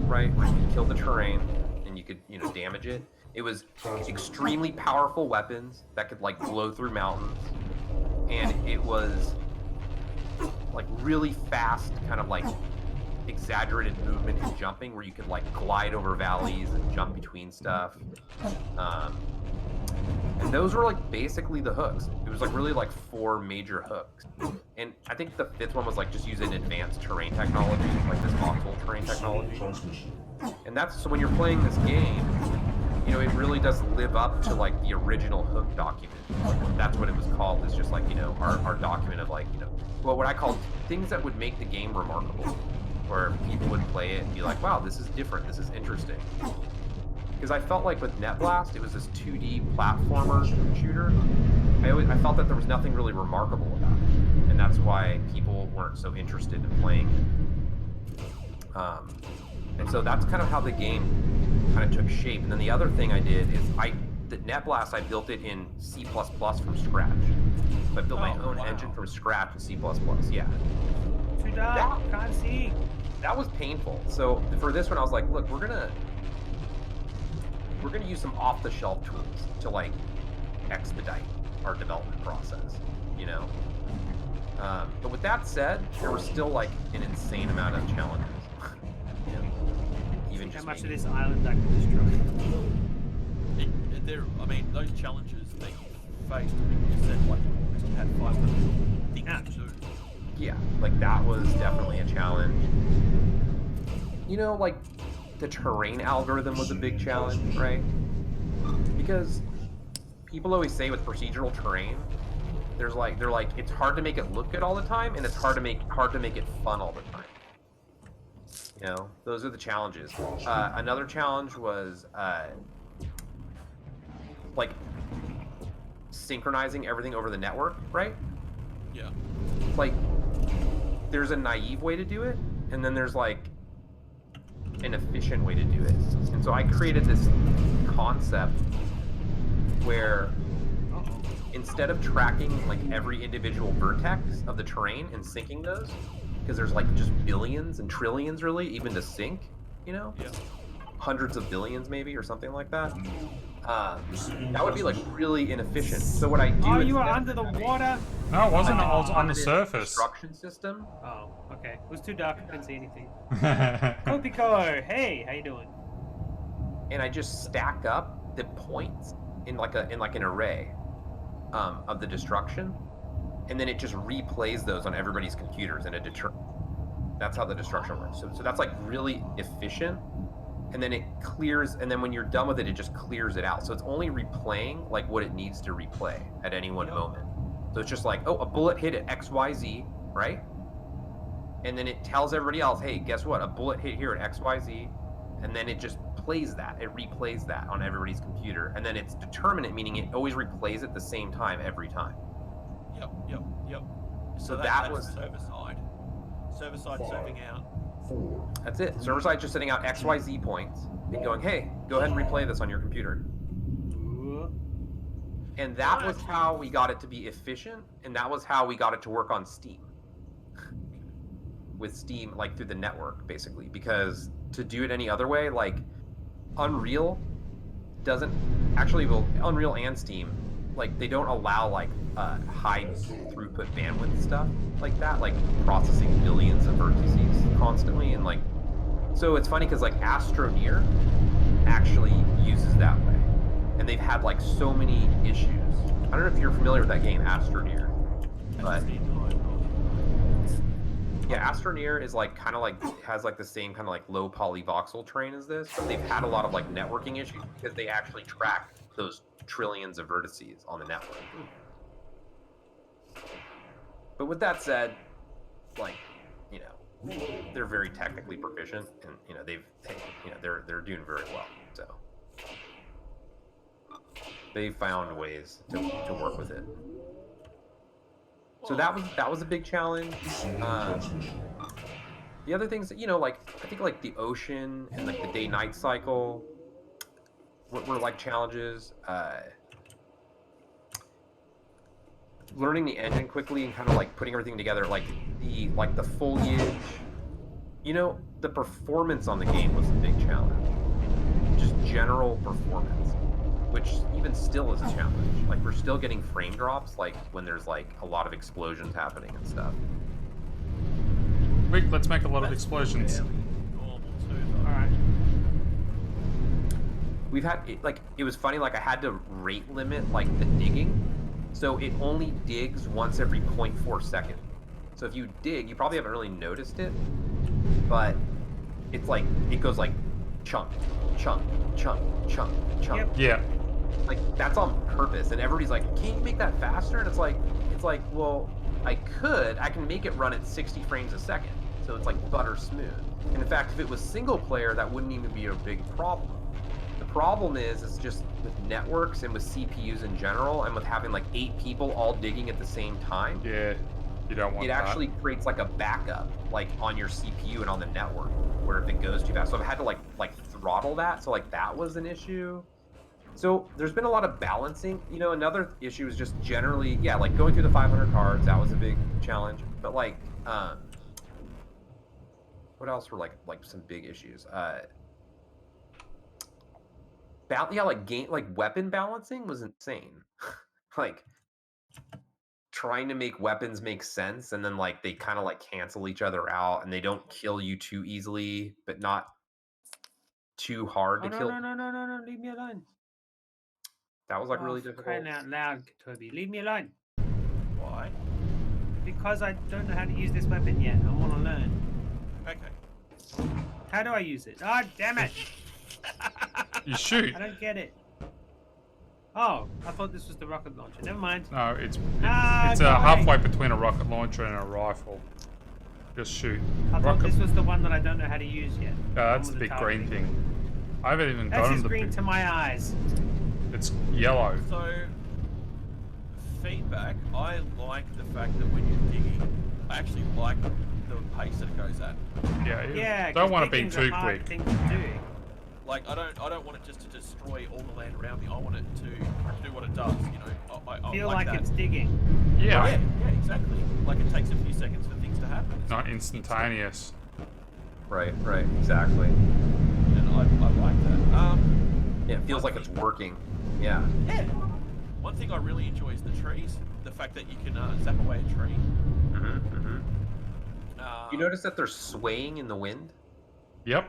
right? Where you could kill the terrain and you could, damage it. It was extremely powerful weapons that could like blow through mountains. And it was like really fast, kind of like exaggerated movement and jumping where you could like glide over valleys and jump between stuff. And those were like basically the hooks. It was like really like 4 major hooks. And I think the 5th one was like just using advanced terrain technology, like this voxel terrain technology. And that's, so when you're playing this game, it really does live up to like the original hook document. That's what it was called. It's just like, our document of like, well, what I call things that would make the game remarkable, where people would play it and be like, wow, this is different, this is interesting. Because I felt like with Net Blast, it was this 2D platformer shooter. I felt that there was nothing really remarkable about it, and that's why people weren't so interested in playing it. And so that's kind of how the game kind of took shape. And then the other thing I did is the Net Blast, I built it in C++ from scratch. So I built my own engine from scratch in C++. Yeah. Too dark. Can't see. That was painful. So for this one, I was like, look, we're gonna use some off-the-shelf tools to like expedite our development process, But with that said, there was still like an insane amount of challenges. Even how much of this island I can destroy. Those challenges that you faced, you said like you had 500 things to do. Yeah, like that was definitely a challenge. Like the terrain algorithm was a big challenge, right? Because people always say with procedural terrain, they're like it's hard to make it look good all the time, and it's hard to make it fun all the time. Those are the challenges. Another challenge was like synchronizing everything over the network, right? Yeah. Like there's a naive way to do it, and then there's like an efficient way to do it. And so I created this concept where instead of tracking like every individual vertex of the terrain and syncing those, because there's like just billions and trillions really even to sync, Yeah. Hundreds of billions maybe or something like that. That would be like really inefficient. So what I do Oh, you were under the water? No, it wasn't. I was on the surface. Construction system. Oh, okay. It was too dark. I couldn't see anything. Kopiko, hey, how you doing? And I just stack up the points in like an array of the destruction, and then it just replays those on everybody's computers in a That's how the destruction works. So that's like really efficient. And then it clears, and then when you're done with it, it just clears it out. So it's only replaying like what it needs to replay at any one moment. So it's just like, oh, a bullet hit at XYZ, right? And then it tells everybody else, hey, guess what? A bullet hit here at XYZ. And then it just plays that. It replays that on everybody's computer. And then it's determinate, meaning it always replays at the same time every time. Yep. So that was server-side. Server-side serving out. That's it. Server-side just setting out XYZ points and going, hey, go ahead and replay this on your computer. And that was how we got it to be efficient, and that was how we got it to work on Steam. With Steam, like through the network, basically. Because to do it any other way, like Unreal doesn't actually, well, Unreal and Steam, like they don't allow like high throughput bandwidth stuff like that, like processing billions of vertices constantly, and like, so it's funny because like Astroneer actually uses that way, and they've had like so many issues. I don't know if you're familiar with that game, Astroneer, but yeah, Astroneer is like kind of like has like the same kind of like low poly voxel terrain as this, but they've had a lot of like networking issues because they actually track those trillions of vertices on the network. But with that said, like, they're very technically proficient, and they're doing very well. So they found ways to work with it. So that was a big challenge. The other things that, like I think like the ocean and like the day-night cycle were like challenges. learning the engine quickly and kind of like putting everything together, like the foliage. You know, the performance on the game was a big challenge. Just general performance, which even still is a challenge. Like we're still getting frame drops, like when there's like a lot of explosions happening and stuff. Quick, let's make a lot of explosions. Alright. We've had it was funny, like I had to rate limit like the digging, so it only digs once every 0.4 seconds. So if you dig, you probably haven't really noticed it, but it's like it goes like chunk, chunk, chunk, chunk, chunk. Yep. Yeah. Like that's on purpose, and everybody's like, "Can you make that faster?" And it's like, well, I can make it run at 60 frames a second, so it's like butter smooth. And in fact, if it was single player, that wouldn't even be a big problem. The problem is just with networks and with CPUs in general, and with having like 8 people all digging at the same time. Yeah, you don't want it that. actually creates like a backup, like on your CPU and on the network, where if it goes too fast. So I've had to like throttle that. So like that was an issue. So there's been a lot of balancing. You know, another issue is just generally, yeah, like going through the 500 cards. That was a big challenge. But like, what else were like some big issues? Like weapon balancing was insane. Like trying to make weapons make sense, and then like they kind of like cancel each other out, and they don't kill you too easily, but not too hard to kill. No, leave me alone. That was like really difficult. Crying out loud, Toby, leave me alone. Why? Because I don't know how to use this weapon yet. I want to learn. Okay. How do I use it? Oh, damn it! You shoot. I don't get it. Oh, I thought this was the rocket launcher. Never mind. No, it's okay. halfway between a rocket launcher and a rifle. Just shoot. I thought this was the one that I don't know how to use yet. That's the big green thing. I haven't even gotten That's the green big... to my eyes. It's yellow. So, feedback. I like the fact that when you're digging, I actually like the pace that it goes at. Yeah. Don't want to be too quick. Thing to do. Like I don't want it just to destroy all the land around me. I want it to do what it does. You know, I feel like that. it's digging. Yeah. Yeah, exactly. Like it takes a few seconds for things to happen. It's not instantaneous. Right, exactly. And I like that. Yeah, it feels like it's working. Yeah. Yeah. One thing I really enjoy is the trees. The fact that you can zap away a tree. You notice that they're swaying in the wind? Yep.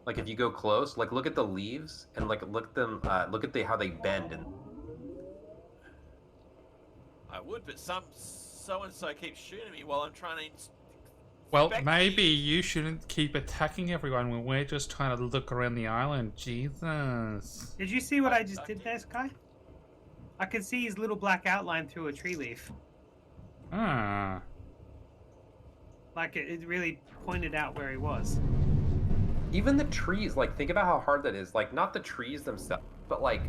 Like if you go close, like look at the leaves and like look at them. Look at how they bend. And I would, but so and so keeps shooting me while I'm trying to. Well, maybe you shouldn't keep attacking everyone when we're just trying to look around the island. Jesus. Did you see what I just did there, Sky? I could see his little black outline through a tree leaf. Ah. Like it really pointed out where he was. even the trees, like think about how hard that is. Like not the trees themselves, but like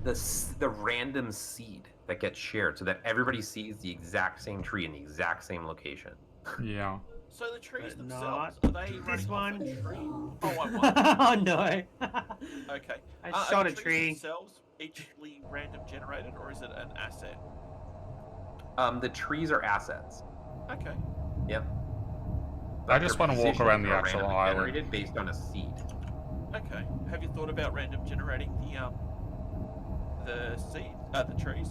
the random seed that gets shared so that everybody sees the exact same tree in the exact same location. Yeah. So the trees But themselves, not are they this running one. off a tree? Oh, I won. Oh no. Okay. I Are shot the a trees tree. themselves eachly random generated, or is it an asset? The trees are assets. Okay. Yep. I just their want to walk positions around the are actual randomly island. generated based on a seed. Okay. Have you thought about random generating the seed, the trees?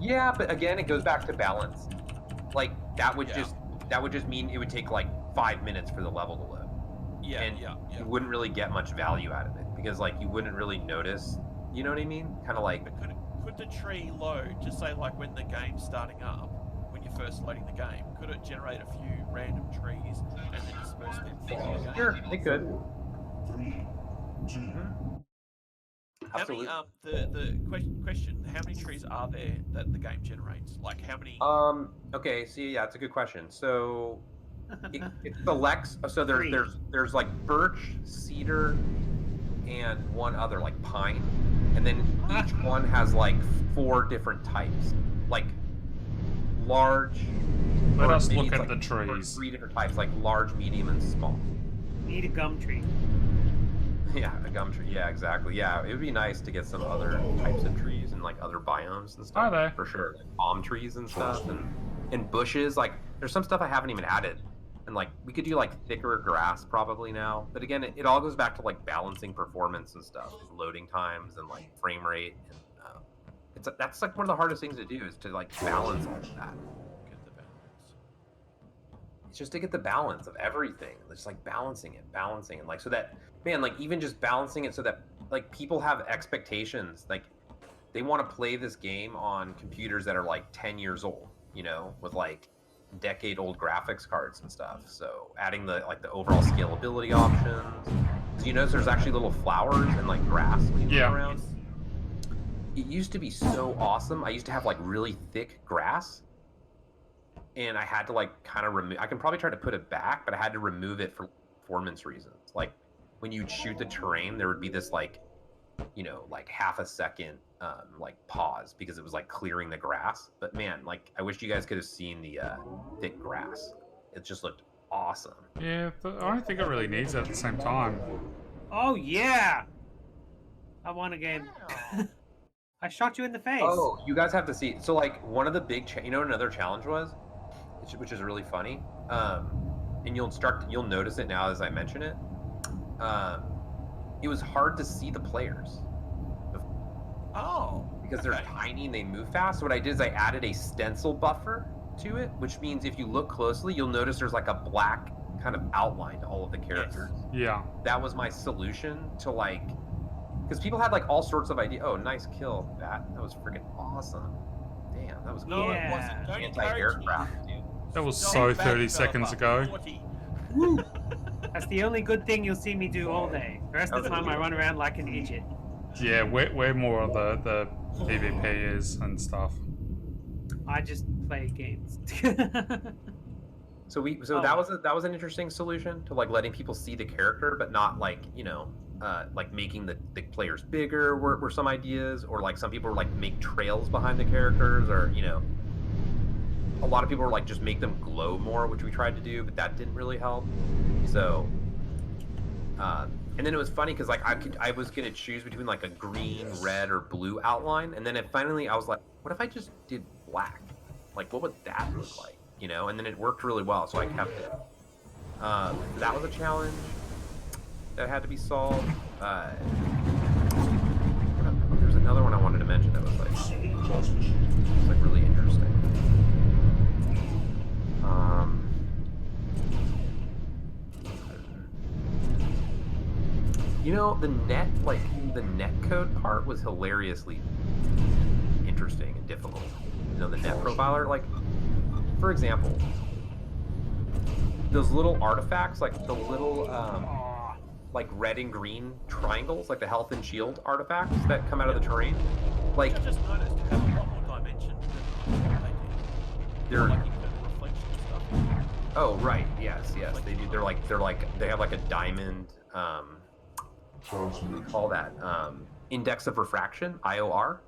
Yeah, but again, it goes back to balance. Like that would Yeah. just mean it would take like 5 minutes for the level to load. Yeah. And yeah. you wouldn't really get much value out of it because like you wouldn't really notice. You know what I mean? Kind of like. But could the tree load, just say like when the game's starting up, when you're first loading the game, could it generate a few random trees and then disperse them through the game? Sure, it could. 3, 2, How many, the question, how many trees are there that the game generates? Like how many? Okay, so yeah, it's a good question. So it selects. So there's like birch, cedar, and one other like pine, and then each one has like 4 different types, like large. Let or us maybe look it's at like the trees. 3 different types, like large, medium, and small. Need a gum tree. Yeah, a gum tree. Yeah, exactly. Yeah, it would be nice to get some other types of trees and like other biomes and Are stuff. they? For sure, like palm trees and stuff, and bushes. Like there's some stuff I haven't even added, and like we could do like thicker grass probably now. But again, it all goes back to like balancing performance and stuff, and loading times and like frame rate. And that's like one of the hardest things to do is to like balance all of that. It's just to get the balance of everything. It's like balancing, and like so that man, like even just balancing it so that like people have expectations, like they want to play this game on computers that are like 10 years old, you know, with like decade-old graphics cards and stuff. So adding the like the overall scalability options. Because you notice there's actually little flowers and like grass when you go around. It used to be so awesome. I used to have like really thick grass, and I had to like kind of remove. I can probably try to put it back, but I had to remove it for performance reasons. Like when you'd shoot the terrain, there would be this like, you know, like half a second like pause because it was like clearing the grass. But man, like I wish you guys could have seen the thick grass. It just looked awesome. Yeah, I don't think it really needs it at the same time. Oh yeah, I won a game. I shot you in the face. Oh, you guys have to see. So like one of the big, you know, what another challenge was, which is really funny. And you'll notice it now as I mention it. It was hard to see the players. Oh. Because they're tiny and they move fast. So what I did is I added a stencil buffer to it, which means if you look closely, you'll notice there's like a black kind of outline to all of the characters. Yeah. That was my solution to like, because people had like all sorts of ideas. Oh, nice kill, Bat. That was freaking awesome. Damn, that was No, cool. it wasn't. Don't encourage Anti-aircraft, dude. That was so 30 seconds ago. That's the only good thing you'll see me do all day. The rest of the time I run around like an idiot. Yeah, we're more of the PvPers and stuff. I just play games. So that was an interesting solution to like letting people see the character, but not like, you know, like making the players bigger were some ideas, or like some people were like make trails behind the characters, or you know, a lot of people were like just make them glow more, which we tried to do, but that didn't really help. So and then it was funny because like I was gonna choose between like a green, red, or blue outline, and then finally I was like, what if I just did black? Like what would that look like? You know, and then it worked really well, so I kept it. That was a challenge that had to be solved. There's another one I wanted to mention that was like really interesting. You know, the net code part was hilariously interesting and difficult. You know, the net profiler, like, for example, those little artifacts, like the little, like red and green triangles, like the health and shield artifacts that come out of the terrain, like, I just noticed have a lot more dimension than they did. They're like reflection stuff. Oh right, yes, they do. They have like a diamond. What do you call that? Index of refraction, IOR.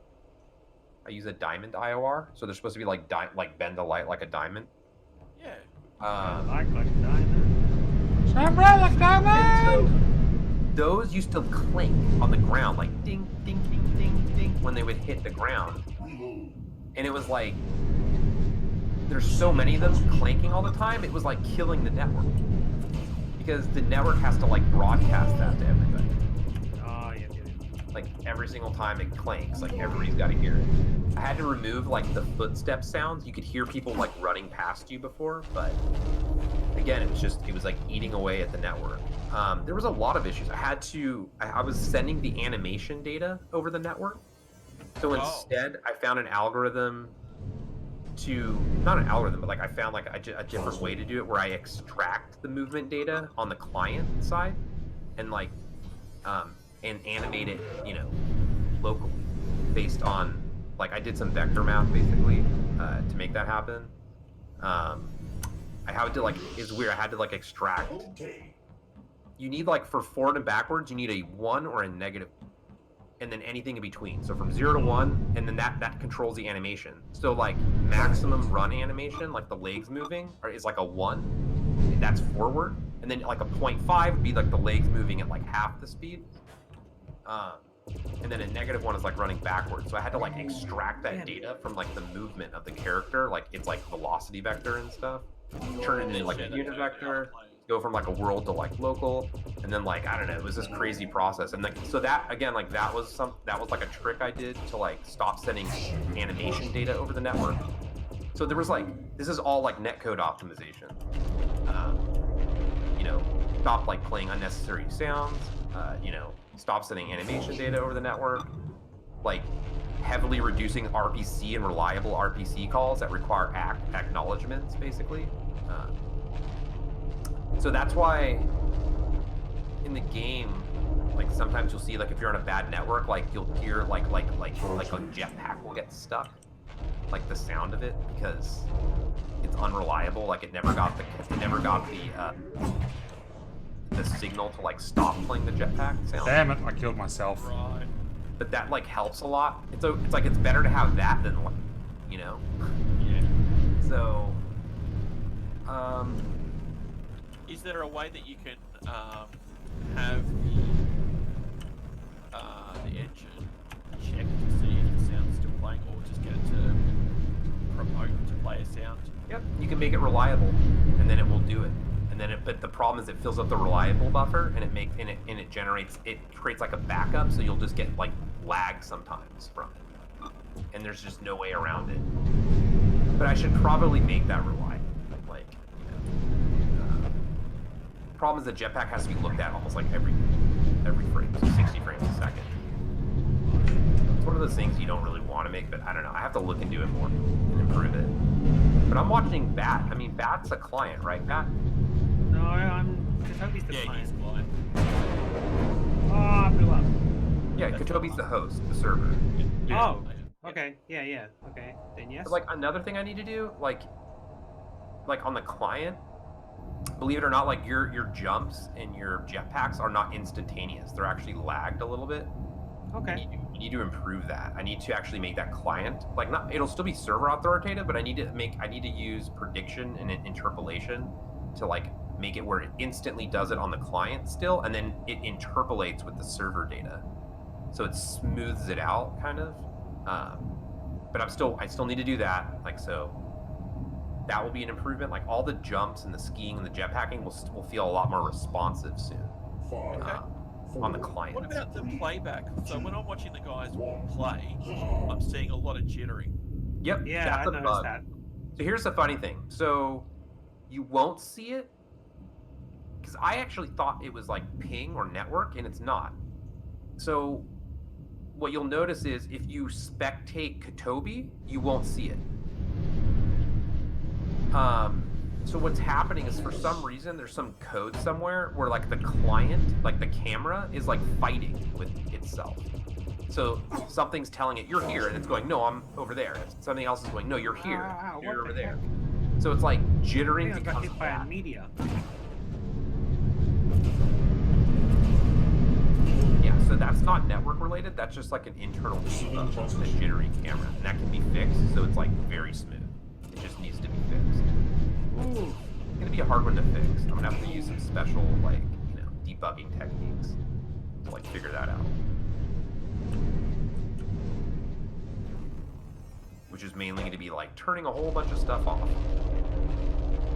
I use a diamond IOR, so they're supposed to be like bend the light like a diamond. Yeah. Like a diamond. Shine bright like a diamond. So those used to clink on the ground, like ding, ding, ding, ding, ding, when they would hit the ground, and it was like there's so many of them clanking all the time. It was like killing the network because the network has to like broadcast that to everybody. Like every single time it clanks, like everybody's got to hear it. I had to remove like the footstep sounds. You could hear people like running past you before, but again, it was like eating away at the network. There was a lot of issues. I was sending the animation data over the network. So instead, I found an algorithm not an algorithm, but like I found like a different way to do it where I extract the movement data on the client side and like, and animate it, you know, locally based on, like I did some vector math basically to make that happen. I had to like, it's weird, I had to like extract. You need like for forward and backwards, you need a 1 or a negative, and then anything in between. So from 0 to 1, and then that controls the animation. So like maximum run animation, like the legs moving, is like a 1, and that's forward. And then like a 0.5 would be like the legs moving at like half the speed. and then a negative one is like running backwards. So I had to like extract that data from like the movement of the character, like its like velocity vector and stuff, turn it into like a unit vector, go from like a world to like local, and then like I don't know, it was this crazy process. And like so that again, like that was like a trick I did to like stop sending animation data over the network. So there was like this is all like netcode optimization. You know, stop like playing unnecessary sounds. You know, stop sending animation data over the network. Like heavily reducing RPC and reliable RPC calls that require acknowledgements, basically. So that's why in the game, like sometimes you'll see like if you're on a bad network, like you'll hear like a jetpack will get stuck, like the sound of it because it's unreliable. Like it never got the signal to like stop playing the jetpack sound. Damn it! I killed myself. Right. But that like helps a lot. It's like it's better to have that than like, you know. Yeah. So. Is there a way that you can have the engine check to see if the sound's still playing, or just get it to promote to play a sound? Yep, you can make it reliable, and then it will do it. And then but the problem is it fills up the reliable buffer, and it creates like a backup, so you'll just get like lag sometimes from it, and there's just no way around it. But I should probably make that reliable. Problem is the jetpack has to be looked at almost like every frame, so 60 frames a second. It's one of those things you don't really want to make, but I don't know. I have to look into it more and improve it. But I'm watching Bat. I mean, Bat's a client, right, Bat? No, Kotobi's the client. He's client. Oh, I blew up. Yeah, Kotobi's the host, the server. Oh, okay. Yeah. Okay, then yes. But, like, another thing I need to do, like on the client, believe it or not, like your jumps and your jetpacks are not instantaneous. They're actually lagged a little bit. Okay. I need to improve that. I need to actually make that client like not. It'll still be server authoritative, but I need to use prediction and interpolation to like make it where it instantly does it on the client still, and then it interpolates with the server data, so it smooths it out kind of. But I still need to do that. Like so. That will be an improvement. Like all the jumps and the skiing and the jetpacking will feel a lot more responsive soon on the client. What about the playback? So when I'm watching the guys play, I'm seeing a lot of jittering. Yep. Yeah, that's I a noticed bug. that. So here's the funny thing. So you won't see it because I actually thought it was like ping or network, and it's not. So what you'll notice is if you spectate Kotobi, you won't see it. So what's happening is for some reason there's some code somewhere where like the client, like the camera is like fighting with itself. So something's telling it you're here and it's going, no, I'm over there. Something else is going, no, you're here. You're over there. So it's like jittering I got hit by a meteor. Yeah, so that's not network related. That's just like an internal of the jittery camera, and that can be fixed. So it's like very smooth. It just needs to be fixed. Ooh, it's gonna be a hard one to fix. I'm gonna have to use some special, like, you know, debugging techniques to like figure that out. Which is mainly going to be like turning a whole bunch of stuff off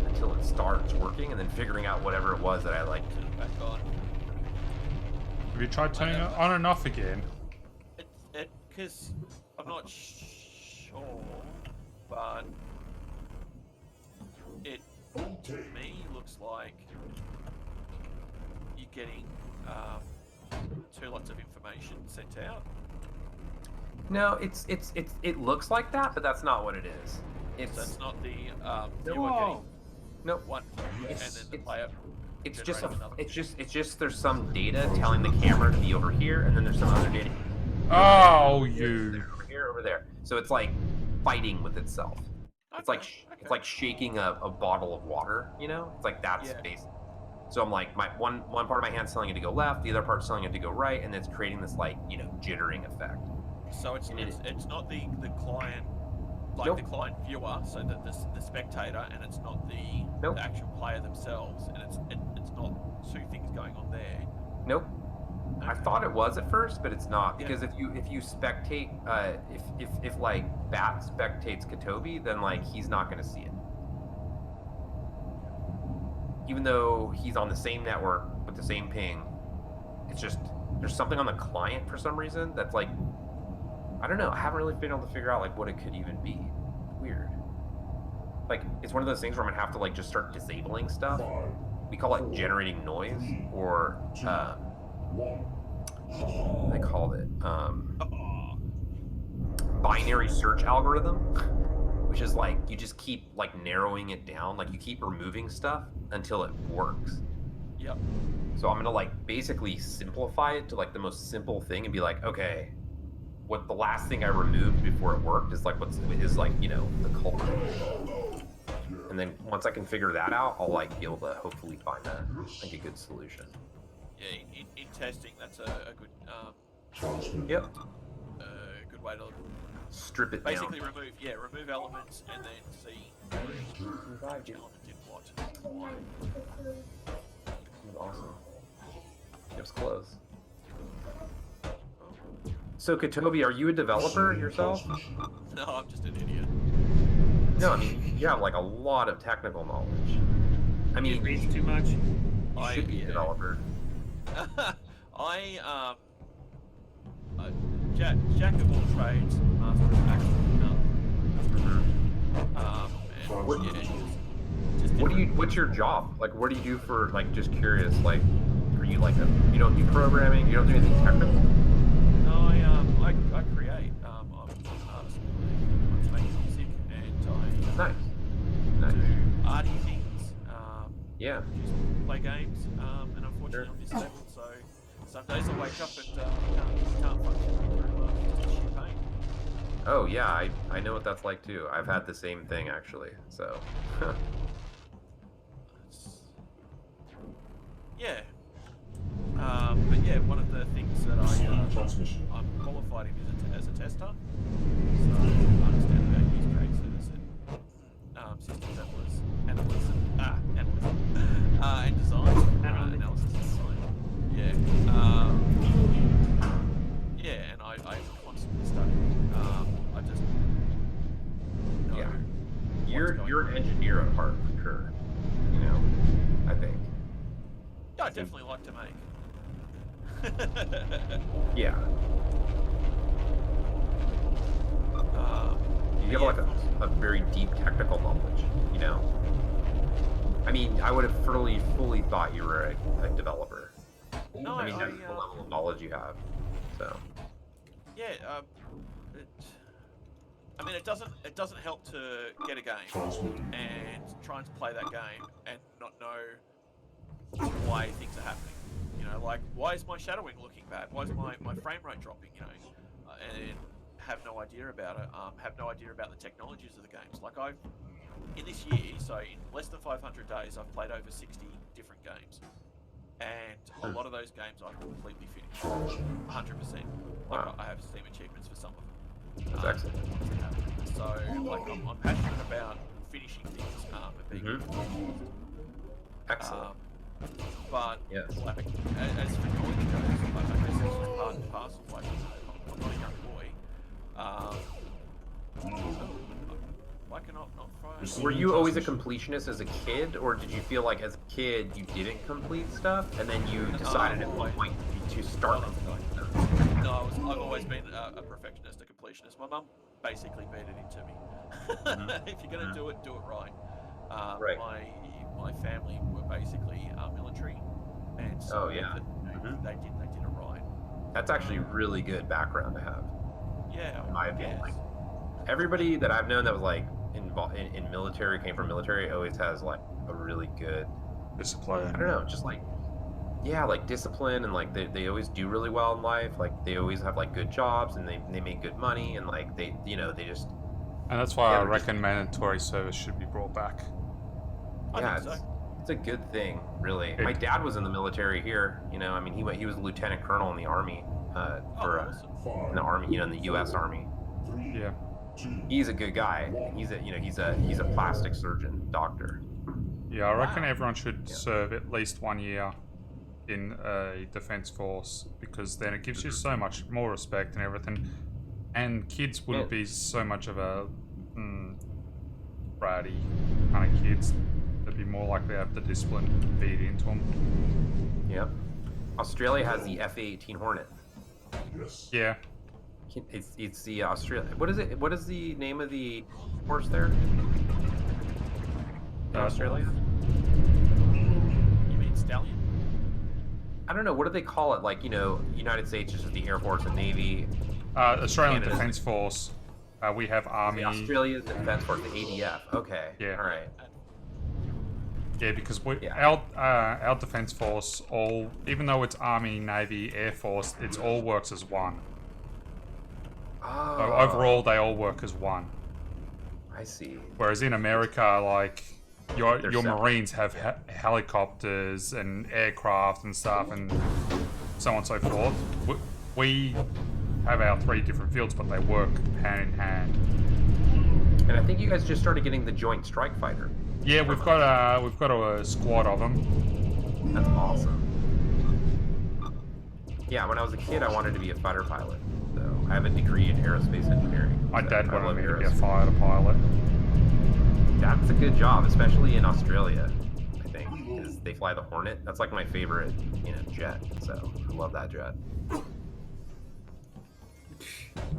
until it starts working, and then figuring out whatever it was that I like to back on. Have you tried turning it on and off again? Because I'm not sure, but it to me looks like you're getting two lots of information sent out. No, it looks like that, but that's not what it is. It's that's not the viewer getting. Nope. One, and then the player. It's just there's some data telling the camera to be over here, and then there's some other data. Oh, you. Over here, over there. So it's like fighting with itself. It's like it's like shaking a bottle of water. You know, it's like that's basic. So I'm like, my one part of my hand's telling it to go left, the other part's telling it to go right, and it's creating this like jittering effect. So it's not the client, like Nope. the client viewer, so that the spectator, and it's not the actual player themselves, and it's not two things going on there. Nope. I thought it was at first, but it's not, because if you spectate, if like Bat spectates Katobi, then like he's not going to see it, even though he's on the same network with the same ping. It's just there's something on the client for some reason that's like, I don't know. I haven't really been able to figure out like what it could even be. Weird. Like it's one of those things where I'm gonna have to like just start disabling stuff. We call it generating noise, or they call it binary search algorithm, which is like you just keep like narrowing it down, like you keep removing stuff until it works. Yep. So I'm gonna like basically simplify it to like the most simple thing and be like, okay, what the last thing I removed before it worked is like you know, the culprit. And then once I can figure that out, I'll like be able to hopefully find a good solution. Yeah, in testing, that's a good Yep. good way to Strip it basically down. remove elements and then see which element did what. Why. Awesome. It was close. So Katobi, are you a developer yourself? No, I'm just an idiot. No, I mean you have like a lot of technical knowledge. I mean, You read too much. you should be a developer. Jack of all trades, master of absolutely none. What's your job? Like, what do you do for, like, just curious, like, are you like you don't do programming, you don't do anything technical? No, I create. I'm an artist. I make music and I Nice. do arty things. Yeah. Just play games. And unfortunately I'm disabled, so some days I wake up and can't function through sheer pain. Oh yeah, I know what that's like too. I've had the same thing actually. So. Yeah. But yeah, one of the things that I'm qualified in is as a tester. So I understand about use cases and systems analysis and design. Analysis and design. Yeah. Yeah, and I constantly study. I just know. Yeah. You're an engineer at heart for sure. You know, I think. Yeah, I definitely like to make. Yeah. You have like a very deep technical knowledge, you know. I mean, I would have fully thought you were a developer. No, I mean, that's the level of knowledge you have. So. Yeah. I mean, it doesn't help to get a game and try and play that game and not know why things are happening. You know, like, why is my shadowing looking bad? Why is my frame rate dropping? You know, and have no idea about it. Have no idea about the technologies of the games. Like in this year, so in less than 500 days, I've played over 60 different games, and a lot of those games I've completely finished, 100%. Like I have Steam achievements for some of them. That's excellent. So, like, I'm passionate about finishing things and being Excellent. but yes. Like, as for knowledge goes, I guess it's just part and parcel. Like, I'm not a young boy. Why can I not fry? Were you always a completionist as a kid, or did you feel like as a kid you didn't complete stuff, and then you decided at one point to start completing stuff? No, I've always been a perfectionist, a completionist. My mum basically beat it into me. If you're gonna do it right. Right. My family were basically military, and so they did it right. That's actually really good background to have. Yeah, in my opinion. Like, everybody that I've known that was like involved in military, came from military, always has like a really good discipline. I don't know, just like like discipline, and like they always do really well in life. Like they always have like good jobs, and they make good money, and like they just. And that's why I reckon mandatory service should be brought back. Yeah, it's a good thing, really. My dad was in the military here. You know, I mean, he was a lieutenant colonel in the army, in the army, you know, in the U.S. Army. Yeah. He's a good guy. He's a plastic surgeon, doctor. Yeah, I reckon everyone should serve at least 1 year in a defense force, because then it gives you so much more respect and everything, and kids wouldn't be so much of a bratty kind of kids. They'd be more likely to have the discipline feed into them. Yep. Australia has the F-18 Hornet. Yes. Yeah. It's the Australia. What is it? What is the name of the horse there? In Australia? You mean stallion? I don't know. What do they call it? Like, you know, United States is just the Air Force and Navy. Australian Canada's Defence Force. We have Army. Australia's Defence Force, the ADF. Okay. Yeah. All right. Yeah, because Yeah. our Defence Force, even though it's Army, Navy, Air Force, it all works as one. Oh. So overall, they all work as one. I see. Whereas in America, like, your They're separate. Marines have helicopters and aircraft and stuff and so on and so forth. We have our 3 different fields, but they work hand in hand. And I think you guys just started getting the Joint Strike Fighter. Yeah, we've got a squad of them. That's awesome. Yeah, when I was a kid, I wanted to be a fighter pilot. So I have a degree in aerospace engineering. My dad I wanted love me to be a aerospace. fighter pilot. That's a good job, especially in Australia, I think, because they fly the Hornet. That's like my favorite, jet. So I love that jet.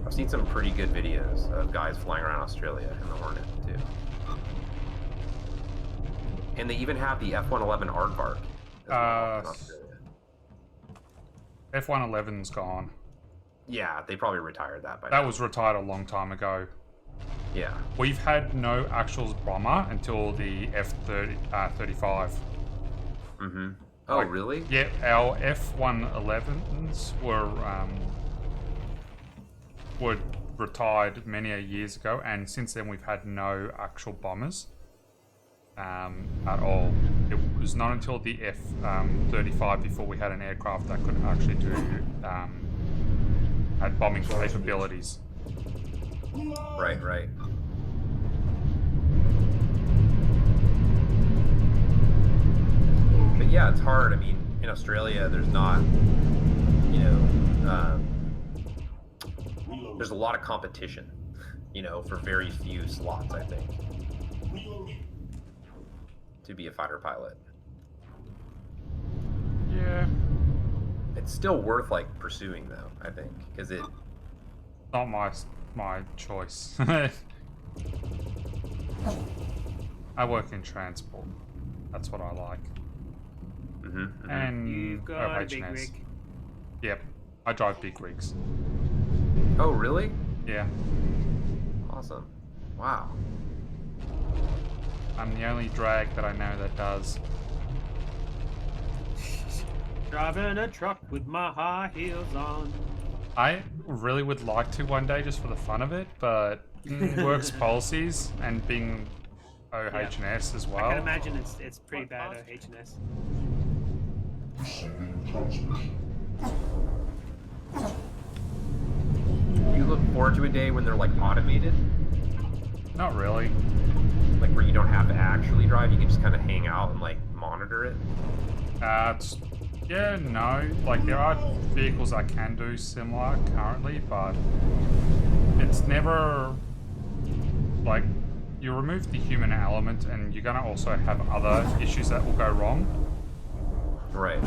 I've seen some pretty good videos of guys flying around Australia in the Hornet too. And they even have the F-111 Aardvark as well in Australia. F-111's gone. Yeah, they probably retired that by That now. was retired a long time ago. Yeah. We've had no actual bomber until the F-35. Mm-hmm. Oh, Like, really? Yeah, our F-111s were retired many years ago, and since then we've had no actual bombers at all. It was not until the F-35 before we had an aircraft that could actually do had bombing capabilities. Right, right. But yeah, it's hard. I mean, in Australia, there's not, there's a lot of competition, for very few slots, I think, to be a fighter pilot. Yeah. It's still worth, like, pursuing, though, I think, because it... Not my choice. I work in transport. That's what I like. And You've got a big OHS. rig. Yep, I drive big rigs. Oh, really? Yeah, Awesome. Wow. I'm the only drag that I know that does. Driving a truck with my high heels on. I really would like to one day just for the fun of it, but works policies and being OHS as well. I can imagine it's pretty bad OHS. You look forward to a day when they're, like, automated? Not really. Like, where you don't have to actually drive, you can just kind of hang out and, like, monitor it? Yeah, no. Like, there are vehicles I can do similar currently, but it's never, like, you remove the human element and you're gonna also have other issues that will go wrong. Right.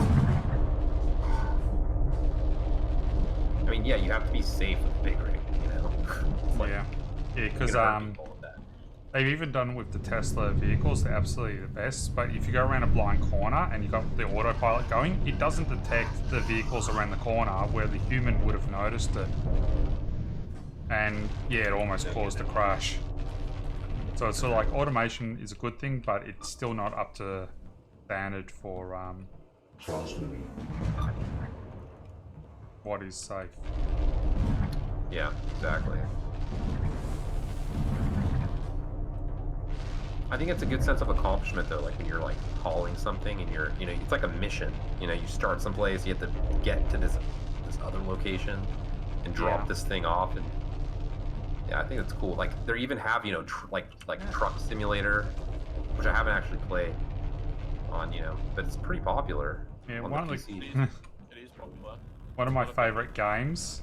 I mean, yeah, you have to be safe with the big rig, It's like, Yeah, because you can hurt people with that. they've even done with the Tesla vehicles, they're absolutely the best, but if you go around a blind corner and you got the autopilot going, it doesn't detect the vehicles around the corner where the human would have noticed it. And yeah, it almost caused a crash. So it's sort of like automation is a good thing, but it's still not up to standard for what is safe. Yeah, exactly. I think it's a good sense of accomplishment, though, like when you're, like, hauling something and you're, it's like a mission. You start someplace, you have to get to this other location and drop this thing off, and yeah, I think it's cool. Like, they even have, like Truck Simulator, which I haven't actually played on, but it's pretty popular. Yeah, on one the of PC. the It is popular. one of my favorite games.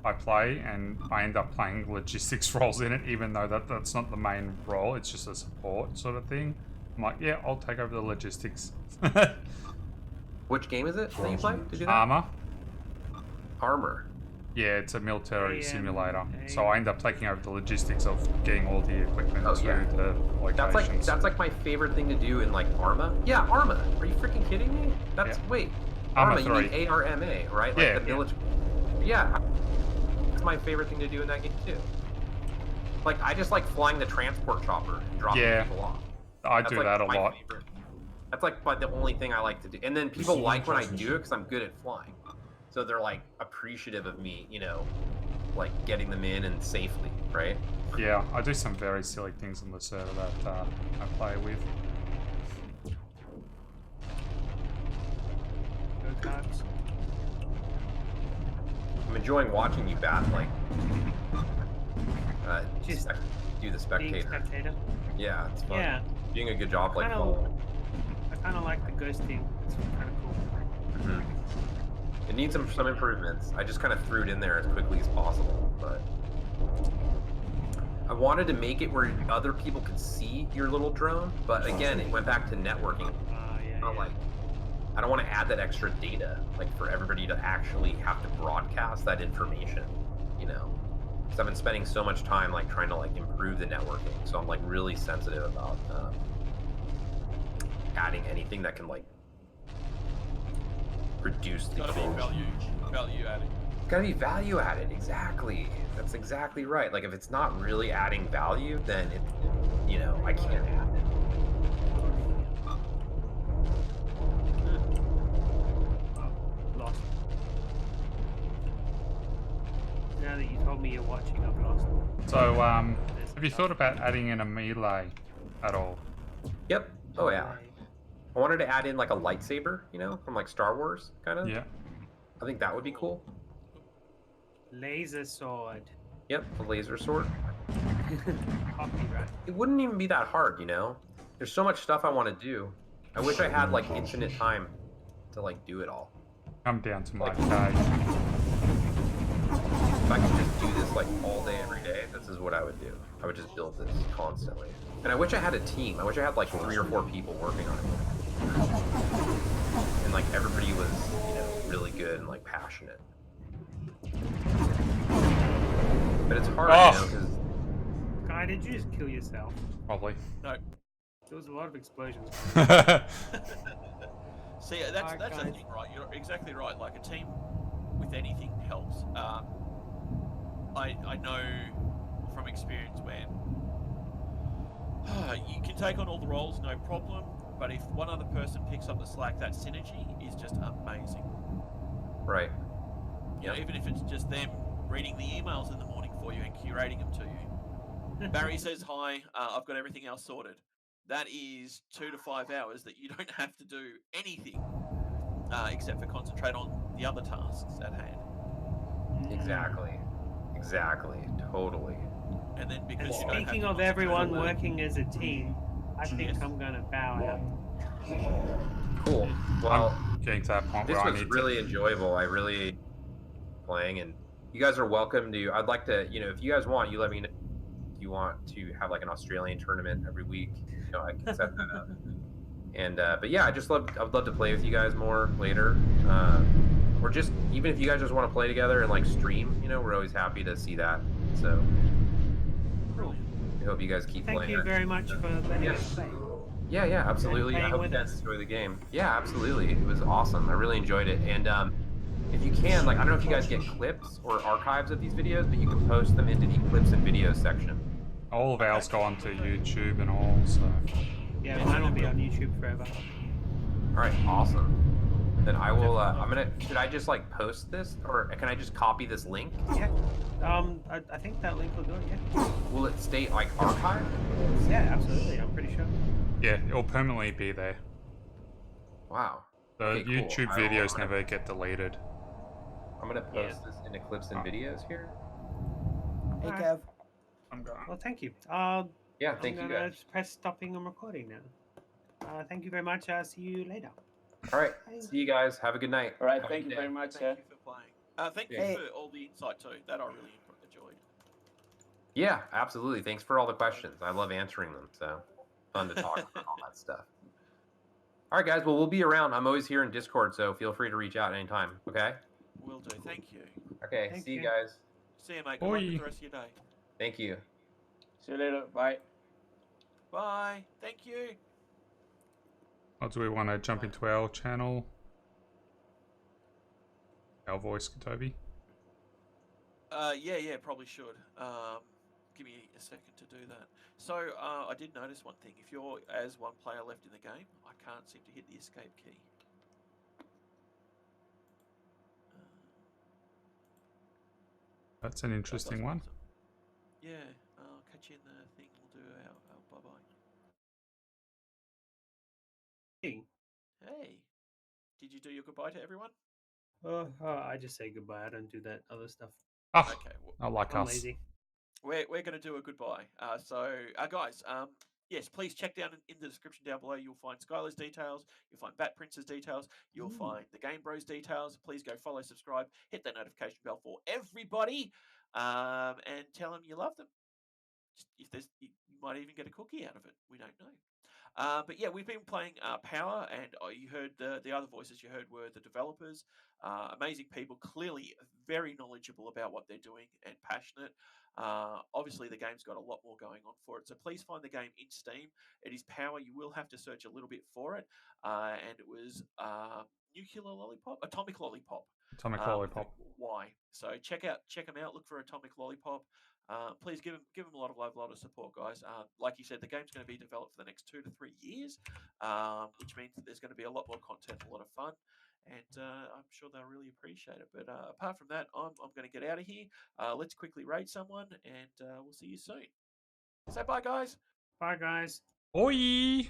I play, and I end up playing logistics roles in it, even though that's not the main role. It's just a support sort of thing. I'm like, yeah, I'll take over the logistics. Which game is it that you play? Did you do that? Armor. Armor. Yeah, it's a military AM, simulator. So I end up taking over the logistics of getting all the equipment to the locations. That's like my favorite thing to do in like Arma. Yeah, Arma. Are you freaking kidding me? That's wait. Arma Arma, you 3. mean ARMA, right? Like Yeah. the military. Yeah. That's my favorite thing to do in that game too. Like I just like flying the transport chopper and dropping people off. I That's do like that a my lot. favorite. That's like the only thing I like to do. And then people like when I do it because I'm good at flying. So they're like appreciative of me, you know, like getting them in and safely, right? Yeah, I do some very silly things on the server that I play with. I'm enjoying watching you bat, like, Just do the spectator. Yeah, it's fun. Yeah. Doing a good job, like, I kind of like the ghosting. It's kind of cool. It needs some improvements. I just kind of threw it in there as quickly as possible, but I wanted to make it where other people could see your little drone, but again, it went back to networking. Like, I don't want to add that extra data, like for everybody to actually have to broadcast that information, you know? Because I've been spending so much time like trying to like improve the networking, so I'm like really sensitive about adding anything that can like reduce the value adding. It's gotta be value added, exactly. That's exactly right. Like if it's not really adding value, then it, you know, I can't add it. Lost. Now that you told me you're watching, I've lost. So, have you thought about adding in a melee at all? Yep. Oh yeah. I wanted to add in like a lightsaber, you know, from like Star Wars, kind of. Yeah. I think that would be cool. Laser sword. Yep, a laser sword. Copyright. It wouldn't even be that hard, you know? There's so much stuff I want to do. I wish I had like infinite time to like do it all. Come down to my cage. If I could just do this like all day, every day, this is what I would do. I would just build this constantly. And I wish I had a team. I wish I had like 3 or 4 people working on it. And like everybody was, you know, really good and like passionate. But it's hard, you know, because... Guy, did you just kill yourself? Probably. No. There was a lot of explosions. See, that's the thing, right? You're exactly right. Like a team with anything helps. I know from experience when you can take on all the roles, no problem. But if one other person picks up the slack, that synergy is just amazing. Right. You know, even if it's just them reading the emails in the morning for you and curating them to you. Barry says hi. I've got everything else sorted. That is 2 to 5 hours that you don't have to do anything except for concentrate on the other tasks at hand. Exactly. Exactly. Totally. And then because And you don't have speaking to of everyone concentrate on working as a team, I think I'm gonna bow out. Cool. Well, I'm getting to that point this where I was need really enjoyable. I really playing, and you guys are welcome to. I'd like to, you know, if you guys want, you let me know. If you want to have like an Australian tournament every week, you know, I can set that up. And but yeah, I'd love to play with you guys more later. Or just even if you guys just want to play together and like stream, you know, we're always happy to see that. So I hope you guys keep playing. Thank you very much for letting us play. Yeah, absolutely. I hope you guys enjoy the game. Yeah, absolutely. It was awesome. I really enjoyed it. And if you can, like, I don't know if you guys get clips or archives of these videos, but you can post them into the clips and videos section. All of ours go onto YouTube and all, so... Yeah, mine will be on YouTube forever. Alright, awesome. Then I will, should I just, like, post this? Or can I just copy this link? Yeah. I think that link will do it, yeah. Will it state, like, archive? Yeah, absolutely. I'm pretty sure. Yeah, it'll permanently be there. Wow. The Okay, cool. YouTube videos never get deleted. I'm gonna post this into clips and videos here. Hey, Kev. I'm going. Well, thank you. Yeah, thank you I'm guys. gonna just press stopping and recording now. Thank you very much. See you later. All right. Bye. See you guys. Have a good night. All right, Have a thank good you day. very much. Thank you for playing. Thank you Hey. for all the insight too. That I really enjoyed. Yeah, absolutely. Thanks for all the questions. I love answering them. So fun to talk about all that stuff. All right, guys. Well, we'll be around. I'm always here in Discord, so feel free to reach out anytime. Okay. Will do. Thank you. Okay. Thank see you you. guys. See you, mate. Good luck with Oi. the rest of your day. Thank you. See you later. Bye. Bye. Thank you. Or do we want to jump into our channel? Our voice, Toby. Yeah, probably should. Give me a second to do that. So, I did notice one thing. If you're as one player left in the game, I can't seem to hit the escape key. That's an interesting one. Yeah, I'll catch you in the thing. We'll do our bye-bye. Hey. Hey, did you do your goodbye to everyone? I just say goodbye. I don't do that other stuff. Oh, Okay, well, not like I'm us. lazy. we're going to do a goodbye. Guys, yes, please check down in the description down below. You'll find Skylar's details. You'll find Batprince's details. You'll find the Game Bros details. Please go follow, subscribe, hit that notification bell for everybody, and tell them you love them. If there's, you might even get a cookie out of it. We don't know. But yeah, we've been playing Power, and you heard the other voices you heard were the developers. Amazing people, clearly very knowledgeable about what they're doing and passionate. Obviously, the game's got a lot more going on for it, so please find the game in Steam. It is Power. You will have to search a little bit for it, and it was Atomic Lollipop. Atomic Lollipop. Why? So check them out. Look for Atomic Lollipop. Please give them a lot of love, a lot of support, guys. Like you said, the game's going to be developed for the next 2 to 3 years, which means that there's going to be a lot more content, a lot of fun, and I'm sure they'll really appreciate it. But apart from that, I'm going to get out of here. Let's quickly raid someone, and we'll see you soon. Say bye, guys. Bye, guys. Oi.